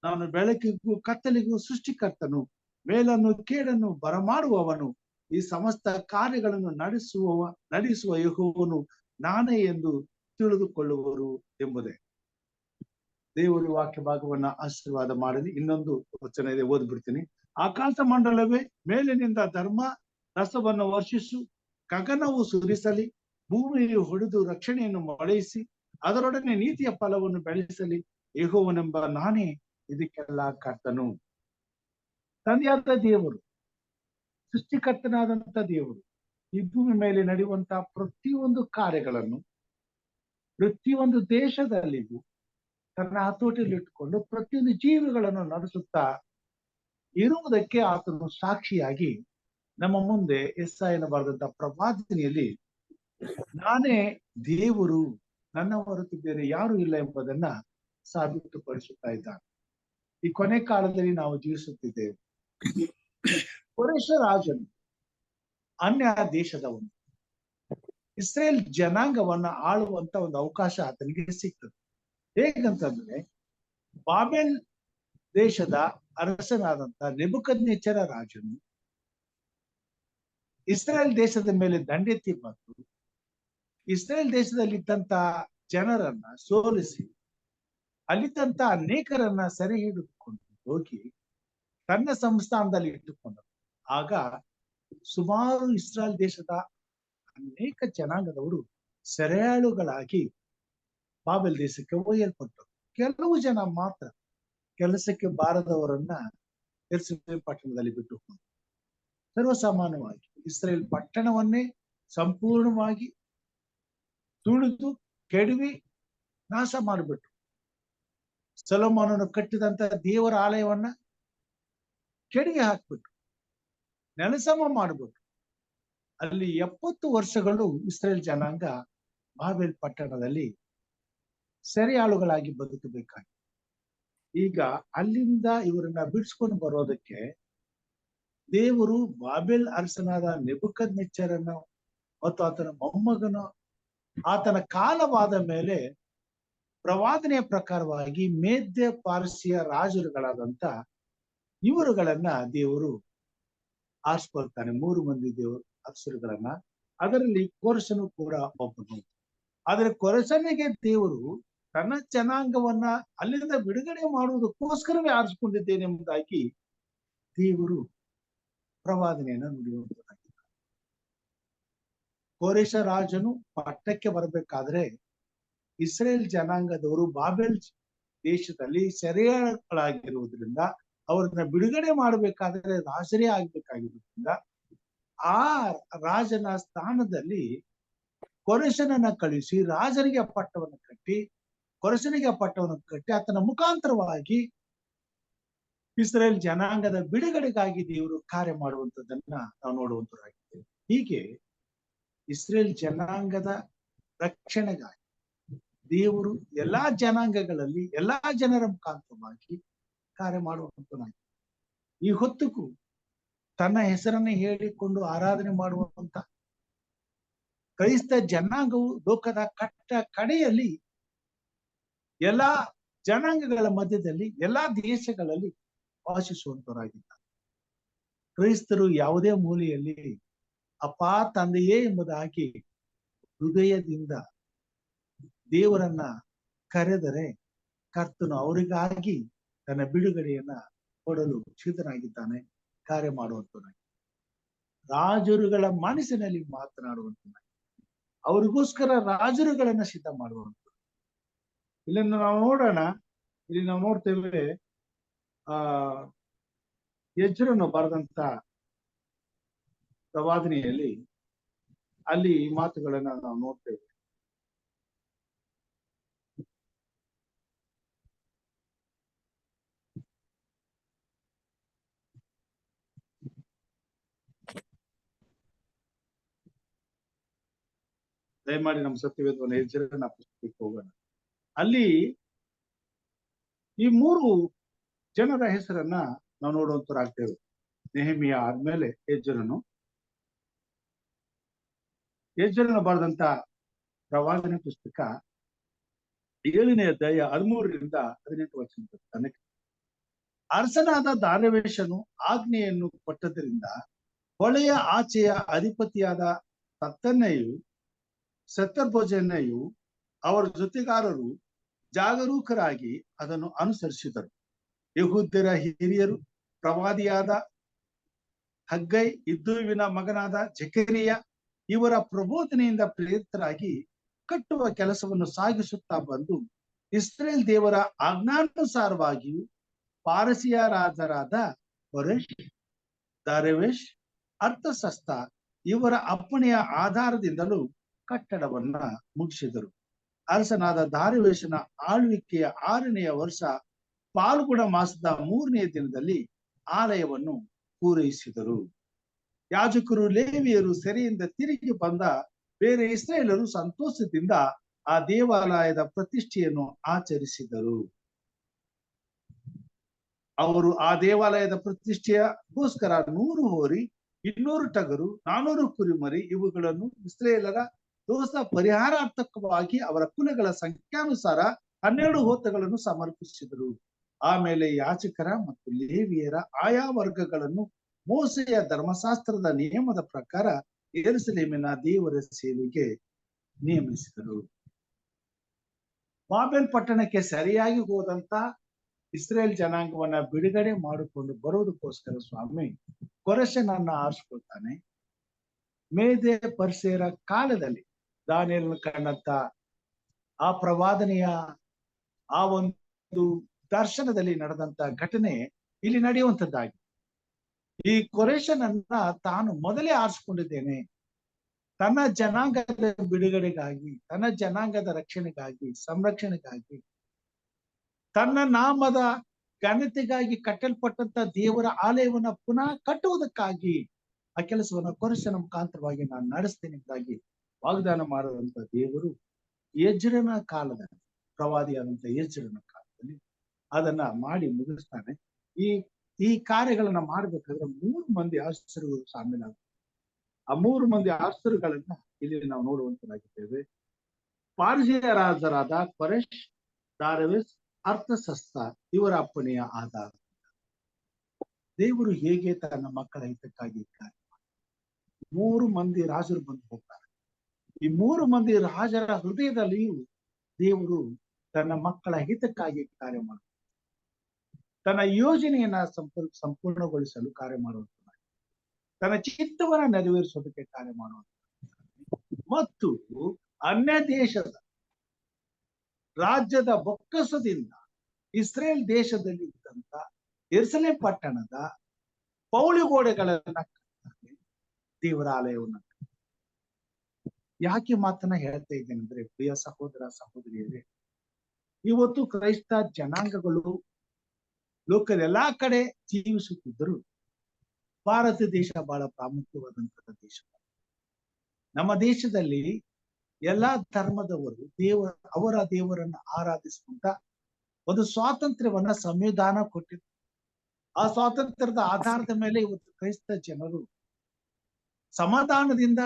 ನಾನು ಬೆಳಕಿಗೂ ಕತ್ತಲಿಗೂ ಸೃಷ್ಟಿಕರ್ತನು, ಮೇಲನ್ನು ಕೇಡನ್ನು ಬರಮಾಡುವವನು, ಈ ಸಮಸ್ತ ಕಾರ್ಯಗಳನ್ನು ನಡೆಸುವ ಯೆಹೋವನು ನಾನೇ ಎಂದು ತಿಳಿದುಕೊಳ್ಳುವರು ಎಂಬುದೇ. ದೇವರು ವಾಕ್ಯ ಭಾಗವನ್ನ ಆಶೀರ್ವಾದ ಮಾಡಲಿ. ಇನ್ನೊಂದು ವಚನ ಇದೆ, ಓದ್ಬಿಡ್ತೀನಿ. ಆಕಾಶ ಮಂಡಲವೇ ಮೇಲಿನಿಂದ ಧರ್ಮ ರಸವನ್ನು ವರ್ಷಿಸು, ಗಗನವು ಸುರಿಸಲಿ, ಭೂಮಿಯು ಹೊಡೆದು ರಕ್ಷಣೆಯನ್ನು ಮೊಳೆಯಿಸಿ ಅದರೊಡನೆ ನೀತಿಯ ಫಲವನ್ನು ಬೆಳೆಸಲಿ. ಯೆಹೋವನೆಂಬ ನಾನೇ ಇದಕ್ಕೆಲ್ಲ ಕರ್ತನು. ತಂದೆಯಾದ ದೇವರು, ಸೃಷ್ಟಿಕರ್ತನಾದಂತ ದೇವರು ಈ ಭೂಮಿ ಮೇಲೆ ನಡೆಯುವಂತಹ ಪ್ರತಿಯೊಂದು ಕಾರ್ಯಗಳನ್ನು ಪ್ರತಿಯೊಂದು ದೇಶದಲ್ಲಿಯೂ ತನ್ನ ಹತೋಟಿಯಲ್ಲಿ ಇಟ್ಟುಕೊಂಡು ಪ್ರತಿಯೊಂದು ಜೀವಿಗಳನ್ನು ನಡೆಸುತ್ತಾ ಇರುವುದಕ್ಕೆ ಆತನು ಸಾಕ್ಷಿಯಾಗಿ ನಮ್ಮ ಮುಂದೆ ಯೆಶಾಯನು ಬರೆದಂತ ಪ್ರವಾದನೆಯಲ್ಲಿ ನಾನೇ ದೇವರು, ನನ್ನ ಹೊರತು ಬೇರೆ ಯಾರು ಇಲ್ಲ ಎಂಬುದನ್ನ ಸಾಬೀತುಪಡಿಸುತ್ತಾ ಇದ್ದಾನೆ. ಈ ಕೊನೆ ಕಾಲದಲ್ಲಿ ನಾವು ಜೀವಿಸುತ್ತಿದ್ದೇವೆ. ಕೊರೆಷ ರಾಜನು ಅನ್ಯ ದೇಶದವನು ಇಸ್ರೇಲ್ ಜನಾಂಗವನ್ನ ಆಳುವಂತ ಒಂದು ಅವಕಾಶ ಆತನಿಗೆ ಸಿಗ್ತದೆ. ಹೇಗಂತಂದ್ರೆ, ಬಾಬೆಲ್ ದೇಶದ ಅರಸನಾದಂತ ನೆಬೂಕದ್ನೆಚ್ಚರ ರಾಜನು ಇಸ್ರೇಲ್ ದೇಶದ ಮೇಲೆ ದಂಡೆತ್ತಿ ಬಂದು ಇಸ್ರೇಲ್ ದೇಶದಲ್ಲಿದ್ದಂತ ಜನರನ್ನ ಸೋಲಿಸಿ ಅಲ್ಲಿದ್ದಂತ ಅನೇಕರನ್ನ ಸೆರೆ ಹಿಡಿದುಕೊಂಡು ಹೋಗಿ ತನ್ನ ಸಂಸ್ಥಾನದಲ್ಲಿ ಇಟ್ಟುಕೊಂಡ. ಆಗ ಸುಮಾರು ಇಸ್ರೇಲ್ ದೇಶದ ಅನೇಕ ಜನಾಂಗದವರು ಸೆರೆಯಾಳುಗಳಾಗಿ ಬಾಬೆಲ್ ದೇಶಕ್ಕೆ ಒಯ್ಯಲ್ಪಟ್ಟರು. ಕೆಲವು ಜನ ಮಾತ್ರ ಕೆಲಸಕ್ಕೆ ಬಾರದವರನ್ನ ಯೆರೂಸಲೇಮ್ ಪಟ್ಟಣದಲ್ಲಿ ಬಿಟ್ಟುಕೊಂಡು ಸರ್ವಸಾಮಾನ್ಯವಾಗಿ ಇಸ್ರೇಲ್ ಪಟ್ಟಣವನ್ನೇ ಸಂಪೂರ್ಣವಾಗಿ ತುಳಿದು ಕೆಡವಿ ನಾಶ ಮಾಡಿಬಿಟ್ರು. ಸೊಲೊಮೋನನು ಕಟ್ಟಿದಂತ ದೇವರ ಆಲಯವನ್ನ ಕೆಡವಿ ಹಾಕ್ಬಿಟ್ರು, ನೆಲಸಮ ಮಾಡಿಬಿಟ್ರು. ಅಲ್ಲಿ 70 ವರ್ಷಗಳು ಇಸ್ರೇಲ್ ಜನಾಂಗ ಬಾಬೆಲ್ ಪಟ್ಟಣದಲ್ಲಿ ಸೆರೆಯಾಳುಗಳಾಗಿ ಬದುಕಬೇಕಾಗಿ. ಈಗ ಅಲ್ಲಿಂದ ಇವರನ್ನ ಬಿಡಿಸ್ಕೊಂಡು ಬರೋದಕ್ಕೆ ದೇವರು ಬಾಬೆಲ್ ಅರಸನಾದ ನೆಬೂಕದ್ನೆಚ್ಚರನ ಮತ್ತು ಆತನ ಮೊಮ್ಮಗನು ಆತನ ಕಾಲವಾದ ಮೇಲೆ ಪ್ರವಾದನೆಯ ಪ್ರಕಾರವಾಗಿ ಮೇದ್ಯ ಪಾರಸಿಯ ರಾಜರುಗಳಾದಂತ ಇವರುಗಳನ್ನ ದೇವರು ಆರಿಸ್ಕೊಳ್ತಾನೆ. 3 ಮಂದಿ ದೇವರು ಅರಸರುಗಳನ್ನ, ಅದರಲ್ಲಿ ಕೋರಸನು ಕೂಡ ಒಬ್ಬನು. ಆದ್ರೆ ಕೊರಸನಿಗೆ ದೇವರು ತನ್ನ ಜನಾಂಗವನ್ನ ಅಲ್ಲಿಂದ ಬಿಡುಗಡೆ ಮಾಡುವುದಕ್ಕೋಸ್ಕರವೇ ಆರಿಸಿಕೊಂಡಿದ್ದೇನೆ ಎಂಬುದಾಗಿ ದೇವರು ಪ್ರವಾದನೆಯನ್ನ ನುಡಿಯುವಂತಾಗಿದೆ. ಕೋರೆಷ ರಾಜನು ಪಟ್ಟಕ್ಕೆ ಬರಬೇಕಾದ್ರೆ ಇಸ್ರೇಲ್ ಜನಾಂಗದವರು ಬಾಬೆಲ್ ದೇಶದಲ್ಲಿ ಸೆರೆಯಾಳಾಗಿರುವುದರಿಂದ ಅವ್ರನ್ನ ಬಿಡುಗಡೆ ಮಾಡಬೇಕಾದ್ರೆ ರಾಜರೇ ಆಗ್ಬೇಕಾಗಿರೋದ್ರಿಂದ ಆ ರಾಜನ ಸ್ಥಾನದಲ್ಲಿ ಕೊರೆಷನನ್ನ ಕಳಿಸಿ ರಾಜನಿಗೆ ಪಟ್ಟವನ್ನು ಕಟ್ಟಿ, ಕೊರೆಷನಿಗೆ ಪಟ್ಟವನ್ನು ಕಟ್ಟಿ ಆತನ ಮುಖಾಂತರವಾಗಿ ಇಸ್ರೇಲ್ ಜನಾಂಗದ ಬಿಡುಗಡೆಗಾಗಿ ದೇವರು ಕಾರ್ಯ ಮಾಡುವಂಥದ್ದನ್ನ ನಾವು ನೋಡುವಂತರಾಗಿದ್ದೇವೆ. ಹೀಗೆ ಇಸ್ರೇಲ್ ಜನಾಂಗದ ರಕ್ಷಣೆಗಾಗಿ ದೇವರು ಎಲ್ಲಾ ಜನಾಂಗಗಳಲ್ಲಿ ಎಲ್ಲಾ ಜನರ ಮುಖಾಂತರವಾಗಿ ಕಾರ್ಯ ಮಾಡುವಂತನಾಗಿ ಈ ಹೊತ್ತಿಗೂ ತನ್ನ ಹೆಸರನ್ನ ಹೇಳಿಕೊಂಡು ಆರಾಧನೆ ಮಾಡುವಂತ ಕ್ರೈಸ್ತ ಜನಾಂಗವು ಲೋಕದ ಕಡೆಯಲ್ಲಿ ಎಲ್ಲಾ ಜನಾಂಗಗಳ ಮಧ್ಯದಲ್ಲಿ ಎಲ್ಲಾ ದೇಶಗಳಲ್ಲಿ ವಾಸಿಸುವಂತವರಾಗಿದ್ದಾರೆ. ಕ್ರೈಸ್ತರು ಯಾವುದೇ ಮೂಲೆಯಲ್ಲಿ ಅಪ್ಪಾ ತಂದೆಯೇ ಎಂಬುದಾಗಿ ಹೃದಯದಿಂದ ದೇವರನ್ನ ಕರೆದರೆ ಕರ್ತನು ಅವರಿಗಾಗಿ ತನ್ನ ಬಿಡುಗಡೆಯನ್ನ ಕೊಡಲು ಸಿದ್ಧನಾಗಿದ್ದಾನೆ, ಕಾರ್ಯ ಮಾಡುವಂತನಾಗಿ ರಾಜರುಗಳ ಮನಸ್ಸಿನಲ್ಲಿ ಮಾತನಾಡುವಂತನಾಗಿ ಅವರಿಗೋಸ್ಕರ ರಾಜರುಗಳನ್ನ ಸಿದ್ಧ ಮಾಡುವಂತ. ಇಲ್ಲಿ ನಾವು ನೋಡೋಣ, ಇಲ್ಲಿ ನಾವು ನೋಡ್ತೇವೆ ಎಜ್ರನು ಬರೆದಂತ ಪ್ರವಾದನೆಯಲ್ಲಿ ಅಲ್ಲಿ ಈ ಮಾತುಗಳನ್ನ ನಾವು ನೋಡ್ತೇವೆ. ದಯಮಾಡಿ ನಮ್ಮ ಸತ್ಯವೇದವನ್ನು ಎಜ್ರನ ಪುಸ್ತಕಕ್ಕೆ ಹೋಗೋಣ. ಅಲ್ಲಿ ಈ 3 ಜನರ ಹೆಸರನ್ನ ನಾವು ನೋಡುವಂತರಾಗ್ತೇವೆ. ನೆಹೆಮಿಯ ಆದ್ಮೇಲೆ ಎಜ್ರನು ಬರೆದಂತ ಪ್ರವಾದನೆ ಪುಸ್ತಕ 7ನೇ ಅಧ್ಯಾಯ 13ರಿಂದ 18 ವಚನ ತನಕ. ಅರಸನಾದ ದಾರ್ಯಾವೆಷನು ಆಜ್ಞೆಯನ್ನು ಕೊಟ್ಟದರಿಂದ ಹೊಳೆಯ ಆಚೆಯ ಅಧಿಪತಿಯಾದ ತತ್ತನ್ನಯು ಸೆತರ್ಬೋಜೆನಯು ಅವರ ಜೊತೆಗಾರರು ಜಾಗರೂಕರಾಗಿ ಅದನ್ನು ಅನುಸರಿಸಿದರು. ಯೆಹೂದ್ಯರ ಹಿರಿಯರು ಪ್ರವಾದಿಯಾದ ಹಗ್ಗೈ, ಇದ್ದೂವಿನ ಮಗನಾದ ಜಕರಿಯ ಇವರ ಪ್ರಬೋಧನೆಯಿಂದ ಪ್ರೇರಿತರಾಗಿ ಕಟ್ಟುವ ಕೆಲಸವನ್ನು ಸಾಗಿಸುತ್ತಾ ಬಂದು ಇಸ್ರೇಲ್ ದೇವರ ಆಜ್ಞಾನುಸಾರವಾಗಿಯೂ ಪಾರಸಿಯ ರಾಜರಾದ ಕೊರೆಷ್, ದಾರ್ಯಾವೆಷ್, ಅರ್ತಷಸ್ತ ಇವರ ಅಪ್ಪಣೆಯ ಆಧಾರದಿಂದಲೂ ಕಟ್ಟಡವನ್ನ ಮುಗಿಸಿದರು. ಅರಸನಾದ ದಾರ್ಯಾವೆಷನ ಆಳ್ವಿಕೆಯ 6ನೆಯ ವರ್ಷ ಫಾಲ್ಗುಣ ಮಾಸದ 3ನೇ ದಿನದಲ್ಲಿ ಆಲಯವನ್ನು ಪೂರೈಸಿದರು. ಯಾಜಕರು, ಲೇವಿಯರು ಸೆರೆಯಿಂದ ತಿರುಗಿ ಬಂದ ಬೇರೆ ಇಸ್ರಾಯೇಲರು ಸಂತೋಷದಿಂದ ಆ ದೇವಾಲಯದ ಪ್ರತಿಷ್ಠೆಯನ್ನು ಆಚರಿಸಿದರು. ಅವರು ಆ ದೇವಾಲಯದ ಪ್ರತಿಷ್ಠೆಯಗೋಸ್ಕರ 100 ಹೋರಿ, 200 ಟಗರು, 400 ಕುರಿಮರಿ ಇವುಗಳನ್ನು ಇಸ್ರಾಯೇಲರ ದೋಷ ಪರಿಹಾರಾರ್ಥಕವಾಗಿ ಅವರ ಕುಲಗಳ ಸಂಖ್ಯಾನುಸಾರ 12 ಹೋತಗಳನ್ನು ಸಮರ್ಪಿಸಿದರು. ಆಮೇಲೆ ಯಾಜಕರ ಮತ್ತು ಲೇವಿಯರ ಆಯಾ ವರ್ಗಗಳನ್ನು ಮೋಸೆಯ ಧರ್ಮಶಾಸ್ತ್ರದ ನಿಯಮದ ಪ್ರಕಾರ ಯೆರೂಸಲೇಮಿನ ದೇವರ ಸೇವೆಗೆ ನೇಮಿಸಿದರು. ಬಾಬೆಲ್ ಪಟ್ಟಣಕ್ಕೆ ಸರಿಯಾಗಿ ಹೋದಂತ ಇಸ್ರೇಲ್ ಜನಾಂಗವನ್ನ ಬಿಡುಗಡೆ ಮಾಡಿಕೊಂಡು ಬರೋದಕ್ಕೋಸ್ಕರ ಸ್ವಾಮಿ ಕೊರೆಷನನ್ನ ಆರಿಸ್ಕೊಳ್ತಾನೆ. ಮೇದೆ ಪರ್ಸೇರ ಕಾಲದಲ್ಲಿ ದಾನಿಯೇಲನ ಕಂಡಂತ ಆ ಪ್ರವಾದನೆಯ ಆ ಒಂದು ದರ್ಶನದಲ್ಲಿ ನಡೆದಂತ ಘಟನೆ ಇಲ್ಲಿ ನಡೆಯುವಂತದ್ದಾಗಿ, ಈ ಕೊರೆಷನನ್ನ ತಾನು ಮೊದಲೇ ಆರಿಸ್ಕೊಂಡಿದ್ದೇನೆ, ತನ್ನ ಜನಾಂಗದ ಬಿಡುಗಡೆಗಾಗಿ, ತನ್ನ ಜನಾಂಗದ ರಕ್ಷಣೆಗಾಗಿ, ಸಂರಕ್ಷಣೆಗಾಗಿ, ತನ್ನ ನಾಮದ ಘನತೆಗಾಗಿ ಕಟ್ಟಲ್ಪಟ್ಟಂತ ದೇವರ ಆಲಯವನ್ನ ಪುನಃ ಕಟ್ಟುವುದಕ್ಕಾಗಿ ಆ ಕೆಲಸವನ್ನ ಕೊರೆಷನ ಮುಖಾಂತರವಾಗಿ ನಾನು ನಡೆಸ್ತೇನೆ ಎಂಬುದಾಗಿ ವಾಗ್ದಾನ ಮಾಡುವಂತ ದೇವರು ಎಜ್ರನ ಕಾಲದಲ್ಲಿ, ಪ್ರವಾದಿಯಾದಂತ ಎಜ್ರನ ಕಾಲದಲ್ಲಿ ಅದನ್ನ ಮಾಡಿ ಮುಗಿಸ್ತಾನೆ. ಈ ಕಾರ್ಯಗಳನ್ನ ಮಾಡ್ಬೇಕಾದ್ರೆ 3 ಮಂದಿ ಆಶ್ಚರ್ಯಗಳು ಶಾಮೀಲಾಗ. ಆ 3 ಮಂದಿ ಆಶ್ಚರ್ಯಗಳನ್ನ ಇಲ್ಲಿ ನಾವು ನೋಡುವಂತರಾಗಿದ್ದೇವೆ. ಪಾರಸಿಯ ರಾಜರಾದ ಕೊರೆಷ್, ದಾರ್ಯಾವೆಷ್, ಅರ್ತಷಸ್ತ ಇವರ ಅಪ್ಪಣೆಯ ಆಧಾರ ದೇವರು ಹೇಗೆ ತನ್ನ ಮಕ್ಕಳ ಹಿತಕ್ಕಾಗಿ ಕಾರ್ಯ ಮಾಡ್ತಾನೆ. 3 ಮಂದಿ ರಾಜರು ಬಂದು ಹೋಗ್ತಾರೆ. ಈ 3 ಮಂದಿ ರಾಜರ ಹೃದಯದಲ್ಲಿಯೂ ದೇವರು ತನ್ನ ಮಕ್ಕಳ ಹಿತಕ್ಕಾಗಿ ಕಾರ್ಯ ಮಾಡ್ತಾನೆ. ತನ್ನ ಯೋಜನೆಯನ್ನ ಸಂಪೂರ್ಣಗೊಳಿಸಲು ಕಾರ್ಯ ಮಾಡುವಂತ, ತನ್ನ ಚಿತ್ತವನ್ನ ನೆರವೇರಿಸೋದಕ್ಕೆ ಕಾರ್ಯ ಮಾಡುವಂತ ಮತ್ತು ಅನ್ಯ ದೇಶದ ರಾಜ್ಯದ ಬೊಕ್ಕಸದಿಂದ ಇಸ್ರೇಲ್ ದೇಶದಲ್ಲಿ ಇದ್ದಂತ ಯೆರೂಸಲೇಮ್ ಪಟ್ಟಣದ ಪೌಳಿಗೋಡೆಗಳನ್ನ ಕಟ್ತಾರೆ, ದೇವರ ಆಲಯವನ್ನ. ಯಾಕೆ ಮಾತನ್ನ ಹೇಳ್ತಾ ಇದ್ದೇನೆ ಅಂದ್ರೆ, ಪ್ರಿಯ ಸಹೋದರ ಸಹೋದರಿಯರೇ, ಇವತ್ತು ಕ್ರೈಸ್ತ ಜನಾಂಗಗಳು ಲೋಕದ ಎಲ್ಲಾ ಕಡೆ ಜೀವಿಸುತ್ತಿದ್ದರು ಭಾರತ ದೇಶ ಬಹಳ ಪ್ರಾಮುಖ್ಯವಾದಂತಹ ದೇಶ. ನಮ್ಮ ದೇಶದಲ್ಲಿ ಎಲ್ಲಾ ಧರ್ಮದವರು ಅವರ ದೇವರನ್ನ ಆರಾಧಿಸುವಂತ ಒಂದು ಸ್ವಾತಂತ್ರ್ಯವನ್ನ ಸಂವಿಧಾನ ಕೊಟ್ಟಿದೆ. ಆ ಸ್ವಾತಂತ್ರ್ಯದ ಆಧಾರದ ಮೇಲೆ ಇವತ್ತು ಕ್ರೈಸ್ತ ಜನರು ಸಮಾಧಾನದಿಂದ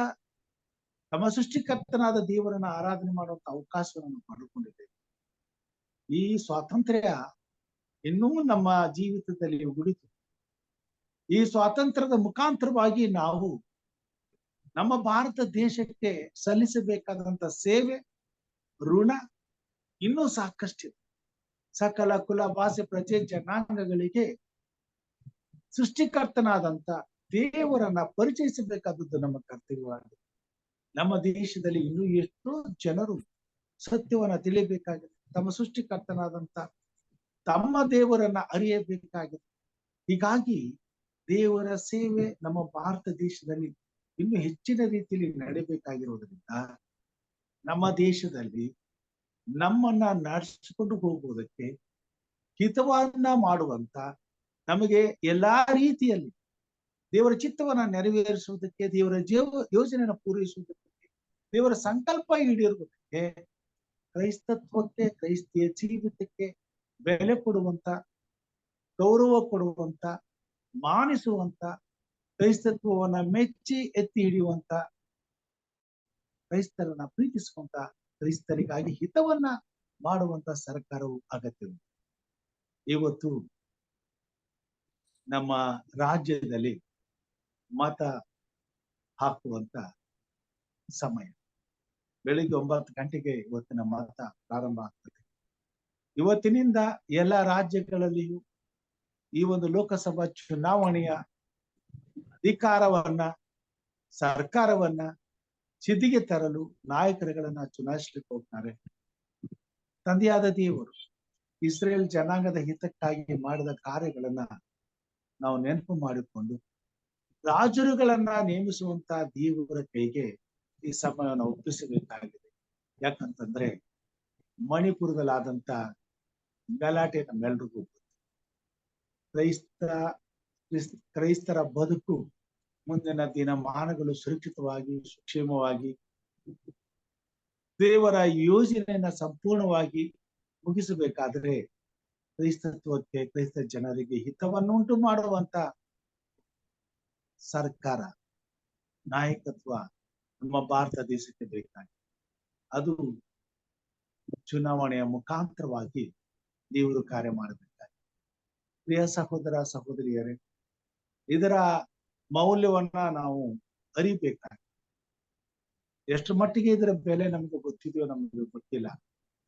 ತಮ್ಮ ಸೃಷ್ಟಿಕರ್ತನಾದ ದೇವರನ್ನ ಆರಾಧನೆ ಮಾಡುವಂತ ಅವಕಾಶವನ್ನು ಪಡೆದುಕೊಂಡಿದ್ದೇವೆ. ಈ ಸ್ವಾತಂತ್ರ್ಯ ಇನ್ನೂ ನಮ್ಮ ಜೀವಿತದಲ್ಲಿ ಉಳಿತು. ಈ ಸ್ವಾತಂತ್ರ್ಯದ ಮುಖಾಂತರವಾಗಿ ನಾವು ನಮ್ಮ ಭಾರತ ದೇಶಕ್ಕೆ ಸಲ್ಲಿಸಬೇಕಾದಂತ ಸೇವೆ, ಋಣ ಇನ್ನೂ ಸಾಕಷ್ಟಿದೆ. ಸಕಲ ಕುಲ ಭಾಷೆ ಪ್ರಜೆ ಜನಾಂಗಗಳಿಗೆ ಸೃಷ್ಟಿಕರ್ತನಾದಂತ ದೇವರನ್ನ ಪರಿಚಯಿಸಬೇಕಾದದ್ದು ನಮ್ಮ ಕರ್ತವ್ಯವಾಗಿದೆ. ನಮ್ಮ ದೇಶದಲ್ಲಿ ಇನ್ನೂ ಎಷ್ಟೋ ಜನರು ಸತ್ಯವನ್ನ ತಿಳಿಯಬೇಕಾಗಿದೆ, ತಮ್ಮ ಸೃಷ್ಟಿಕರ್ತನಾದಂತ ತಮ್ಮ ದೇವರನ್ನ ಅರಿಯಬೇಕಾಗಿದೆ. ಹೀಗಾಗಿ ದೇವರ ಸೇವೆ ನಮ್ಮ ಭಾರತ ದೇಶದಲ್ಲಿ ಇನ್ನು ಹೆಚ್ಚಿನ ರೀತಿಯಲ್ಲಿ ನಡೆಯಬೇಕಾಗಿರುವುದರಿಂದ ನಮ್ಮ ದೇಶದಲ್ಲಿ ನಮ್ಮನ್ನ ನಡೆಸಿಕೊಂಡು ಹೋಗುವುದಕ್ಕೆ ಹಿತವನ್ನ ಮಾಡುವಂತ, ನಮಗೆ ಎಲ್ಲಾ ರೀತಿಯಲ್ಲಿ ದೇವರ ಚಿತ್ತವನ್ನ ನೆರವೇರಿಸುವುದಕ್ಕೆ, ದೇವರ ಯೋಜನೆಯನ್ನು ಪೂರೈಸುವುದಕ್ಕೆ, ದೇವರ ಸಂಕಲ್ಪ ಈಡೇರುವುದಕ್ಕೆ, ಕ್ರೈಸ್ತತ್ವಕ್ಕೆ, ಕ್ರೈಸ್ತಿಯ ಜೀವಿತಕ್ಕೆ ಬೆಲೆ ಕೊಡುವಂತ, ಗೌರವ ಕೊಡುವಂತ, ಮಾನಿಸುವಂತ, ಕ್ರೈಸ್ತತ್ವವನ್ನ ಮೆಚ್ಚಿ ಎತ್ತಿ ಹಿಡಿಯುವಂತ, ಕ್ರೈಸ್ತರನ್ನ ಪ್ರೀತಿಸುವಂತ, ಕ್ರೈಸ್ತರಿಗಾಗಿ ಹಿತವನ್ನ ಮಾಡುವಂತ ಸರ್ಕಾರವು ಅಗತ್ಯವಿದೆ. ಇವತ್ತು ನಮ್ಮ ರಾಜ್ಯದಲ್ಲಿ ಮತ ಹಾಕುವಂತ ಸಮಯ. ಬೆಳಿಗ್ಗೆ 9 ಗಂಟೆಗೆ ಇವತ್ತಿನ ಮತ ಪ್ರಾರಂಭ ಆಗ್ತದೆ. ಇವತ್ತಿನಿಂದ ಎಲ್ಲ ರಾಜ್ಯಗಳಲ್ಲಿಯೂ ಈ ಒಂದು ಲೋಕಸಭಾ ಚುನಾವಣೆಯ ಅಧಿಕಾರವನ್ನ, ಸರ್ಕಾರವನ್ನ ಸಿದ್ಧಿಗೆ ತರಲು ನಾಯಕರುಗಳನ್ನ ಚುನಾಯಿಸ್ಲಿಕ್ಕೆ ಹೋಗ್ತಾರೆ. ತಂದೆಯಾದ ದೇವರು ಇಸ್ರೇಲ್ ಜನಾಂಗದ ಹಿತಕ್ಕಾಗಿ ಮಾಡಿದ ಕಾರ್ಯಗಳನ್ನ ನಾವು ನೆನಪು ಮಾಡಿಕೊಂಡು ರಾಜರುಗಳನ್ನ ನೇಮಿಸುವಂತ ದೇವರ ಕೈಗೆ ಈ ಸಮಯವನ್ನು ಒಪ್ಪಿಸಬೇಕಾಗಿದೆ. ಯಾಕಂತಂದ್ರೆ ಮಣಿಪುರದಲ್ಲಾದಂತ ಗಲಾಟೆ ನಮ್ಮೆಲ್ರಿಗೂ ಗೊತ್ತು. ಕ್ರೈಸ್ತರ ಬದುಕು ಮುಂದಿನ ದಿನಮಾನಗಳು ಸುರಕ್ಷಿತವಾಗಿ, ಸುಕ್ಷೇಮವಾಗಿ, ದೇವರ ಯೋಜನೆಯನ್ನ ಸಂಪೂರ್ಣವಾಗಿ ಮುಗಿಸಬೇಕಾದ್ರೆ ಕ್ರೈಸ್ತತ್ವಕ್ಕೆ, ಕ್ರೈಸ್ತ ಜನರಿಗೆ ಹಿತವನ್ನುಂಟು ಮಾಡುವಂತ ಸರ್ಕಾರ, ನಾಯಕತ್ವ ನಮ್ಮ ಭಾರತ ದೇಶಕ್ಕೆ ಬೇಕಾಗಿದೆ. ಅದು ಚುನಾವಣೆಯ ಮುಖಾಂತರವಾಗಿ ದೇವರು ಕಾರ್ಯ ಮಾಡಬೇಕಾಗಿದೆ. ಪ್ರಿಯ ಸಹೋದರ ಸಹೋದರಿಯರೇ, ಇದರ ಮೌಲ್ಯವನ್ನ ನಾವು ಅರಿಬೇಕಾಗಿದೆ. ಎಷ್ಟು ಮಟ್ಟಿಗೆ ಇದರ ಬೆಲೆ ನಮ್ಗೆ ಗೊತ್ತಿದೆಯೋ ನಮ್ಗೆ ಗೊತ್ತಿಲ್ಲ.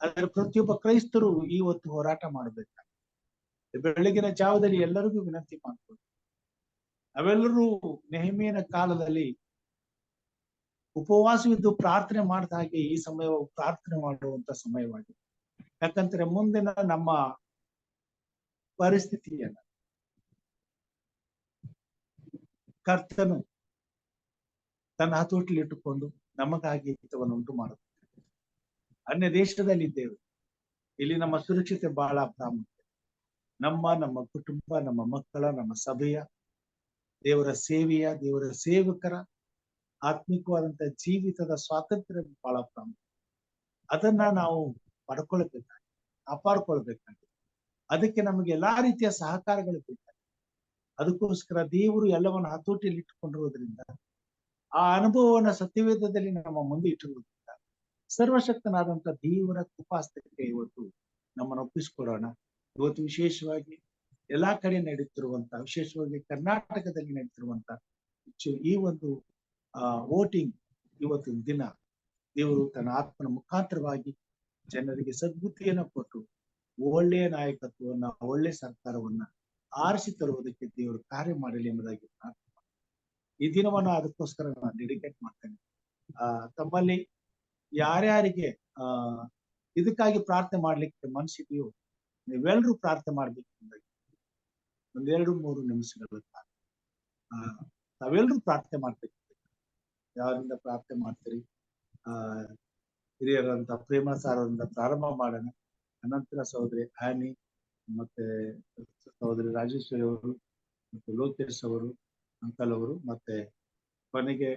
ಆದ್ರೆ ಪ್ರತಿಯೊಬ್ಬ ಕ್ರೈಸ್ತರು ಇವತ್ತು ಹೋರಾಟ ಮಾಡಬೇಕಾಗಿದೆ. ಬೆಳಗಿನ ಜಾವದಲ್ಲಿ ಎಲ್ಲರಿಗೂ ವಿನಂತಿ ಮಾಡ್ಬೋದು, ನಾವೆಲ್ಲರೂ ನೆಹೆಮೀಯನ ಕಾಲದಲ್ಲಿ ಉಪವಾಸವಿದ್ದು ಪ್ರಾರ್ಥನೆ ಮಾಡಿದ ಹಾಗೆ ಈ ಸಮಯ ಪ್ರಾರ್ಥನೆ ಮಾಡುವಂತ ಸಮಯವಾಗಿದೆ. ಯಾಕಂದ್ರೆ ಮುಂದಿನ ನಮ್ಮ ಪರಿಸ್ಥಿತಿಯನ್ನ ಕರ್ತನು ತನ್ನ ಹತೋಟಿಲಿ ಇಟ್ಟುಕೊಂಡು ನಮಗಾಗಿ ಹಿತವನ್ನು ಉಂಟು ಮಾಡುತ್ತೆ. ಅನ್ಯ ದೇಶದಲ್ಲಿ ಇದ್ದೇವೆ, ಇಲ್ಲಿ ನಮ್ಮ ಸುರಕ್ಷತೆ ಬಹಳ ಪ್ರಾಮುಖ್ಯ. ನಮ್ಮ ಕುಟುಂಬ, ನಮ್ಮ ಮಕ್ಕಳ, ನಮ್ಮ ಸಭೆಯ, ದೇವರ ಸೇವೆಯ, ದೇವರ ಸೇವಕರ ಆತ್ಮಿಕವಾದಂತ ಜೀವಿತದ ಸ್ವಾತಂತ್ರ್ಯ ಬಹಳ ಪ್ರಾಮುಖ್ಯ. ಅದನ್ನ ನಾವು ಪಡ್ಕೊಳ್ಬೇಕಾಗಿದೆ, ಕಾಪಾಡ್ಕೊಳ್ಬೇಕಾಗಿದೆ. ಅದಕ್ಕೆ ನಮಗೆ ಎಲ್ಲಾ ರೀತಿಯ ಸಹಕಾರಗಳು ಬೇಕಾಗಿದೆ. ಅದಕ್ಕೋಸ್ಕರ ದೇವರು ಎಲ್ಲವನ್ನು ಹತೋಟಿಯಲ್ಲಿ ಇಟ್ಟುಕೊಂಡಿರುವುದರಿಂದ, ಆ ಅನುಭವವನ್ನ ಸತ್ಯವೇದದಲ್ಲಿ ನಮ್ಮ ಮುಂದೆ ಇಟ್ಟಿರುವುದರಿಂದ, ಸರ್ವಶಕ್ತನಾದಂತ ದೇವರ ಕೃಪಾಸ್ತಕ್ಕೆ ಇವತ್ತು ನಮ್ಮನ್ನು ಒಪ್ಪಿಸಿಕೊಡೋಣ. ಇವತ್ತು ವಿಶೇಷವಾಗಿ ಎಲ್ಲಾ ಕಡೆ ನಡೀತಿರುವಂತ, ವಿಶೇಷವಾಗಿ ಕರ್ನಾಟಕದಲ್ಲಿ ನಡೀತಿರುವಂತ ಈ ಒಂದು ವೋಟಿಂಗ್ ಇವತ್ತಿನ ದಿನ ದೇವರು ತನ್ನ ಆತ್ಮನ ಮುಖಾಂತರವಾಗಿ ಜನರಿಗೆ ಸದ್ಬುದ್ಧಿಯನ್ನ ಕೊಟ್ಟು ಒಳ್ಳೆಯ ನಾಯಕತ್ವವನ್ನ, ಒಳ್ಳೆ ಸರ್ಕಾರವನ್ನ ಆರಿಸಿ ತರುವುದಕ್ಕೆ ದೇವರು ಕಾರ್ಯ ಮಾಡಲಿ ಎಂಬುದಾಗಿ ಪ್ರಾರ್ಥನೆ ಈ ದಿನವನ್ನ ಅದಕ್ಕೋಸ್ಕರ ನಾನು ಡೆಡಿಕೇಟ್ ಮಾಡ್ತೇನೆ. ತಮ್ಮಲ್ಲಿ ಯಾರ್ಯಾರಿಗೆ ಇದಕ್ಕಾಗಿ ಪ್ರಾರ್ಥನೆ ಮಾಡ್ಲಿಕ್ಕೆ ಮನಸ್ಸಿದೆಯೋ ನೀವೆಲ್ಲರೂ ಪ್ರಾರ್ಥನೆ ಮಾಡ್ಬೇಕು. ಒಂದೆರಡು 3 ನಿಮಿಷಗಳ ತಾವೆಲ್ಲರೂ ಪ್ರಾರ್ಥನೆ ಮಾಡ್ಬೇಕು. ಯಾರಿಂದ ಪ್ರಾರ್ಥನೆ ಮಾಡ್ತೀರಿ? ಹಿರಿಯರಂತ ಪ್ರೇಮ ಸಾರರಿಂದ ಪ್ರಾರಂಭ ಮಾಡೋಣ. ಅನಂತರ ಸಹೋದರಿ ಆನಿ, ಮತ್ತೆ ಸಹೋದರಿ ರಾಜೇಶ್ವರಿ ಅವರು, ಮತ್ತೆ ಲೋಕೇಶ್ ಅವರು, ಅಂಕಲ್ ಅವರು, ಮತ್ತೆ ಕೊನೆಗೆ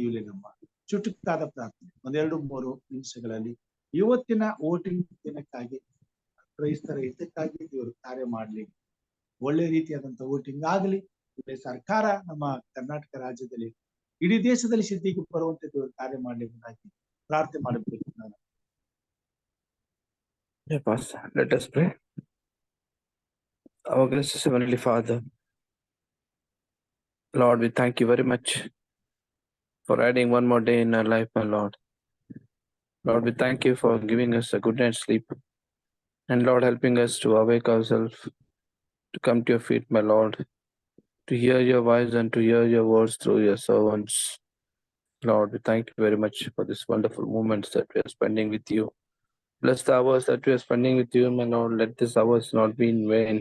ಇಲ್ಲಿ ನಮ್ಮ ಚುಟುಕಾದ ಪ್ರಾರ್ಥನೆ 1-2-3 ನಿಮಿಷಗಳಲ್ಲಿ ಇವತ್ತಿನ ವೋಟಿಂಗ್ ದಿನಕ್ಕಾಗಿ ಕ್ರೈಸ್ತರ ಹಿತಕ್ಕಾಗಿ ದೇವರು ಕಾರ್ಯ ಮಾಡಲಿ. ಒಳ್ಳೆ ರೀತಿಯಾದಂತ ವೋಟಿಂಗ್ ಆಗಲಿ. ಒಳ್ಳೆ ಸರ್ಕಾರ ನಮ್ಮ ಕರ್ನಾಟಕ ರಾಜ್ಯದಲ್ಲಿ, ಇಡೀ ದೇಶದಲ್ಲಿ ಸಿದ್ಧಿಗೆ ಬರುವಂತೆ ದೇವರು ಕಾರ್ಯ ಮಾಡಲಿ ಎಂಬುದಾಗಿ ಪ್ರಾರ್ಥನೆ ಮಾಡಬೇಕು. ನಾನು Pastor, let us pray. Our gracious Heavenly Father, Lord, we thank you very much for adding one more day in our life, my Lord. Lord, we thank you for giving us a good night's sleep, and Lord, helping us to awake ourselves, to come to your feet, my Lord, to hear your voice and to hear your words through your servants. Lord, we thank you very much for this wonderful moments that we are spending with you. Bless the hours that we are spending with you, my Lord. Let these hours not be in vain,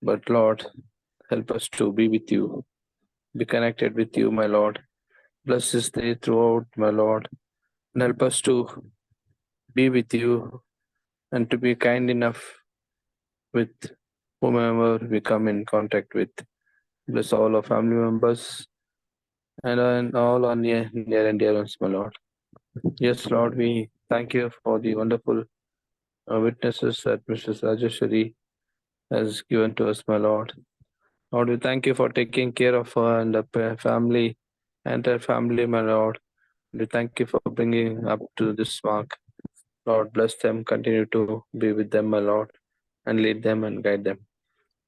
but Lord, help us to be with you, be connected with you, my Lord. Bless this day throughout, my Lord, and help us to be with you and to be kind enough with whomever we come in contact with. Bless all our family members and all our near and dear ones, my Lord. Yes, Lord, we thank you for the wonderful witnesses that Mrs. Rajeshwari has given to us, my Lord. Lord, we thank you for taking care of her and her family and her family, my Lord. We thank you for bringing up to this mark. Lord, bless them, continue to be with them, my Lord, and lead them and guide them.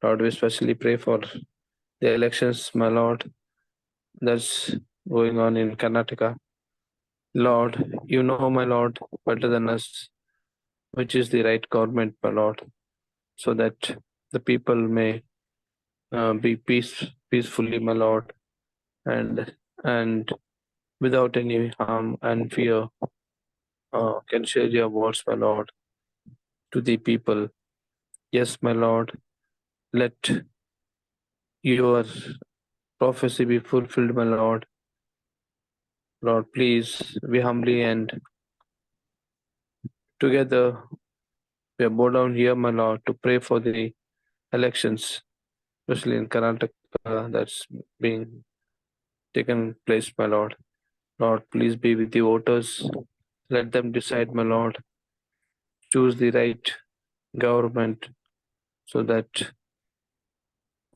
Lord, we especially pray for the elections, my Lord, that's going on in Karnataka. Lord, you know, my Lord, better than us, which is the right government, my Lord, so that the people may be peacefully, my Lord, and without any harm and fear can share your words, my Lord, to the people. Yes, my Lord, let your prophecy be fulfilled, my Lord. Lord, please, we humbly and together we are bow down here, my Lord, to pray for the elections, especially in Karnataka, that's being taken place, my Lord. Lord, please be with the voters. Let them decide, my Lord. Choose the right government so that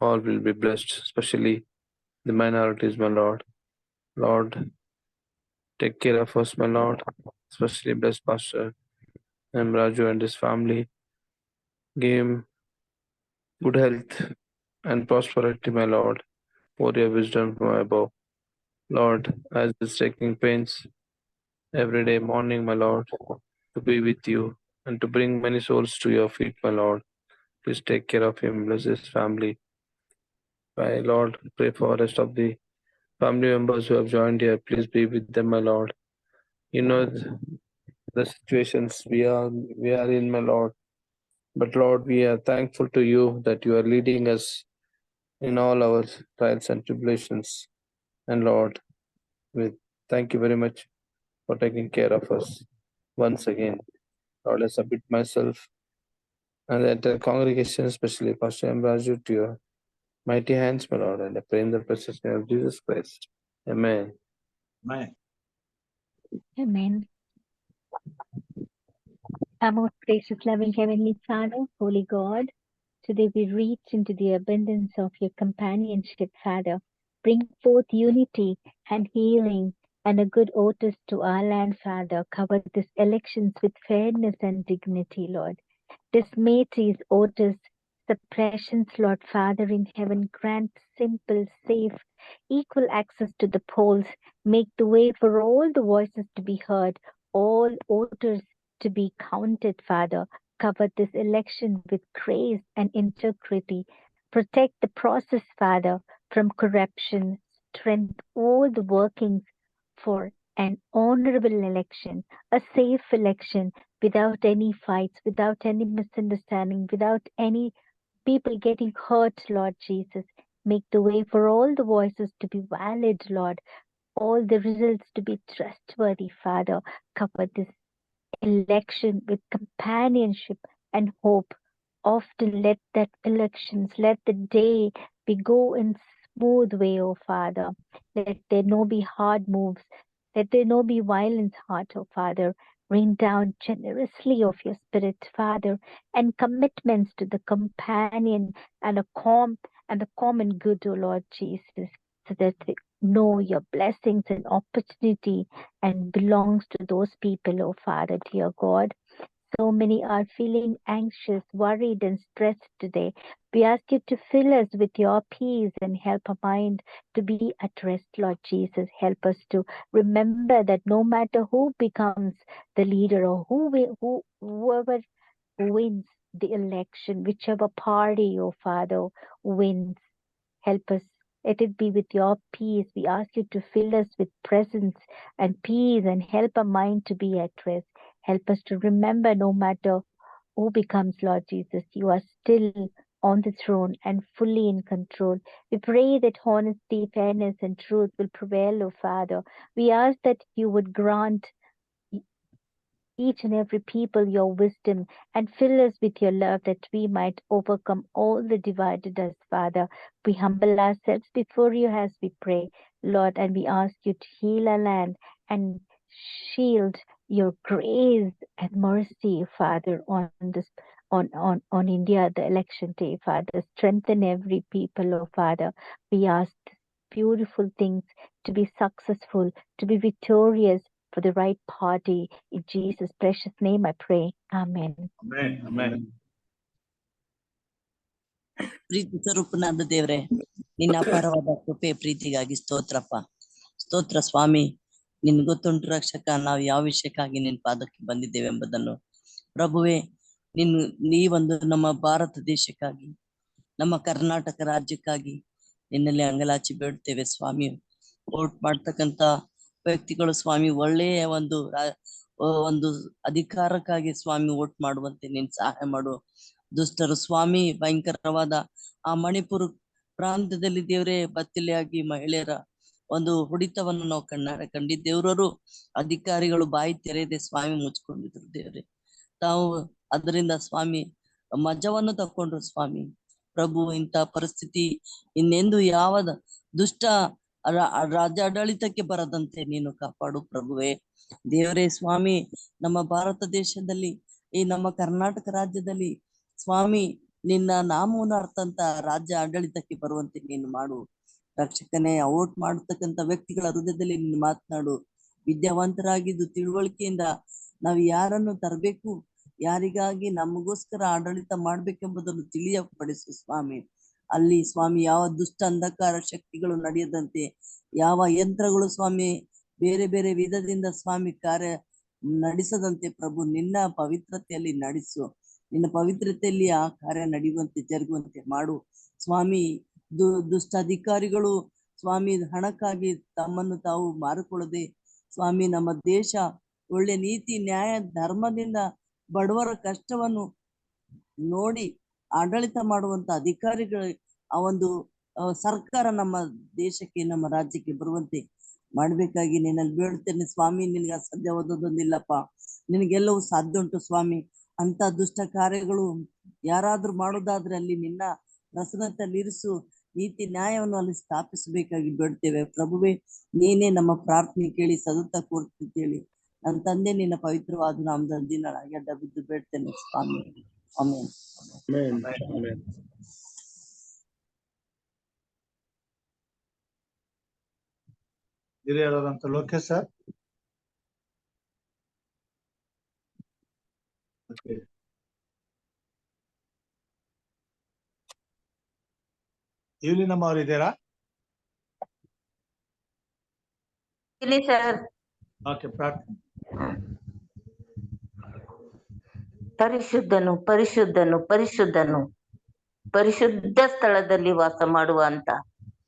all will be blessed, especially the minorities, my Lord. Lord, take care of us, my Lord. Especially bless Pastor M. Raju and his family. Give him good health and prosperity, my Lord. Pour your wisdom from above. Lord, as he's taking pains every day morning, my Lord, to be with you and to bring many souls to your feet, my Lord. Please take care of him, bless his family. My Lord, pray for the rest of the family members who have joined here. Please be with them, my Lord. You know the situations we are in, my Lord. But Lord, we are thankful to you that you are leading us in all our trials and tribulations. And Lord, we thank you very much for taking care of us once again. Lord, I submit myself and the entire congregation, especially Pastor M. Raju, to your mighty hands, my Lord, and I pray in the precious name of Jesus Christ. Amen. Amen. Amen. Our most gracious, loving Heavenly Father, Holy God, today we reach into the abundance of your companionship, Father. Bring forth unity and healing and a good otis to our land, Father. Cover these elections with fairness and dignity, Lord. Dismay these otis the presence, Lord Father in heaven. Grant simple, safe, equal access to the polls. Make the way for all the voices to be heard, all voters to be counted, Father. Cover this election with grace and integrity. Protect the process, Father, from corruption. Strengthen all the workings for an honorable election, a safe election, without any fights, without any misunderstanding, without any people getting hurt, Lord Jesus. Make the way for all the voices to be valid, Lord. All the results to be trustworthy, Father. Cover this election with companionship and hope. Often let that elections, let the day be go in smooth way, O Father. Let there no be hard moves. Let there no be violence, heart, O Father. Rain down generously of your Spirit, Father, and commitments to the companion and the common good, O Lord Jesus, so that they know your blessings and opportunity and belongs to those people, oh Father, dear God. So many are feeling anxious, worried, and stressed today. We ask you to fill us with your peace and help our mind to be at rest, Lord Jesus. Help us to remember that no matter who becomes the leader or whoever wins the election, whichever party, oh Father, wins, help us. Let it be with your peace. We ask you to fill us with presence and peace and help our mind to be at rest. Help us to remember no matter who becomes Lord Jesus, you are still on the throne and fully in control. We pray that honesty, fairness, and truth will prevail, O Father. We ask that you would grant each and every people your wisdom and fill us with your love that we might overcome all the divided us, Father. We humble ourselves before you as we pray, Lord, and we ask you to heal our land and shield your grace and mercy, Father, on this on India, the election day, Father. Strengthen every people, oh Father. We ask beautiful things to be successful, to be victorious for the right party. In Jesus' precious name I pray. Amen. Amen. Amen. ಪ್ರೀತಿ ಸ್ವರೂಪನಾದ ದೇವ್ರೆ, ನಿನ್ನ ಅಪಾರವಾದ ಕೃಪೆ ಪ್ರೀತಿಗಾಗಿ ಸ್ತೋತ್ರಪ್ಪ. ಸ್ತೋತ್ರ ಸ್ವಾಮಿ. ನಿನ್ ಗೊತ್ತುಂಟು ರಕ್ಷಕ, ನಾವು ಯಾವ ವಿಷಯಕ್ಕಾಗಿ ನಿನ್ ಪಾದಕ್ಕೆ ಬಂದಿದ್ದೇವೆ ಎಂಬುದನ್ನು. ಪ್ರಭುವೆ, ನೀ ಒಂದು ನಮ್ಮ ಭಾರತ ದೇಶಕ್ಕಾಗಿ, ನಮ್ಮ ಕರ್ನಾಟಕ ರಾಜ್ಯಕ್ಕಾಗಿ ನಿನ್ನಲ್ಲಿ ಅಂಗಲಾಚಿ ಬೇಡುತ್ತೇವೆ ಸ್ವಾಮಿ. ವೋಟ್ ಮಾಡ್ತಕ್ಕಂತ ವ್ಯಕ್ತಿಗಳು ಸ್ವಾಮಿ ಒಳ್ಳೆಯ ಒಂದು ಅಧಿಕಾರಕ್ಕಾಗಿ ಸ್ವಾಮಿ ವೋಟ್ ಮಾಡುವಂತೆ ನೀನ್ ಸಹಾಯ ಮಾಡು. ದುಷ್ಟರು ಸ್ವಾಮಿ ಭಯಂಕರವಾದ ಆ ಮಣಿಪುರ ಪ್ರಾಂತ್ಯದಲ್ಲಿ ದೇವರೇ ಬತ್ತಿಲೆಯಾಗಿ ಮಹಿಳೆಯರ ಒಂದು ಹೊಡಿತವನ್ನು ನಾವು ಕಂಡಿದ್ದೇವ್ರವರು ಅಧಿಕಾರಿಗಳು ಬಾಯಿ ತೆರೆಯದೆ ಸ್ವಾಮಿ ಮುಚ್ಕೊಂಡಿದ್ರು ದೇವ್ರೆ. ತಾವು ಅದರಿಂದ ಸ್ವಾಮಿ ಮಜವನ್ನು ತಕೊಂಡ್ರು ಸ್ವಾಮಿ. ಪ್ರಭು, ಇಂಥ ಪರಿಸ್ಥಿತಿ ಇನ್ನೆಂದು ಯಾವ ದುಷ್ಟ ರಾಜ್ಯಾಡಳಿತಕ್ಕೆ ಬರದಂತೆ ನೀನು ಕಾಪಾಡು ಪ್ರಭುವೆ. ದೇವರೇ ಸ್ವಾಮಿ, ನಮ್ಮ ಭಾರತ ದೇಶದಲ್ಲಿ, ಈ ನಮ್ಮ ಕರ್ನಾಟಕ ರಾಜ್ಯದಲ್ಲಿ ಸ್ವಾಮಿ ನಿನ್ನ ನಾಮವನ್ನು ಅರ್ಥಂತ ರಾಜ್ಯ ಆಡಳಿತಕ್ಕೆ ಬರುವಂತೆ ನೀನು ಮಾಡು ರಕ್ಷಕನೇ. ವೋಟ್ ಮಾಡತಕ್ಕಂತ ವ್ಯಕ್ತಿಗಳ ಹೃದಯದಲ್ಲಿ ನೀನು ಮಾತನಾಡು. ವಿದ್ಯಾವಂತರಾಗಿದ್ದು ತಿಳುವಳಿಕೆಯಿಂದ ನಾವು ಯಾರನ್ನು ತರಬೇಕು, ಯಾರಿಗಾಗಿ ನಮಗೋಸ್ಕರ ಆಡಳಿತ ಮಾಡ್ಬೇಕೆಂಬುದನ್ನು ತಿಳಿಯಪಡಿಸು ಸ್ವಾಮಿ. ಅಲ್ಲಿ ಸ್ವಾಮಿ ಯಾವ ದುಷ್ಟ ಅಂಧಕಾರ ಶಕ್ತಿಗಳು ನಡೆಯದಂತೆ, ಯಾವ ಯಂತ್ರಗಳು ಸ್ವಾಮಿ ಬೇರೆ ಬೇರೆ ವಿಧದಿಂದ ಸ್ವಾಮಿ ಕಾರ್ಯ ನಡೆಸದಂತೆ ಪ್ರಭು ನಿನ್ನ ಪವಿತ್ರತೆಯಲ್ಲಿ ನಡೆಸು. ನಿನ್ನ ಪವಿತ್ರತೆಯಲ್ಲಿ ಆ ಕಾರ್ಯ ನಡೆಯುವಂತೆ ಜರುಗುವಂತೆ ಮಾಡು ಸ್ವಾಮಿ. ದುಷ್ಟ ಅಧಿಕಾರಿಗಳು ಸ್ವಾಮಿ ಹಣಕ್ಕಾಗಿ ತಮ್ಮನ್ನು ತಾವು ಮಾರಿಕೊಳ್ಳದೆ ಸ್ವಾಮಿ ನಮ್ಮ ದೇಶ ಒಳ್ಳೆ ನೀತಿ ನ್ಯಾಯ ಧರ್ಮದಿಂದ ಬಡವರ ಕಷ್ಟವನ್ನು ನೋಡಿ ಆಡಳಿತ ಮಾಡುವಂತ ಅಧಿಕಾರಿಗಳ ಆ ಒಂದು ಸರ್ಕಾರ ನಮ್ಮ ದೇಶಕ್ಕೆ ನಮ್ಮ ರಾಜ್ಯಕ್ಕೆ ಬರುವಂತೆ ಮಾಡ್ಬೇಕಾಗಿ ನಿನ್ನಲ್ಲಿ ಬೇಡುತ್ತೇನೆ ಸ್ವಾಮಿ. ನಿನಗೆ ಅಸಾಧ್ಯವಾದದ್ದೊಂದಿಲ್ಲಪ್ಪ, ನಿನಗೆಲ್ಲವೂ ಸಾಧ್ಯ ಉಂಟು ಸ್ವಾಮಿ. ಅಂತ ದುಷ್ಟ ಕಾರ್ಯಗಳು ಯಾರಾದ್ರೂ ಮಾಡೋದಾದ್ರೆ ಅಲ್ಲಿ ನಿನ್ನ ಪ್ರಸನ್ನತೆಯಲ್ಲಿ ಇರಿಸು, ನೀತಿ ನ್ಯಾಯವನ್ನು ಅಲ್ಲಿ ಸ್ಥಾಪಿಸಬೇಕಾಗಿ ಬೇಡ್ತೇವೆ ಪ್ರಭುವೆ. ನೀನೇ ನಮ್ಮ ಪ್ರಾರ್ಥನೆ ಕೇಳಿ ಸದುತ್ತ ಕೋರ್ತೇಳಿ ನನ್ನ ತಂದೆ ನಿನ್ನ ಪವಿತ್ರವಾದ ನಾಮದ ದಿನಳಾಗಿ ಅಡ್ಡ ಬಿದ್ದು ಬೇಡ್ತೇನೆ ಸ್ವಾಮಿ. ಆಮೆನ್. Amen. ಹಿರಿಯರಾದಂತ ಲೋಕೇಶ್ ಸರ್. ಇವಲಿನಮ್ಮ ಅವ್ರು ಇದ್ದೀರಾ? ಇಲ್ಲಿ ಸರ್. ಓಕೆ, ಪ್ರಾರ್ಥನೆ. ಪರಿಶುದ್ಧನು ಪರಿಶುದ್ಧನು ಪರಿಶುದ್ಧನು, ಪರಿಶುದ್ಧ ಸ್ಥಳದಲ್ಲಿ ವಾಸ ಮಾಡುವಂತ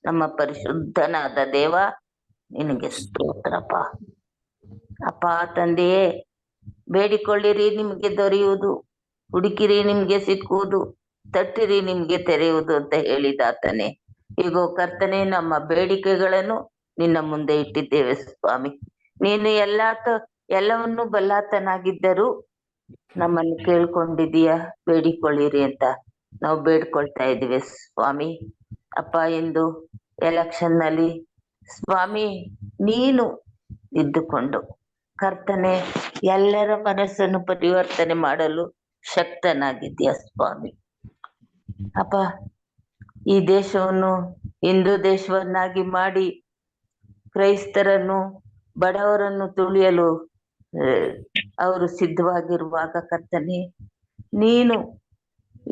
ನಮ್ಮ ಪರಿಶುದ್ಧನಾದ ದೇವ, ನಿನಗೆ ಸ್ತೋತ್ರಪ್ಪ. ಅಪ್ಪ ತಂದೆಯೇ, ಬೇಡಿಕೊಳ್ಳಿರಿ ನಿಮ್ಗೆ ದೊರೆಯುವುದು, ಹುಡುಕಿರಿ ನಿಮ್ಗೆ ಸಿಕ್ಕುವುದು, ತಟ್ಟಿರಿ ನಿಮ್ಗೆ ತೆರೆಯುವುದು ಅಂತ ಹೇಳಿದಾತನೇ. ಈಗೋ ಕರ್ತನೆ, ನಮ್ಮ ಬೇಡಿಕೆಗಳನ್ನು ನಿನ್ನ ಮುಂದೆ ಇಟ್ಟಿದ್ದೇವೆ ಸ್ವಾಮಿ. ನೀನು ಎಲ್ಲವನ್ನು ಬಲ್ಲಾತನಾಗಿದ್ದರೂ ನಮ್ಮನ್ನು ಕೇಳ್ಕೊಂಡಿದೀಯ, ಬೇಡಿಕೊಳ್ಳಿರಿ ಅಂತ ನಾವು ಬೇಡ್ಕೊಳ್ತಾ ಇದ್ದೀವಿ ಸ್ವಾಮಿ. ಅಪ್ಪ, ಎಂದು ಎಲೆಕ್ಷನ್ ನಲ್ಲಿ ಸ್ವಾಮಿ ನೀನು ಇದ್ದುಕೊಂಡು ಕರ್ತನೆ ಎಲ್ಲರ ಮನಸ್ಸನ್ನು ಪರಿವರ್ತನೆ ಮಾಡಲು ಶಕ್ತನಾಗಿದ್ದೀಯ ಸ್ವಾಮಿ. ಅಪ್ಪ, ಈ ದೇಶವನ್ನು ಹಿಂದೂ ದೇಶವನ್ನಾಗಿ ಮಾಡಿ ಕ್ರೈಸ್ತರನ್ನು ಬಡವರನ್ನು ತುಳಿಯಲು ಅವರು ಸಿದ್ಧವಾಗಿರುವಾಗ ಕರ್ತನೆ, ನೀನು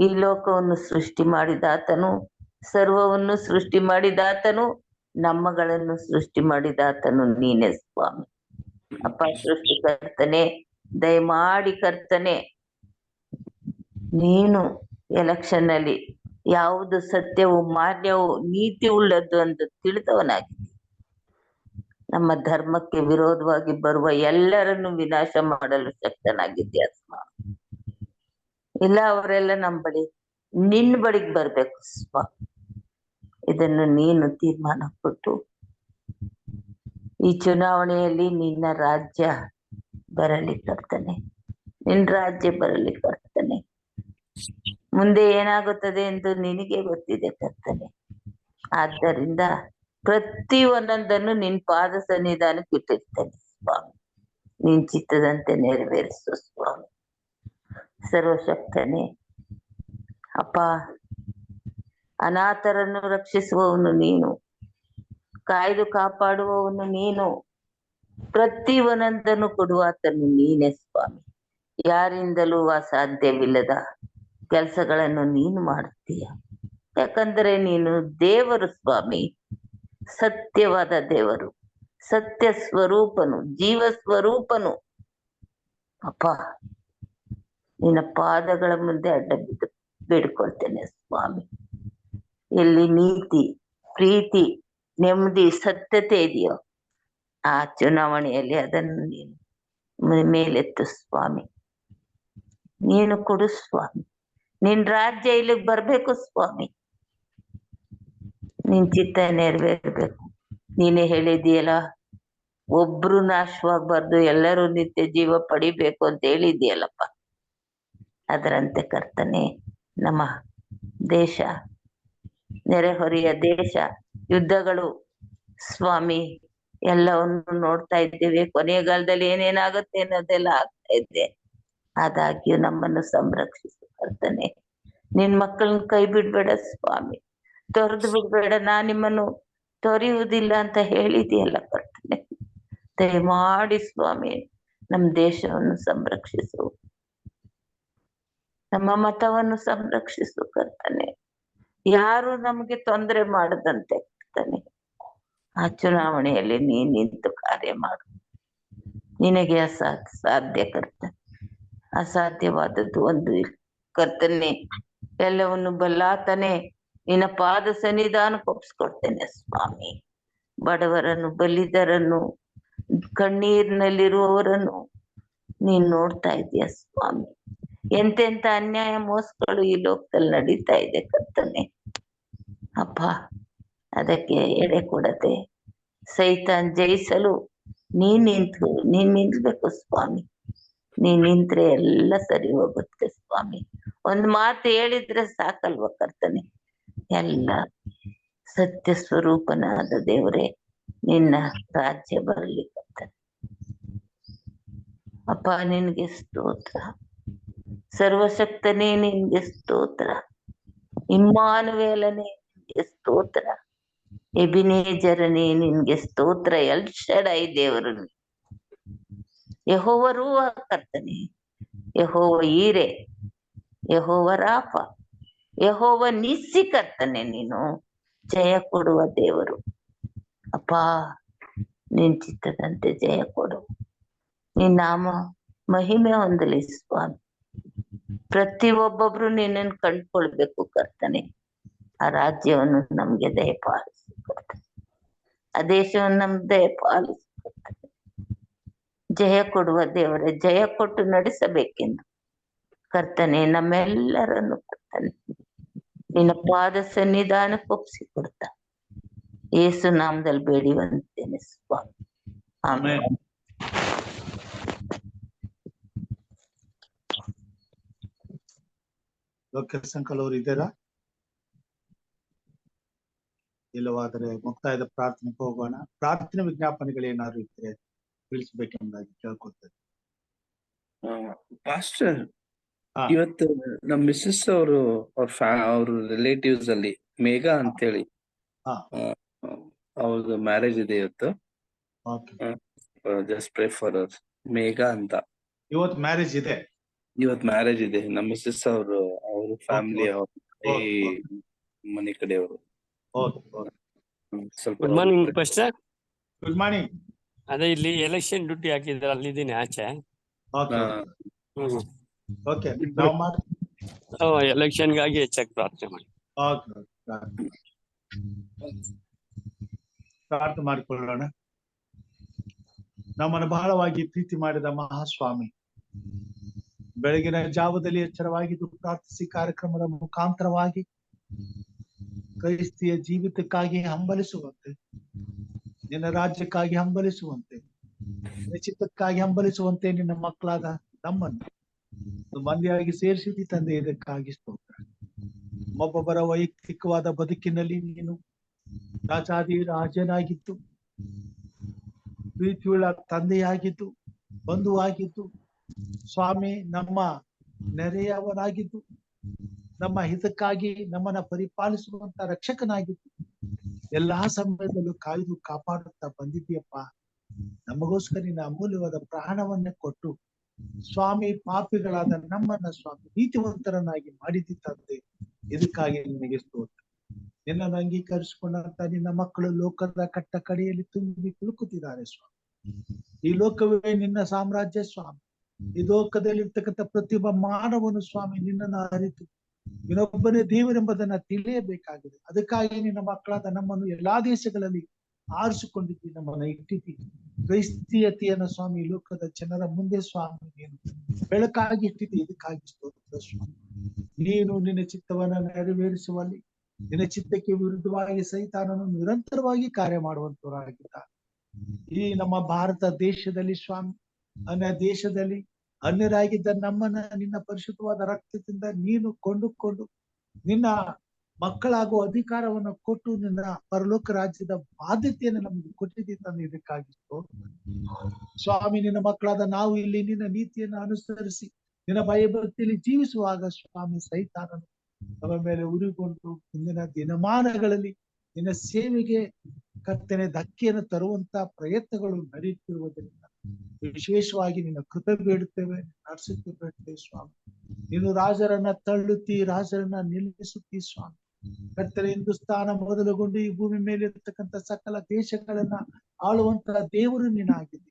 ಈ ಲೋಕವನ್ನು ಸೃಷ್ಟಿ ಮಾಡಿದಾತನು, ಸರ್ವವನ್ನು ಸೃಷ್ಟಿ ಮಾಡಿದಾತನು, ನಮ್ಮಗಳನ್ನು ಸೃಷ್ಟಿ ಮಾಡಿದಾತನು ನೀನೇ ಸ್ವಾಮಿ. ಅಪ್ಪ ಸೃಷ್ಟಿಕರ್ತನೆ, ದಯಮಾಡಿ ಕರ್ತನೆ, ನೀನು ಎಲೆಕ್ಷನ್ ಅಲ್ಲಿ ಯಾವುದು ಸತ್ಯವು ಮಾನ್ಯವು ನೀತಿ ಉಳ್ಳದ್ದು ಎಂದು ತಿಳಿದವನಾಗಿದ್ದಿ. ನಮ್ಮ ಧರ್ಮಕ್ಕೆ ವಿರೋಧವಾಗಿ ಬರುವ ಎಲ್ಲರನ್ನು ವಿನಾಶ ಮಾಡಲು ಶಕ್ತನಾಗಿದ್ದೀಯ ಸ್ವಾಮಿ. ಇಲ್ಲ, ಅವರೆಲ್ಲ ನಮ್ಮ ಬಳಿ ನಿನ್ನ ಬಳಿಗೆ ಬರ್ಬೇಕು ಸ್ವಾಮಿ. ಇದನ್ನು ನೀನು ತೀರ್ಮಾನ ಕೊಟ್ಟು ಈ ಚುನಾವಣೆಯಲ್ಲಿ ನಿನ್ನ ರಾಜ್ಯ ಬರಲಿ ಕರ್ತನೆ, ನಿನ್ನ ರಾಜ್ಯ ಬರಲಿ ಕರ್ತನೆ. ಮುಂದೆ ಏನಾಗುತ್ತದೆ ಎಂದು ನಿನಗೆ ಗೊತ್ತಿದೆ ಕರ್ತನೆ. ಆದ್ದರಿಂದ ಪ್ರತಿ ಒಂದೊಂದನ್ನು ನಿನ್ ಪಾದ ಸನ್ನಿಧಾನಕ್ಕೆ ಇಟ್ಟಿರ್ತೇನೆ ಸ್ವಾಮಿ. ನಿನ್ ಚಿತ್ತದಂತೆ ನೆರವೇರಿಸು ಸ್ವಾಮಿ. ಸರ್ವಶಕ್ತನೇ ಅಪ್ಪ, ಅನಾಥರನ್ನು ರಕ್ಷಿಸುವವನು ನೀನು, ಕಾಯ್ದು ಕಾಪಾಡುವವನು ನೀನು, ಪ್ರತಿ ಒಂದೊಂದನ್ನು ಕೊಡುವಾತನು ನೀನೇ ಸ್ವಾಮಿ. ಯಾರಿಂದಲೂ ಅಸಾಧ್ಯವಿಲ್ಲದ ಕೆಲಸಗಳನ್ನು ನೀನು ಮಾಡುತ್ತೀಯ. ಯಾಕಂದರೆ ನೀನು ದೇವರು ಸ್ವಾಮಿ, ಸತ್ಯವಾದ ದೇವರು, ಸತ್ಯ ಸ್ವರೂಪನು, ಜೀವ ಸ್ವರೂಪನು. ಅಪ್ಪ, ನಿನ್ನ ಪಾದಗಳ ಮುಂದೆ ಅಡ್ಡ ಬಿದ್ದು ಬೇಡ್ಕೊಳ್ತೇನೆ ಸ್ವಾಮಿ. ಎಲ್ಲಿ ನೀತಿ, ಪ್ರೀತಿ, ನೆಮ್ಮದಿ, ಸತ್ಯತೆ ಇದೆಯೋ ಆ ಚುನಾವಣೆಯಲ್ಲಿ ಅದನ್ನು ನೀನು ಮೇಲೆತ್ತು ಸ್ವಾಮಿ. ನೀನು ಕೊಡು ಸ್ವಾಮಿ. ನಿನ್ ರಾಜ್ಯ ಇಲ್ಲಿಗೆ ಬರ್ಬೇಕು ಸ್ವಾಮಿ. ನಿನ್ ಚಿತ್ತ ನೆರವೇರ್ಬೇಕು. ನೀನೇ ಹೇಳಿದೆಯಲ್ಲ, ಒಬ್ರು ನಾಶವಾಗಬಾರ್ದು, ಎಲ್ಲರೂ ನಿತ್ಯ ಜೀವ ಪಡಿಬೇಕು ಅಂತ ಹೇಳಿದ್ಯಲ್ಲಪ್ಪ. ಅದರಂತೆ ಕರ್ತನೆ, ನಮ್ಮ ದೇಶ, ನೆರೆಹೊರೆಯ ದೇಶ, ಯುದ್ಧಗಳು ಸ್ವಾಮಿ ಎಲ್ಲವನ್ನು ನೋಡ್ತಾ ಇದ್ದೇವೆ. ಕೊನೆಗಾಲದಲ್ಲಿ ಏನೇನಾಗುತ್ತೆ ಅನ್ನೋದೆಲ್ಲ ಆಗ್ತಾ ಇದೆ. ಆದಾಗ್ಯೂ ನಮ್ಮನ್ನು ಸಂರಕ್ಷಿಸು ಕರ್ತನೆ. ನಿನ್ ಮಕ್ಕಳನ್ನ ಕೈ ಬಿಡ್ಬೇಡ ಸ್ವಾಮಿ, ತೊರೆದು ಬಿಡ್ಬೇಡ. ನಿಮ್ಮನ್ನು ತೊರೆಯುವುದಿಲ್ಲ ಅಂತ ಹೇಳಿದೆಯಲ್ಲ ಕರ್ತನೆ. ದಯಮಾಡಿ ಸ್ವಾಮಿ ನಮ್ಮ ದೇಶವನ್ನು ಸಂರಕ್ಷಿಸು, ನಮ್ಮ ಮತವನ್ನು ಸಂರಕ್ಷಿಸು ಕರ್ತನೆ. ಯಾರು ನಮಗೆ ತೊಂದರೆ ಮಾಡದಂತೆ ಕರ್ತನೆ, ಆ ಚುನಾವಣೆಯಲ್ಲಿ ನೀನ್ ನಿಂತು ಕಾರ್ಯ ಮಾಡು. ನಿನಗೆ ಸಾಧ್ಯ ಕರ್ತನೆ, ಅಸಾಧ್ಯವಾದದ್ದು ಒಂದು ಇಲ್ಲ ಕರ್ತನೆ. ಎಲ್ಲವನ್ನು ಬಲ್ಲಾತನೆ ನಿನ್ನ ಪಾದ ಸನ್ನಿಧಾನಕ್ಕೆ ಒಪ್ಪಿಸ್ಕೊಡ್ತೇನೆ ಸ್ವಾಮಿ. ಬಡವರನ್ನು, ಬಲ್ಲಿದರನ್ನು, ಕಣ್ಣೀರಿನಲ್ಲಿರುವವರನ್ನು ನೀನ್ ನೋಡ್ತಾ ಇದೀಯ ಸ್ವಾಮಿ. ಎಂತೆಂತ ಅನ್ಯಾಯ ಮೋಸಗಳು ಈ ಲೋಕದಲ್ಲಿ ನಡೀತಾ ಇದೆ ಕರ್ತನೆ. ಅಪ್ಪ, ಅದಕ್ಕೆ ಎಡೆ ಕೊಡದೆ ಸೈತಾನ್ ಜಯಿಸಲು ನೀನ್ ನಿಲ್ಬೇಕು ಸ್ವಾಮಿ. ನೀನ್ ನಿಂತ್ರೆ ಎಲ್ಲ ಸರಿ ಹೋಗುತ್ತೆ ಸ್ವಾಮಿ. ಒಂದ್ ಮಾತು ಹೇಳಿದ್ರೆ ಸಾಕಲ್ವ ಕರ್ತನೆ. ಎಲ್ಲ ಸತ್ಯ ಸ್ವರೂಪನಾದ ದೇವರೇ, ನಿನ್ನ ರಾಜ್ಯ ಬರಲಿ ಕರ್ತನೆ. ಅಪ್ಪ, ನಿನ್ಗೆ ಸ್ತೋತ್ರ. ಸರ್ವಶಕ್ತನೇ ನಿನ್ಗೆ ಸ್ತೋತ್ರ. ಇಮ್ಮಾನುವೇಲನೇ ನಿನ್ಗೆ ಸ್ತೋತ್ರ. ಎಬಿನೇಜರನೇ ನಿನ್ಗೆ ಸ್ತೋತ್ರ. ಎಲ್ ಶಡೈ ದೇವರು, ಯೆಹೋವರೂ ಕರ್ತನೆ, ಯೆಹೋವ ಈರೆ, ಯೆಹೋವ ರಾಫ, ಯೆಹೋವ ನಿಸ್ಸಿ ಕರ್ತನೆ. ನೀನು ಜಯ ಕೊಡುವ ದೇವರು. ಅಪ್ಪ, ನಿನ್ ಚಿತ್ತದಂತೆ ಜಯ ಕೊಡು. ನಿನ್ ನಾಮ ಮಹಿಮೆ ಹೊಂದಲಿ ಸ್ವಾಮಿ. ಪ್ರತಿಯೊಬ್ಬೊಬ್ರು ನಿನ್ನನ್ನು ಕಂಡುಕೊಳ್ಬೇಕು ಕರ್ತನೆ. ಆ ರಾಜ್ಯವನ್ನು ನಮ್ಗೆ ದಯಪಾಲಿಸಿ ಕರ್ತನೆ. ಆ ದೇಶವನ್ನು ನಮ್ಗೆ ದಯಪಾಲಿಸಿ ಕರ್ತನೆ. ಜಯ ಕೊಡುವ ದೇವರೇ, ಜಯ ಕೊಟ್ಟು ನಡೆಸಬೇಕೆಂದು ಕರ್ತನೆ ನಮ್ಮೆಲ್ಲರನ್ನು ಕರ್ತನೆ ನಿನ್ನ ಪಾದ ಸನ್ನಿಧಾನಕ್ಕೆ ಒಪ್ಪಿಸಿಕೊಡ್ತಾ ಯೇಸು ನಾಮದಲ್ಲಿ ಬೇಡಿವಂತೇನೆ ಸ್ವಾಮಿ. ಆಮೇಲೆ ಲೋಕ ಸಂಕಲ್ ಅವರು ಇದ್ದಾರಾ? ಇಲ್ಲವಾದರೆ ಮುಕ್ತಾಯದ ಪ್ರಾರ್ಥನೆಗೆ ಹೋಗೋಣ. ಪ್ರಾರ್ಥನೆ ವಿಜ್ಞಾಪನೆಗಳೇನಾದ್ರು ಇದ್ರೆ ತಿಳಿಸ್ಬೇಕೆಂಬುದಾಗಿ ಕೇಳ್ಕೊಳ್ತೇನೆ. ಪಾಸ್ಟರ್, ಇವತ್ತು ನಮ್ ಮಿಸ್ಸಸ್ ಅವರು ಅವ್ರ ರಿಲೇಟಿವ್ಸ್ ಅಲ್ಲಿ ಮೇಘಾ ಅಂತೇಳಿ ಅವ್ರದ್ದು ಮ್ಯಾರೇಜ್ ಇದೆ ಇವತ್ತು. Just pray for our. Megha ಅಂತ ಇವತ್ತು ಮ್ಯಾರೇಜ್ ಇದೆ. ನಮ್ಮ ಮಿಸ್ಸಸ್ ಅವ್ರ ಫ್ಯಾಮಿಲಿ ಮನೆ ಕಡೆಯವರು. ಸ್ವಲ್ಪ good morning pastor. Good morning. ಅದೇ ಇಲ್ಲಿ ಎಲೆಕ್ಷನ್ ಡ್ಯೂಟಿ ಹಾಕಿದ್ರೆ ಅಲ್ಲಿದ್ದೀನಿ ಆಚೆ. ಎಲೆಕ್ಷನ್ಗಾಗಿ ಹೆಚ್ಚಾಗಿ ಪ್ರಾರ್ಥನೆ ಮಾಡಿ. ಪ್ರಾರ್ಥನೆ ಮಾಡಿಕೊಳ್ಳೋಣ. ನಮ್ಮನ್ನು ಬಹಳವಾಗಿ ಪ್ರೀತಿ ಮಾಡಿದ ಮಹಾಸ್ವಾಮಿ, ಬೆಳಗಿನ ಜಾವದಲ್ಲಿ ಎಚ್ಚರವಾಗಿದ್ದು ಪ್ರಾರ್ಥಿಸಿ ಕಾರ್ಯಕ್ರಮದ ಮುಖಾಂತರವಾಗಿ ಕ್ರೈಸ್ತಿಯ ಜೀವಿತಕ್ಕಾಗಿ ಹಂಬಲಿಸುವಂತೆ, ನಿನ್ನ ರಾಜ್ಯಕ್ಕಾಗಿ ಹಂಬಲಿಸುವಂತೆ, ನಿನ್ನ ಚಿತ್ತಕ್ಕಾಗಿ ಹಂಬಲಿಸುವಂತೆ ನಿನ್ನ ಮಕ್ಕಳಾದ ನಮ್ಮನ್ನು ಮಂದಿಯಾಗಿ ಸೇರಿಸಿದಿ ತಂದೆ. ಇದಕ್ಕಾಗಿ ಸ್ತೋತ್ರ. ಒಬ್ಬೊಬ್ಬರ ವೈಯಕ್ತಿಕವಾದ ಬದುಕಿನಲ್ಲಿ ನೀನು ರಾಜಾದಿ ರಾಜನಾಗಿದ್ದು, ಪ್ರೀತಿಯುಳ್ಳ ತಂದೆಯಾಗಿದ್ದು, ಬಂಧುವಾಗಿದ್ದು, ಸ್ವಾಮಿ ನಮ್ಮ ನೆರೆಯವನಾಗಿದ್ದು, ನಮ್ಮ ಹಿತಕ್ಕಾಗಿ ನಮ್ಮನ್ನ ಪರಿಪಾಲಿಸುವಂತ ರಕ್ಷಕನಾಗಿದ್ದು, ಎಲ್ಲಾ ಸಮಯದಲ್ಲೂ ಕಾಯ್ದು ಕಾಪಾಡುತ್ತಾ ಬಂದಿದ್ದೀಯಪ್ಪ. ನಮಗೋಸ್ಕರ ನಿನ್ನ ಅಮೂಲ್ಯವಾದ ಪ್ರಾಣವನ್ನೇ ಕೊಟ್ಟು ಸ್ವಾಮಿ ಪಾಪಿಗಳಾದ ನಮ್ಮನ್ನ ಸ್ವಾಮಿ ನೀತಿವಂತರನ್ನಾಗಿ ಮಾಡಿದ್ದಿ ತಂದೆ. ಇದಕ್ಕಾಗಿ ನಿನಗೆ ಸ್ತೋತ್ರ. ನಿನ್ನನ್ನು ಅಂಗೀಕರಿಸಿಕೊಂಡಂತ ನಿನ್ನ ಮಕ್ಕಳು ಲೋಕದ ಕಟ್ಟ ಕಡೆಯಲ್ಲಿ ತುಂಬಿ ತುಳುಕುತ್ತಿದ್ದಾರೆ ಸ್ವಾಮಿ. ಈ ಲೋಕವೇ ನಿನ್ನ ಸಾಮ್ರಾಜ್ಯ ಸ್ವಾಮಿ. ಈ ಲೋಕದಲ್ಲಿ ಇರ್ತಕ್ಕಂಥ ಪ್ರತಿಯೊಬ್ಬ ಮಾನವನು ಸ್ವಾಮಿ ನಿನ್ನನ್ನು ಅರಿತು ಇನ್ನೊಬ್ಬನೇ ದೇವರೆಂಬುದನ್ನ ತಿಳಿಯಬೇಕಾಗಿದೆ. ಅದಕ್ಕಾಗಿ ನಿನ್ನ ಮಕ್ಕಳಾದ ನಮ್ಮನ್ನು ಎಲ್ಲಾ ದೇಶಗಳಲ್ಲಿ ಆರಿಸಿಕೊಂಡಿದ್ದಿ, ನಮ್ಮನ್ನ ಇಟ್ಟಿದ್ದಿ. ಕ್ರೈಸ್ತೀಯತೆಯನ್ನು ಸ್ವಾಮಿ ಲೋಕದ ಜನರ ಮುಂದೆ ಸ್ವಾಮಿ ನೀನು ಬೆಳಕಾಗಿ ಇಟ್ಟಿದ್ದಿ. ಇದಕ್ಕಾಗಿ ಸ್ತೋತ್ರ ಸ್ವಾಮಿ. ನೀನು ನಿನ್ನ ಚಿತ್ತವನ್ನ ನೆರವೇರಿಸುವಲ್ಲಿ, ನಿನ್ನ ಚಿತ್ತಕ್ಕೆ ವಿರುದ್ಧವಾಗಿ ಸೈತಾನನು ನಿರಂತರವಾಗಿ ಕಾರ್ಯ ಮಾಡುವಂತವರಾಗಿದ್ದ ಈ ನಮ್ಮ ಭಾರತ ದೇಶದಲ್ಲಿ ಸ್ವಾಮಿ, ಅನ್ಯ ದೇಶದಲ್ಲಿ ಅನ್ಯರಾಗಿದ್ದ ನಮ್ಮನ್ನ ನಿನ್ನ ಪರಿಶುದ್ಧವಾದ ರಕ್ತದಿಂದ ನೀನು ಕೊಂಡುಕೊಂಡು ನಿನ್ನ ಮಕ್ಕಳಾಗುವ ಅಧಿಕಾರವನ್ನು ಕೊಟ್ಟು ನಿನ್ನ ಪರಲೋಕ ರಾಜ್ಯದ ಬಾಧ್ಯತೆಯನ್ನು ನಮಗೆ ಕೊಟ್ಟಿದ್ದ. ಇದಕ್ಕಾಗಿ ಸ್ವಾಮಿ, ನಿನ್ನ ಮಕ್ಕಳಾದ ನಾವು ಇಲ್ಲಿ ನಿನ್ನ ನೀತಿಯನ್ನು ಅನುಸರಿಸಿ ನಿನ್ನ ಭಯಭಕ್ತಿಯಲ್ಲಿ ಜೀವಿಸುವಾಗ ಸ್ವಾಮಿ ಸೈತಾನನು ನಮ್ಮ ಮೇಲೆ ಉರಿಗೊಂಡು ಮುಂದಿನ ದಿನಮಾನಗಳಲ್ಲಿ ನಿನ್ನ ಸೇವೆಗೆ ಕರ್ತನೆ ಧಕ್ಕೆಯನ್ನು ತರುವಂತ ಪ್ರಯತ್ನಗಳು ನಡೆಯುತ್ತಿರುವುದರಿಂದ ವಿಶೇಷವಾಗಿ ನಿನ್ನ ಕೃಪೆ ಬೇಡುತ್ತೇವೆ, ನಡ್ಸುತ್ತೆ ಬೇಡುತ್ತೇವೆ ಸ್ವಾಮಿ. ನೀನು ರಾಜರನ್ನ ತಳ್ಳುತ್ತಿ, ರಾಜರನ್ನ ನಿಲ್ಲಿಸುತ್ತಿ ಸ್ವಾಮಿ. ಕರ್ತನೆ, ಹಿಂದೂಸ್ತಾನ ಮೊದಲುಗೊಂಡು ಈ ಭೂಮಿ ಮೇಲೆ ಇರ್ತಕ್ಕಂಥ ಸಕಲ ದೇಶಗಳನ್ನ ಆಳುವಂತಹ ದೇವರು ನೀನಾಗಿದ್ದಿ.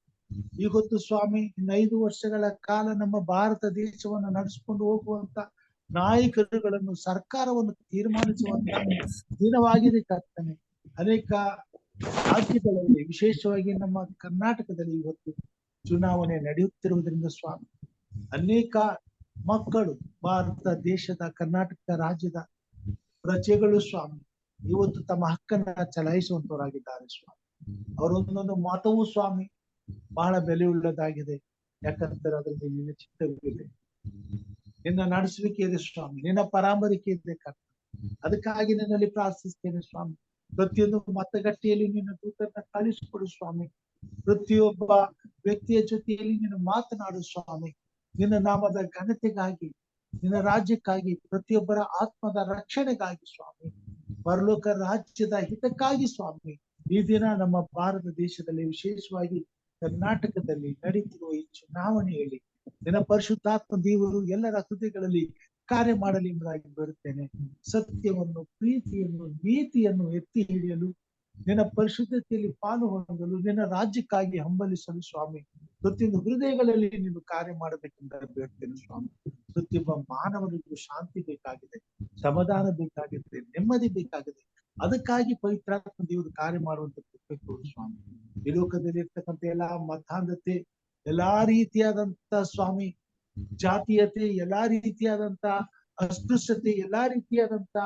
ಇವತ್ತು ಸ್ವಾಮಿ ಇನ್ನು 5 ವರ್ಷಗಳ ಕಾಲ ನಮ್ಮ ಭಾರತ ದೇಶವನ್ನು ನಡೆಸಿಕೊಂಡು ಹೋಗುವಂತ ನಾಯಕರುಗಳನ್ನು, ಸರ್ಕಾರವನ್ನು ತೀರ್ಮಾನಿಸುವಂತ ದಿನವಾಗಿದೆ ಕರ್ತನೆ. ಅನೇಕ ರಾಜ್ಯಗಳಲ್ಲಿ ವಿಶೇಷವಾಗಿ ನಮ್ಮ ಕರ್ನಾಟಕದಲ್ಲಿ ಇವತ್ತು ಚುನಾವಣೆ ನಡೆಯುತ್ತಿರುವುದರಿಂದ ಸ್ವಾಮಿ ಅನೇಕ ಮಕ್ಕಳು ಭಾರತ ದೇಶದ ಕರ್ನಾಟಕ ರಾಜ್ಯದ ಪ್ರಜೆಗಳು ಸ್ವಾಮಿ ಇವತ್ತು ತಮ್ಮ ಹಕ್ಕನ್ನ ಚಲಾಯಿಸುವಂತವರಾಗಿದ್ದಾರೆ ಸ್ವಾಮಿ. ಅವರೊಂದೊಂದು ಮತವೂ ಸ್ವಾಮಿ ಬಹಳ ಬೆಲೆ ಉಳ್ಳದಾಗಿದೆ. ಯಾಕಂದ್ರೆ ಅದರಲ್ಲಿ ನಿನ್ನ ಚಿತ್ತವಿದೆ, ನಿನ್ನ ನಡೆಸುವಿಕೆ ಇದೆ ಸ್ವಾಮಿ, ನಿನ್ನ ಪರಾಮರಿಕೆ ಇದೆ ಕರ್ತ. ಅದಕ್ಕಾಗಿ ನಿನ್ನಲ್ಲಿ ಪ್ರಾರ್ಥಿಸ್ತೇನೆ ಸ್ವಾಮಿ. ಪ್ರತಿಯೊಂದು ಮತಗಟ್ಟೆಯಲ್ಲಿ ನಿನ್ನ ದೂತರನ್ನ ಕಳಿಸಿಕೊಡು ಸ್ವಾಮಿ. ಪ್ರತಿಯೊಬ್ಬ ವ್ಯಕ್ತಿಯ ಜೊತೆಯಲ್ಲಿ ನೀನು ಮಾತನಾಡು ಸ್ವಾಮಿ. ನಿನ್ನ ನಾಮದ ಘನತೆಗಾಗಿ, ನಿನ್ನ ರಾಜ್ಯಕ್ಕಾಗಿ, ಪ್ರತಿಯೊಬ್ಬರ ಆತ್ಮದ ರಕ್ಷಣೆಗಾಗಿ ಸ್ವಾಮಿ, ಪರಲೋಕ ರಾಜ್ಯದ ಹಿತಕ್ಕಾಗಿ ಸ್ವಾಮಿ, ಈ ದಿನ ನಮ್ಮ ಭಾರತ ದೇಶದಲ್ಲಿ ವಿಶೇಷವಾಗಿ ಕರ್ನಾಟಕದಲ್ಲಿ ನಡೀತಿರುವ ಈ ಚುನಾವಣೆಯಲ್ಲಿ ನಿನ್ನ ಪರಿಶುದ್ಧಾತ್ಮ ದೇವರು ಎಲ್ಲರ ಹೃದಯಗಳಲ್ಲಿ ಕಾರ್ಯ ಮಾಡಲಿ ಎಂಬುದಾಗಿ ಬೇಡುತ್ತೇನೆ. ಸತ್ಯವನ್ನು, ಪ್ರೀತಿಯನ್ನು, ನೀತಿಯನ್ನು ಎತ್ತಿ ಹಿಡಿಯಲು, ನಿನ್ನ ಪರಿಶುದ್ಧತೆಯಲ್ಲಿ ಪಾಲು ಹೊಂದಲು, ನಿನ್ನ ರಾಜ್ಯಕ್ಕಾಗಿ ಹಂಬಲಿಸಲು ಸ್ವಾಮಿ ಪ್ರತಿಯೊಂದು ಹೃದಯಗಳಲ್ಲಿ ನೀನು ಕಾರ್ಯ ಮಾಡಬೇಕೆಂದ ಬೇಡ್ತೇನೆ ಸ್ವಾಮಿ. ಪ್ರತಿಯೊಬ್ಬ ಮಾನವನಿಗೂ ಶಾಂತಿ ಬೇಕಾಗಿದೆ, ಸಮಾಧಾನ ಬೇಕಾಗಿದೆ, ನೆಮ್ಮದಿ ಬೇಕಾಗಿದೆ. ಅದಕ್ಕಾಗಿ ಪವಿತ್ರಾತ್ಮ ದೇವರು ಕಾರ್ಯ ಮಾಡುವಂತ ಸ್ವಾಮಿ. ಈ ಲೋಕದಲ್ಲಿ ಇರ್ತಕ್ಕಂಥ ಎಲ್ಲಾ ಮತಾಂಧತೆ, ಎಲ್ಲಾ ರೀತಿಯಾದಂತ ಸ್ವಾಮಿ ಜಾತೀಯತೆ, ಎಲ್ಲಾ ರೀತಿಯಾದಂತ ಅಸ್ಪೃಶ್ಯತೆ, ಎಲ್ಲಾ ರೀತಿಯಾದಂತ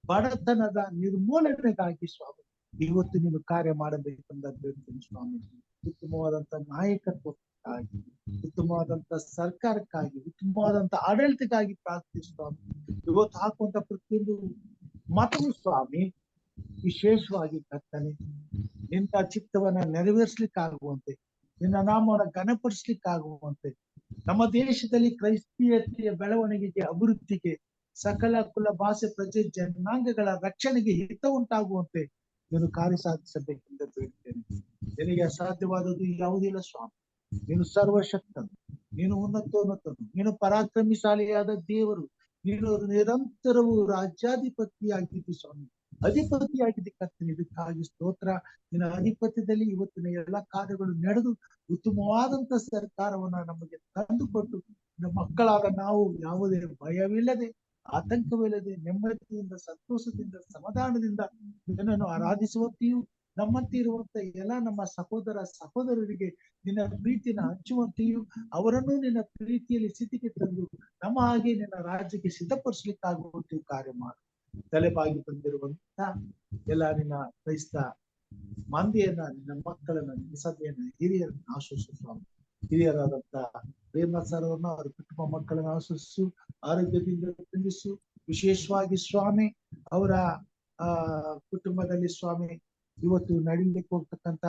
ಬಡತನದ ನಿರ್ಮೂಲನೆಗಾಗಿ ಸ್ವಾಮಿ ಇವತ್ತು ನೀನು ಕಾರ್ಯ ಮಾಡಬೇಕೆಂದ ಬೇಡ್ತೇನೆ ಸ್ವಾಮಿ. ಉತ್ತಮವಾದಂತ ನಾಯಕತ್ವಕ್ಕಾಗಿ, ಉತ್ತಮವಾದಂತ ಸರ್ಕಾರಕ್ಕಾಗಿ, ಉತ್ತಮವಾದಂತ ಆಡಳಿತಕ್ಕಾಗಿ ಪ್ರಾರ್ಥಿಸಿ ಸ್ವಾಮಿ. ಇವತ್ತು ಹಾಕುವಂತ ಪ್ರತಿಯೊಂದು ಮತವು ಸ್ವಾಮಿ ವಿಶೇಷವಾಗಿ ಕರ್ತನೆ ನಿನ್ನ ಚಿತ್ತವನ್ನ ನೆರವೇರಿಸ್ಲಿಕ್ಕಾಗುವಂತೆ, ನಿನ್ನ ನಾಮವನ್ನು ಘನಪಡಿಸ್ಲಿಕ್ಕಾಗುವಂತೆ, ನಮ್ಮ ದೇಶದಲ್ಲಿ ಕ್ರೈಸ್ತೀಯತೆಯ ಬೆಳವಣಿಗೆಗೆ, ಅಭಿವೃದ್ಧಿಗೆ, ಸಕಲ ಕುಲ ಭಾಷೆ ಪ್ರಜೆ ಜನಾಂಗಗಳ ರಕ್ಷಣೆಗೆ ಹಿತ ಉಂಟಾಗುವಂತೆ ನೀನು ಕಾರ್ಯ ಸಾಧಿಸಬೇಕೆಂದು ಬೇಡ್ತೇನೆ. ನಿನಗೆ ಅಸಾಧ್ಯವಾದದ್ದು ಯಾವುದಿಲ್ಲ ಸ್ವಾಮಿ. ನೀನು ಸರ್ವಶಕ್ತನು, ನೀನು ಉನ್ನತೋನ್ನತನು, ನೀನು ಪರಾಕ್ರಮಿಶಾಲಿಯಾದ ದೇವರು, ನೀನು ನಿರಂತರವೂ ರಾಜ್ಯಾಧಿಪತಿಯಾಗಿದ್ದಿ ಸ್ವಾಮಿ, ಅಧಿಪತಿಯಾಗಿದೆ ಕರ್ತನೆ. ಇದಕ್ಕಾಗಿ ಸ್ತೋತ್ರ. ನಿನ್ನ ಅಧಿಪತ್ಯದಲ್ಲಿ ಇವತ್ತಿನ ಎಲ್ಲಾ ಕಾರ್ಯಗಳು ನಡೆದು ಉತ್ತಮವಾದಂತ ಸರ್ಕಾರವನ್ನ ನಮಗೆ ತಂದುಕೊಟ್ಟು ನಮ್ಮ ಮಕ್ಕಳಾದ ನಾವು ಯಾವುದೇ ಭಯವಿಲ್ಲದೆ, ಆತಂಕವಿಲ್ಲದೆ, ನೆಮ್ಮದಿಯಿಂದ, ಸಂತೋಷದಿಂದ, ಸಮಾಧಾನದಿಂದ ನಿನ್ನನ್ನು ಆರಾಧಿಸುವಂತೆಯೂ, ನಮ್ಮಂತೆ ಇರುವಂತ ಎಲ್ಲ ನಮ್ಮ ಸಹೋದರ ಸಹೋದರರಿಗೆ ನಿನ್ನ ಪ್ರೀತಿನ ಹಂಚುವಂತೆಯೂ, ಅವರನ್ನು ನಿನ್ನ ಪ್ರೀತಿಯಲ್ಲಿ ಸ್ಥಿತಿಗೆ ತಂದು ನಮ್ಮ ಹಾಗೆ ನಿನ್ನ ರಾಜ್ಯಕ್ಕೆ ಸಿದ್ಧಪಡಿಸ್ಲಿಕ್ಕಾಗುವಂತೆಯೂ ಕಾರ್ಯ ಮಾಡು. ತಲೆಬಾಗಿ ಬಂದಿರುವಂತ ಎಲ್ಲ ನಿನ್ನ ಕ್ರೈಸ್ತ ಮಂದಿಯನ್ನ, ನಿನ್ನ ಮಕ್ಕಳನ್ನ, ನಿನ್ನ ಸಭೆಯನ್ನ, ಹಿರಿಯರನ್ನ ಆಶ್ವಾಸು ಸ್ವಾಮಿ. ಹಿರಿಯರಾದಂತ ಪ್ರೇಮ ಸರ್ವನ್ನ, ಅವರ ಕುಟುಂಬ ಮಕ್ಕಳನ್ನ ಆಶ್ವಾಸು, ಆರೋಗ್ಯದಿಂದ ತುಂಬಿಸು. ವಿಶೇಷವಾಗಿ ಸ್ವಾಮಿ ಅವರ ಕುಟುಂಬದಲ್ಲಿ ಸ್ವಾಮಿ ಇವತ್ತು ನಡೀಲಿಕ್ಕೆ ಹೋಗ್ತಕ್ಕಂತ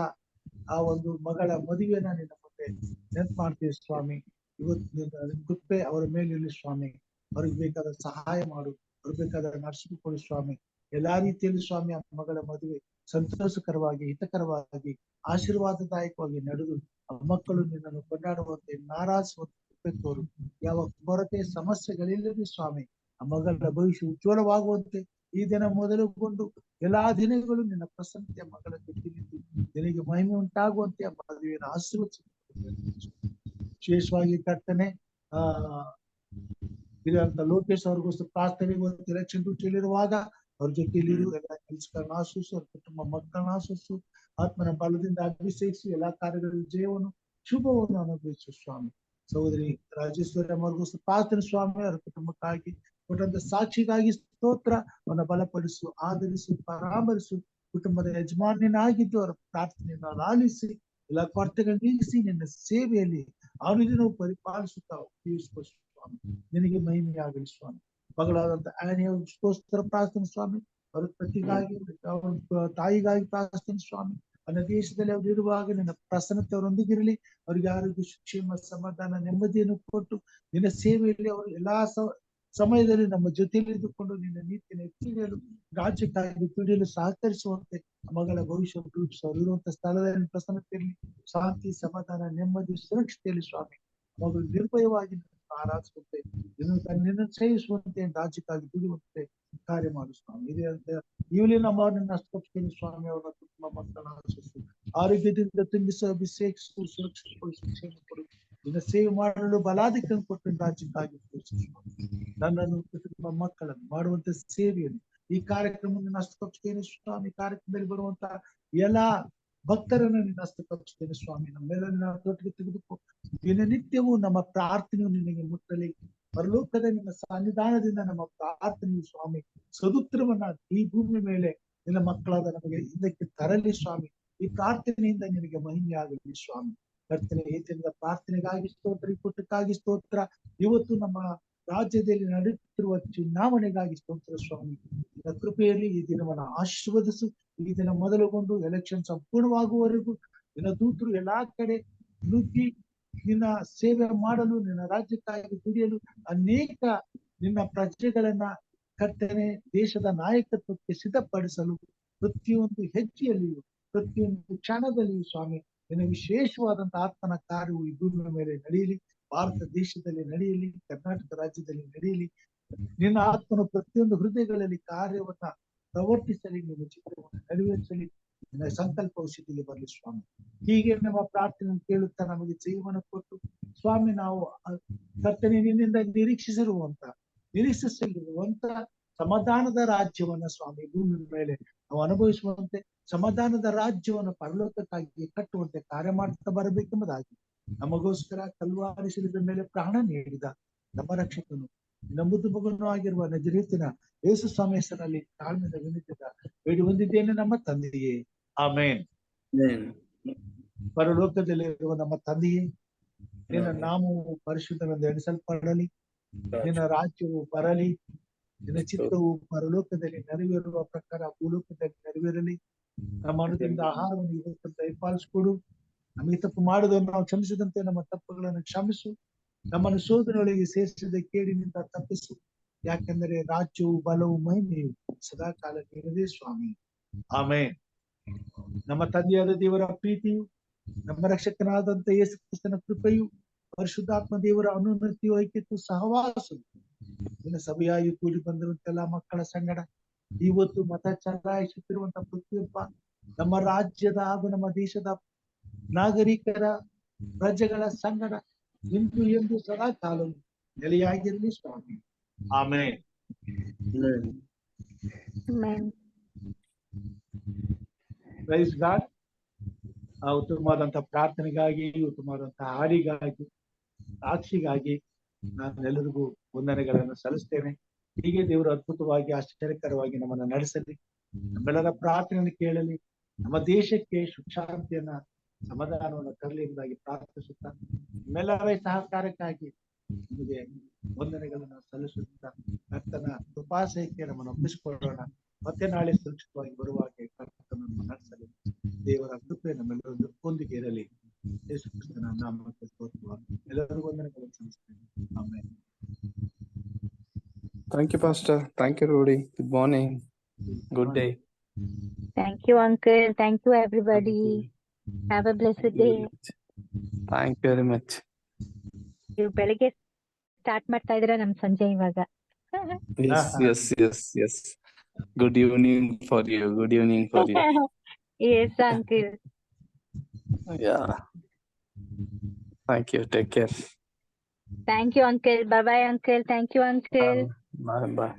ಆ ಒಂದು ಮಗಳ ಮದುವೆನ ನಿನ್ನ ಮುಂದೆ ನೆನ್ಪು ಮಾಡ್ತೀವಿ ಸ್ವಾಮಿ. ಇವತ್ತು ನಿನ್ನ ಕೃಪೆ ಅವರ ಮೇಲಿರಲಿ ಸ್ವಾಮಿ. ಅವ್ರಿಗೆ ಬೇಕಾದ ಸಹಾಯ ಮಾಡು, ಅವ್ರಿಗೆ ಬೇಕಾದ ನಡ್ಸಿಕೊಡು ಸ್ವಾಮಿ. ಎಲ್ಲಾ ರೀತಿಯಲ್ಲಿ ಸ್ವಾಮಿ ಆ ಮಗಳ ಮದುವೆ ಸಂತೋಷಕರವಾಗಿ, ಹಿತಕರವಾಗಿ, ಆಶೀರ್ವಾದದಾಯಕವಾಗಿ ನಡೆದು ಆ ಮಕ್ಕಳು ನಿನ್ನನ್ನು ಕೊಂಡಾಡುವಂತೆ, ನಾರಾಜಿಸುವಂತೆ ಕೃಪೆ ತೋರು. ಯಾವ ಕೊರತೆ ಸಮಸ್ಯೆಗಳಿಲ್ಲದೆ ಸ್ವಾಮಿ ಆ ಮಗಳ ಭವಿಷ್ಯ ಉಜ್ವಲವಾಗುವಂತೆ ಈ ದಿನ ಮೊದಲುಗೊಂಡು ಎಲ್ಲಾ ದಿನಗಳು ನಿನ್ನ ಪ್ರಸನ್ನತೆಯ ಮಗಳ ಜೊತೆಗಿದ್ದು ನಿನಗೆ ಮಹಿಮೆ ಉಂಟಾಗುವಂತೆ ಆ ಮದುವೆಯನ್ನು ಆಶೀರ್ವದಿಸಿ. ವಿಶೇಷವಾಗಿ ಕರ್ತನೆ ಇರುವಂತ ಲೋಕೇಶ್ ಅವ್ರಿಗೋಸ್ಕರ ಪ್ರಾರ್ಥನೆ, ಎಲೆಕ್ಷನ್ ಡ್ಯೂಟಿಯಲ್ಲಿರುವಾಗ ಅವ್ರ ಜೊತೆಯಲ್ಲಿರು, ಎಲ್ಲ ಕೆಲಸಗಳನ್ನ ಆಶ್ವಸು, ಅವ್ರ ಕುಟುಂಬ ಮಕ್ಕಳನ್ನ ಆಶ್ವಸು, ಆತ್ಮನ ಬಲದಿಂದ ಅಭಿಷೇಕಿಸಿ ಎಲ್ಲಾ ಕಾರ್ಯಗಳಲ್ಲಿ ಜಯವನ್ನು, ಶುಭವನ್ನು ಅನುಭವಿಸು ಸ್ವಾಮಿ. ಸಹೋದರಿ ರಾಜೇಶ್ವರಿ ಅವ್ರಿಗೋಸ್ಕರ ಪ್ರಾರ್ಥನೆ ಸ್ವಾಮಿ. ಅವ್ರ ಕುಟುಂಬಕ್ಕಾಗಿ ಕೊಟ್ಟಂತ ಸಾಕ್ಷಿಗಾಗಿ ಸ್ತೋತ್ರ. ಅವನ್ನ ಬಲಪಡಿಸು, ಆಧರಿಸು, ಪರಾಮರಿಸು. ಕುಟುಂಬದ ಯಜಮಾನ್ಯನಾಗಿದ್ದು ಅವರ ಪ್ರಾರ್ಥನೆಯನ್ನು ಆಲಿಸಿ ಎಲ್ಲ ಕೊರತೆಗಳು ನೀಗಿಸಿ ನಿನ್ನ ಸೇವೆಯಲ್ಲಿ ಅವನಿಗೆ ಪರಿಪಾಲಿಸುತ್ತಾ ಸ್ವಾಮಿ. ನಿನಗೆ ಮಹಿಮೆಯಾಗಲಿ ಸ್ವಾಮಿ. ಮಗಳಾದಂತ ಆನೆಗೋಸ್ಕರ ಪ್ರಾರ್ಥನೆ ಸ್ವಾಮಿ. ಅವ್ರ ಪತಿಗಾಗಿ, ಅವ್ರ ತಾಯಿಗಾಗಿ ಪ್ರಾರ್ಥನೆ ಸ್ವಾಮಿ. ನನ್ನ ದೇಶದಲ್ಲಿ ಅವ್ರು ಇರುವಾಗ ನಿನ್ನ ಪ್ರಸನ್ನತೆ ಅವರೊಂದಿಗಿರಲಿ. ಅವ್ರಿಗೆ ಆರೋಗ್ಯ, ಕ್ಷೇಮ, ಸಮಾಧಾನ, ನೆಮ್ಮದಿಯನ್ನು ಕೊಟ್ಟು ನಿನ್ನ ಸೇವೆಯಲ್ಲಿ ಅವರು ಎಲ್ಲಾ ಸಮಯದಲ್ಲಿ ನಮ್ಮ ಜೊತೆಯಲ್ಲಿ ಇದ್ದುಕೊಂಡು ನಿನ್ನ ನೀತಿಯನ್ನು ಎತ್ತಿಡಿಯಲು, ರಾಜ್ಯಕ್ಕಾಗಿ ದುಡಿಯಲು ಸಹಕರಿಸುವಂತೆ ಮಗಳ ಭವಿಷ್ಯ ರೂಪಿಸಿ ಅವರು ಇರುವಂತ ಸ್ಥಳದಲ್ಲಿ ಪ್ರಸನ್ನತೆ ಇರಲಿ. ಶಾಂತಿ, ಸಮಾಧಾನ, ನೆಮ್ಮದಿ, ಸುರಕ್ಷತೆಯಲ್ಲಿ ಸ್ವಾಮಿ ಮಗಳು ನಿರ್ಭಯವಾಗಿ ಆರಾಧಿಸುವಂತೆ, ನಿನ್ನ ಸೇವಿಸುವಂತೆ, ರಾಜ್ಯಕ್ಕಾಗಿ ದುಡಿಯುವಂತೆ ಕಾರ್ಯ ಮಾಡು ಸ್ವಾಮಿ. ಇದೇ ಅಂತ ಇವಲಿನ ಮಾರ್ನಿಂಗ್ ಅಷ್ಟಪಡ್ತೀನಿ ಸ್ವಾಮಿ. ಅವರ ಕುಟುಂಬ ಮಕ್ಕಳನ್ನ ಆಶಿಸು, ಆರೋಗ್ಯದಿಂದ ತುಂಬಿಸು, ಅಭಿಷೇಕಿಸು, ಸುರಕ್ಷಿತಗೊಳಿಸು, ಕ್ಷೇಮ ಕೊಡು. ನಿನ್ನ ಸೇವೆ ಮಾಡಲು ಬಲಾಧಿಕ್ಯ ಕೊಟ್ಟು ರಾಜ್ಯಕ್ಕಾಗಿ ನನ್ನನ್ನು, ಕುಟುಂಬ ಮಕ್ಕಳನ್ನು ಮಾಡುವಂತ ಸೇವೆಯನ್ನು ಈ ಕಾರ್ಯಕ್ರಮವನ್ನು ಹಸ್ತಪಡಿಸ್ತೇನೆ ಸ್ವಾಮಿ. ಕಾರ್ಯಕ್ರಮದಲ್ಲಿ ಬರುವಂತ ಎಲ್ಲಾ ಭಕ್ತರನ್ನು ನಿನ್ನ ಹಸ್ತಪಡಿಸ್ತೇನೆ ಸ್ವಾಮಿ. ನಮ್ಮೆಲ್ಲ ತೋಟಿಗೆ ತೆಗೆದುಕೋ. ದಿನನಿತ್ಯವೂ ನಮ್ಮ ಪ್ರಾರ್ಥನೆಯು ನಿನಗೆ ಮುಟ್ಟಲಿ. ಪರಲೋಕದ ನಿನ್ನ ಸನ್ನಿಧಾನದಿಂದ ನಮ್ಮ ಪ್ರಾರ್ಥನೆಯು ಸ್ವಾಮಿ ಸದುತ್ತರವನ್ನ ಈ ಭೂಮಿ ಮೇಲೆ ನಿನ್ನ ಮಕ್ಕಳಾದ ನಮಗೆ ಇದಕ್ಕೆ ತರಲಿ ಸ್ವಾಮಿ. ಈ ಪ್ರಾರ್ಥನೆಯಿಂದ ನಿನಗೆ ಮಹಿಮೆಯಾಗಲಿ ಸ್ವಾಮಿ. ಕರ್ತನೆ ಏತಿಂದ ಪ್ರಾರ್ಥನೆಗಾಗಿ ಸ್ತೋತ್ರ, ಈ ಕೂಟಕ್ಕಾಗಿ ಸ್ತೋತ್ರ. ಇವತ್ತು ನಮ್ಮ ರಾಜ್ಯದಲ್ಲಿ ನಡೆಯುತ್ತಿರುವ ಚುನಾವಣೆಗಾಗಿ ಸ್ತೋತ್ರ ಸ್ವಾಮಿ. ನಿನ್ನ ಕೃಪೆಯಲ್ಲಿ ಈ ದಿನವನ್ನು ಆಶೀರ್ವದಿಸು. ಈ ದಿನ ಮೊದಲುಗೊಂಡು ಎಲೆಕ್ಷನ್ ಸಂಪೂರ್ಣವಾಗುವವರೆಗೂ ನಿನ್ನ ದೂತರು ಎಲ್ಲಾ ಕಡೆ ನುಗ್ಗಿ ನಿನ್ನ ಸೇವೆ ಮಾಡಲು, ನಿನ್ನ ರಾಜ್ಯಕ್ಕಾಗಿ ದುಡಿಯಲು ಅನೇಕ ನಿನ್ನ ಪ್ರಜೆಗಳನ್ನ ಕರ್ತನೆ ದೇಶದ ನಾಯಕತ್ವಕ್ಕೆ ಸಿದ್ಧಪಡಿಸಲು ಪ್ರತಿಯೊಂದು ಹೆಜ್ಜೆಯಲ್ಲಿಯೂ, ಪ್ರತಿಯೊಂದು ಕ್ಷಣದಲ್ಲಿಯೂ ಸ್ವಾಮಿ ನಿನ್ನ ವಿಶೇಷವಾದಂತಹ ಆತ್ಮನ ಕಾರ್ಯವು ಈ ಭೂಮಿಯ ಮೇಲೆ ನಡೆಯಲಿ. ಭಾರತ ದೇಶದಲ್ಲಿ ನಡೆಯಲಿ, ಕರ್ನಾಟಕ ರಾಜ್ಯದಲ್ಲಿ ನಡೆಯಲಿ. ನಿನ್ನ ಆತ್ಮನು ಪ್ರತಿಯೊಂದು ಹೃದಯಗಳಲ್ಲಿ ಕಾರ್ಯವನ್ನ ಪ್ರವರ್ತಿಸಲಿ, ನಿನ್ನ ಚಿತ್ರವನ್ನು ನೆರವೇರಿಸಲಿ, ನಿನ್ನ ಸಂಕಲ್ಪವು ಸಿದ್ಧಿಗೆ ಬರಲಿ ಸ್ವಾಮಿ. ಹೀಗೆ ನಮ್ಮ ಪ್ರಾರ್ಥನೆ ಕೇಳುತ್ತಾ ನಮಗೆ ಜೀವನ ಕೊಟ್ಟು ಸ್ವಾಮಿ, ನಾವು ಕರ್ತನೆ ನಿನ್ನಿಂದ ನಿರೀಕ್ಷಿಸಿರುವಂತ ಸಮಾಧಾನದ ರಾಜ್ಯವನ್ನ ಸ್ವಾಮಿ ಭೂಮಿ ಮೇಲೆ ನಾವು ಅನುಭವಿಸುವಂತೆ, ಸಮಾಧಾನದ ರಾಜ್ಯವನ್ನು ಪರಲೋಕಕ್ಕಾಗಿ ಕಟ್ಟುವಂತೆ ಕಾರ್ಯ ಮಾಡ್ತಾ ಬರಬೇಕೆಂಬುದಾಗಿ ನಮಗೋಸ್ಕರ ಕಲ್ವಾರಿ ಶಿಲುಬೆ ಮೇಲೆ ಪ್ರಾಣ ನೀಡಿದ ನಮ್ಮ ರಕ್ಷಕನು, ನಂಬುದು ಮಗನೂ ಆಗಿರುವ ನಜರೇತಿನ ಯೇಸು ಸ್ವಾಮಿ ಹೆಸರಲ್ಲಿ ತಾಳ್ಮೆಯಿಂದ ವಿನಂತಿಯಿಂದ ಬೇಡಿ ಹೊಂದಿದ್ದೇನೆ ನಮ್ಮ ತಂದೆಯೇ, ಆಮೇನ್. ಪರಲೋಕದಲ್ಲಿರುವ ನಮ್ಮ ತಂದೆಯೇ, ನಿನ್ನ ನಾಮವು ಪರಿಶುದ್ಧವೆಂದು ಎಣಿಸಲ್ಪಡಲಿ, ನಿನ್ನ ರಾಜ್ಯವು ಬರಲಿ, ನಿನ್ನ ಚಿತ್ತವು ಪರಲೋಕದಲ್ಲಿ ನೆರವೇರುವ ಪ್ರಕಾರ ಭೂಲೋಕದಲ್ಲಿ ನೆರವೇರಲಿ. ನಮ್ಮ ಅನುದಿನದ ಆಹಾರವನ್ನು ಇವತ್ತು ದಯಪಾಲಿಸಿಕೊಡು. ನಮಗೆ ತಪ್ಪು ಮಾಡಿದವರು ನಾವು ಕ್ಷಮಿಸಿದಂತೆ ನಮ್ಮ ತಪ್ಪುಗಳನ್ನು ಕ್ಷಮಿಸು. ನಮ್ಮನ್ನು ಶೋಧನೆಯೊಳಗೆ ಸೇರಿಸಿದ ಕೇಡಿನಿಂದ ತಪ್ಪಿಸು. ಯಾಕೆಂದರೆ ರಾಜ್ಯವು ಬಲವು ಮಹಿಮೆಯು ಸದಾ ಕಾಲ ನೀಡದೆ ಸ್ವಾಮಿ, ಆಮೇನ್. ನಮ್ಮ ತಂದೆಯಾದ ದೇವರ ಪ್ರೀತಿಯು, ನಮ್ಮ ರಕ್ಷಕನಾದಂತ ಯೇಸು ಕ್ರಿಸ್ತನ ಕೃಪೆಯು, ಪರಿಶುದ್ಧಾತ್ಮ ದೇವರ ಅನುಮತಿಯು, ಐಕ್ಯತೆಯು, ಸಹವಾಸವು ನಿನ್ನ ಸಭೆಯಾಗಿ ಕೂಡಿ ಬಂದಿರುವಂತೆಲ್ಲ ಮಕ್ಕಳ ಸಂಗಡ ಇವತ್ತು ಮತ ಚಲಾಯಿಸುತ್ತಿರುವಂತ ಪ್ರತಿಯೊಬ್ಬ ನಮ್ಮ ರಾಜ್ಯದ ಹಾಗೂ ನಮ್ಮ ದೇಶದ ನಾಗರಿಕರ ಪ್ರಜೆಗಳ ಸಂಗಡ ಇಂದು ಎಂದು ಸದಾ ಕಾಲವು ನೆಲೆಯಾಗಿರಲಿ ಸ್ವಾಮಿ, ಆಮೇನ್. Praise God. ಆ ಉತ್ತಮವಾದಂತಹ ಪ್ರಾರ್ಥನೆಗಾಗಿ, ಉತ್ತಮವಾದಂತಹ ಹಾಡಿಗಾಗಿ, ಸಾಕ್ಷಿಗಾಗಿ ನಾನೆಲ್ಲರಿಗೂ ವಂದನೆಗಳನ್ನು ಸಲ್ಲಿಸ್ತೇನೆ. ಹೀಗೆ ದೇವರು ಅದ್ಭುತವಾಗಿ ಆಶ್ಚರ್ಯಕರವಾಗಿ ನಮ್ಮನ್ನ ನಡೆಸಲಿ, ನಮ್ಮೆಲ್ಲರ ಪ್ರಾರ್ಥನೆಯನ್ನು ಕೇಳಲಿ, ನಮ್ಮ ದೇಶಕ್ಕೆ ಸುಖ ಶಾಂತಿಯನ್ನ ಸಮಾಧಾನವನ್ನು ತರಲಿ ಎಂಬುದಾಗಿ ಪ್ರಾರ್ಥಿಸುತ್ತಾ ನಮ್ಮೆಲ್ಲರ ಸಹಕಾರಕ್ಕಾಗಿ ನಿಮಗೆ ವಂದನೆಗಳನ್ನು ಸಲ್ಲಿಸುತ್ತಾ ಕರ್ತನ ಕೃಪಾಸಯಕ್ಕೆ ನಮ್ಮನ್ನು ಒಪ್ಪಿಸಿಕೊಳ್ಳೋಣ. ಮತ್ತೆ ನಾಳೆ ಸುರಕ್ಷಿತವಾಗಿ ಬರುವಾಗ ಕರ್ತನನ್ನು ನಡೆಸಲಿ. ದೇವರ ಕೃಪೆ ನಮ್ಮೆಲ್ಲರೂ ಒಂದಿಗೆ ಇರಲಿ. ಯೇಸು ಕ್ರಿಸ್ತನ ನಾಮಕ್ಕೆ ಸ್ತೋತ್ರ. ಎಲ್ಲರಿಗೂ ವಂದನೆಗಳನ್ನು ಸಲ್ಲಿಸ್ತೇನೆ. Amen. Thank you, Pastor. Thank you, Rudy. Good morning. Good day. Thank you, Uncle. Thank you, everybody. Have a blessed day. Thank you very much. ನೀವು ಬೆಳಿಗ್ಗೆ ಸ್ಟಾರ್ಟ್ ಮಾಡ್ತಾ ಇದ್ದೀರಾ, ನಮ್ ಸಂಜೆ ಇವಾಗ. Yes. Good evening for you. Good evening for you. Yes, Uncle. Yeah. Thank you. Take care. Thank you, Uncle. Bye-bye, Uncle. Thank you, Uncle. Bye.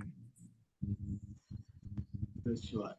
Sure.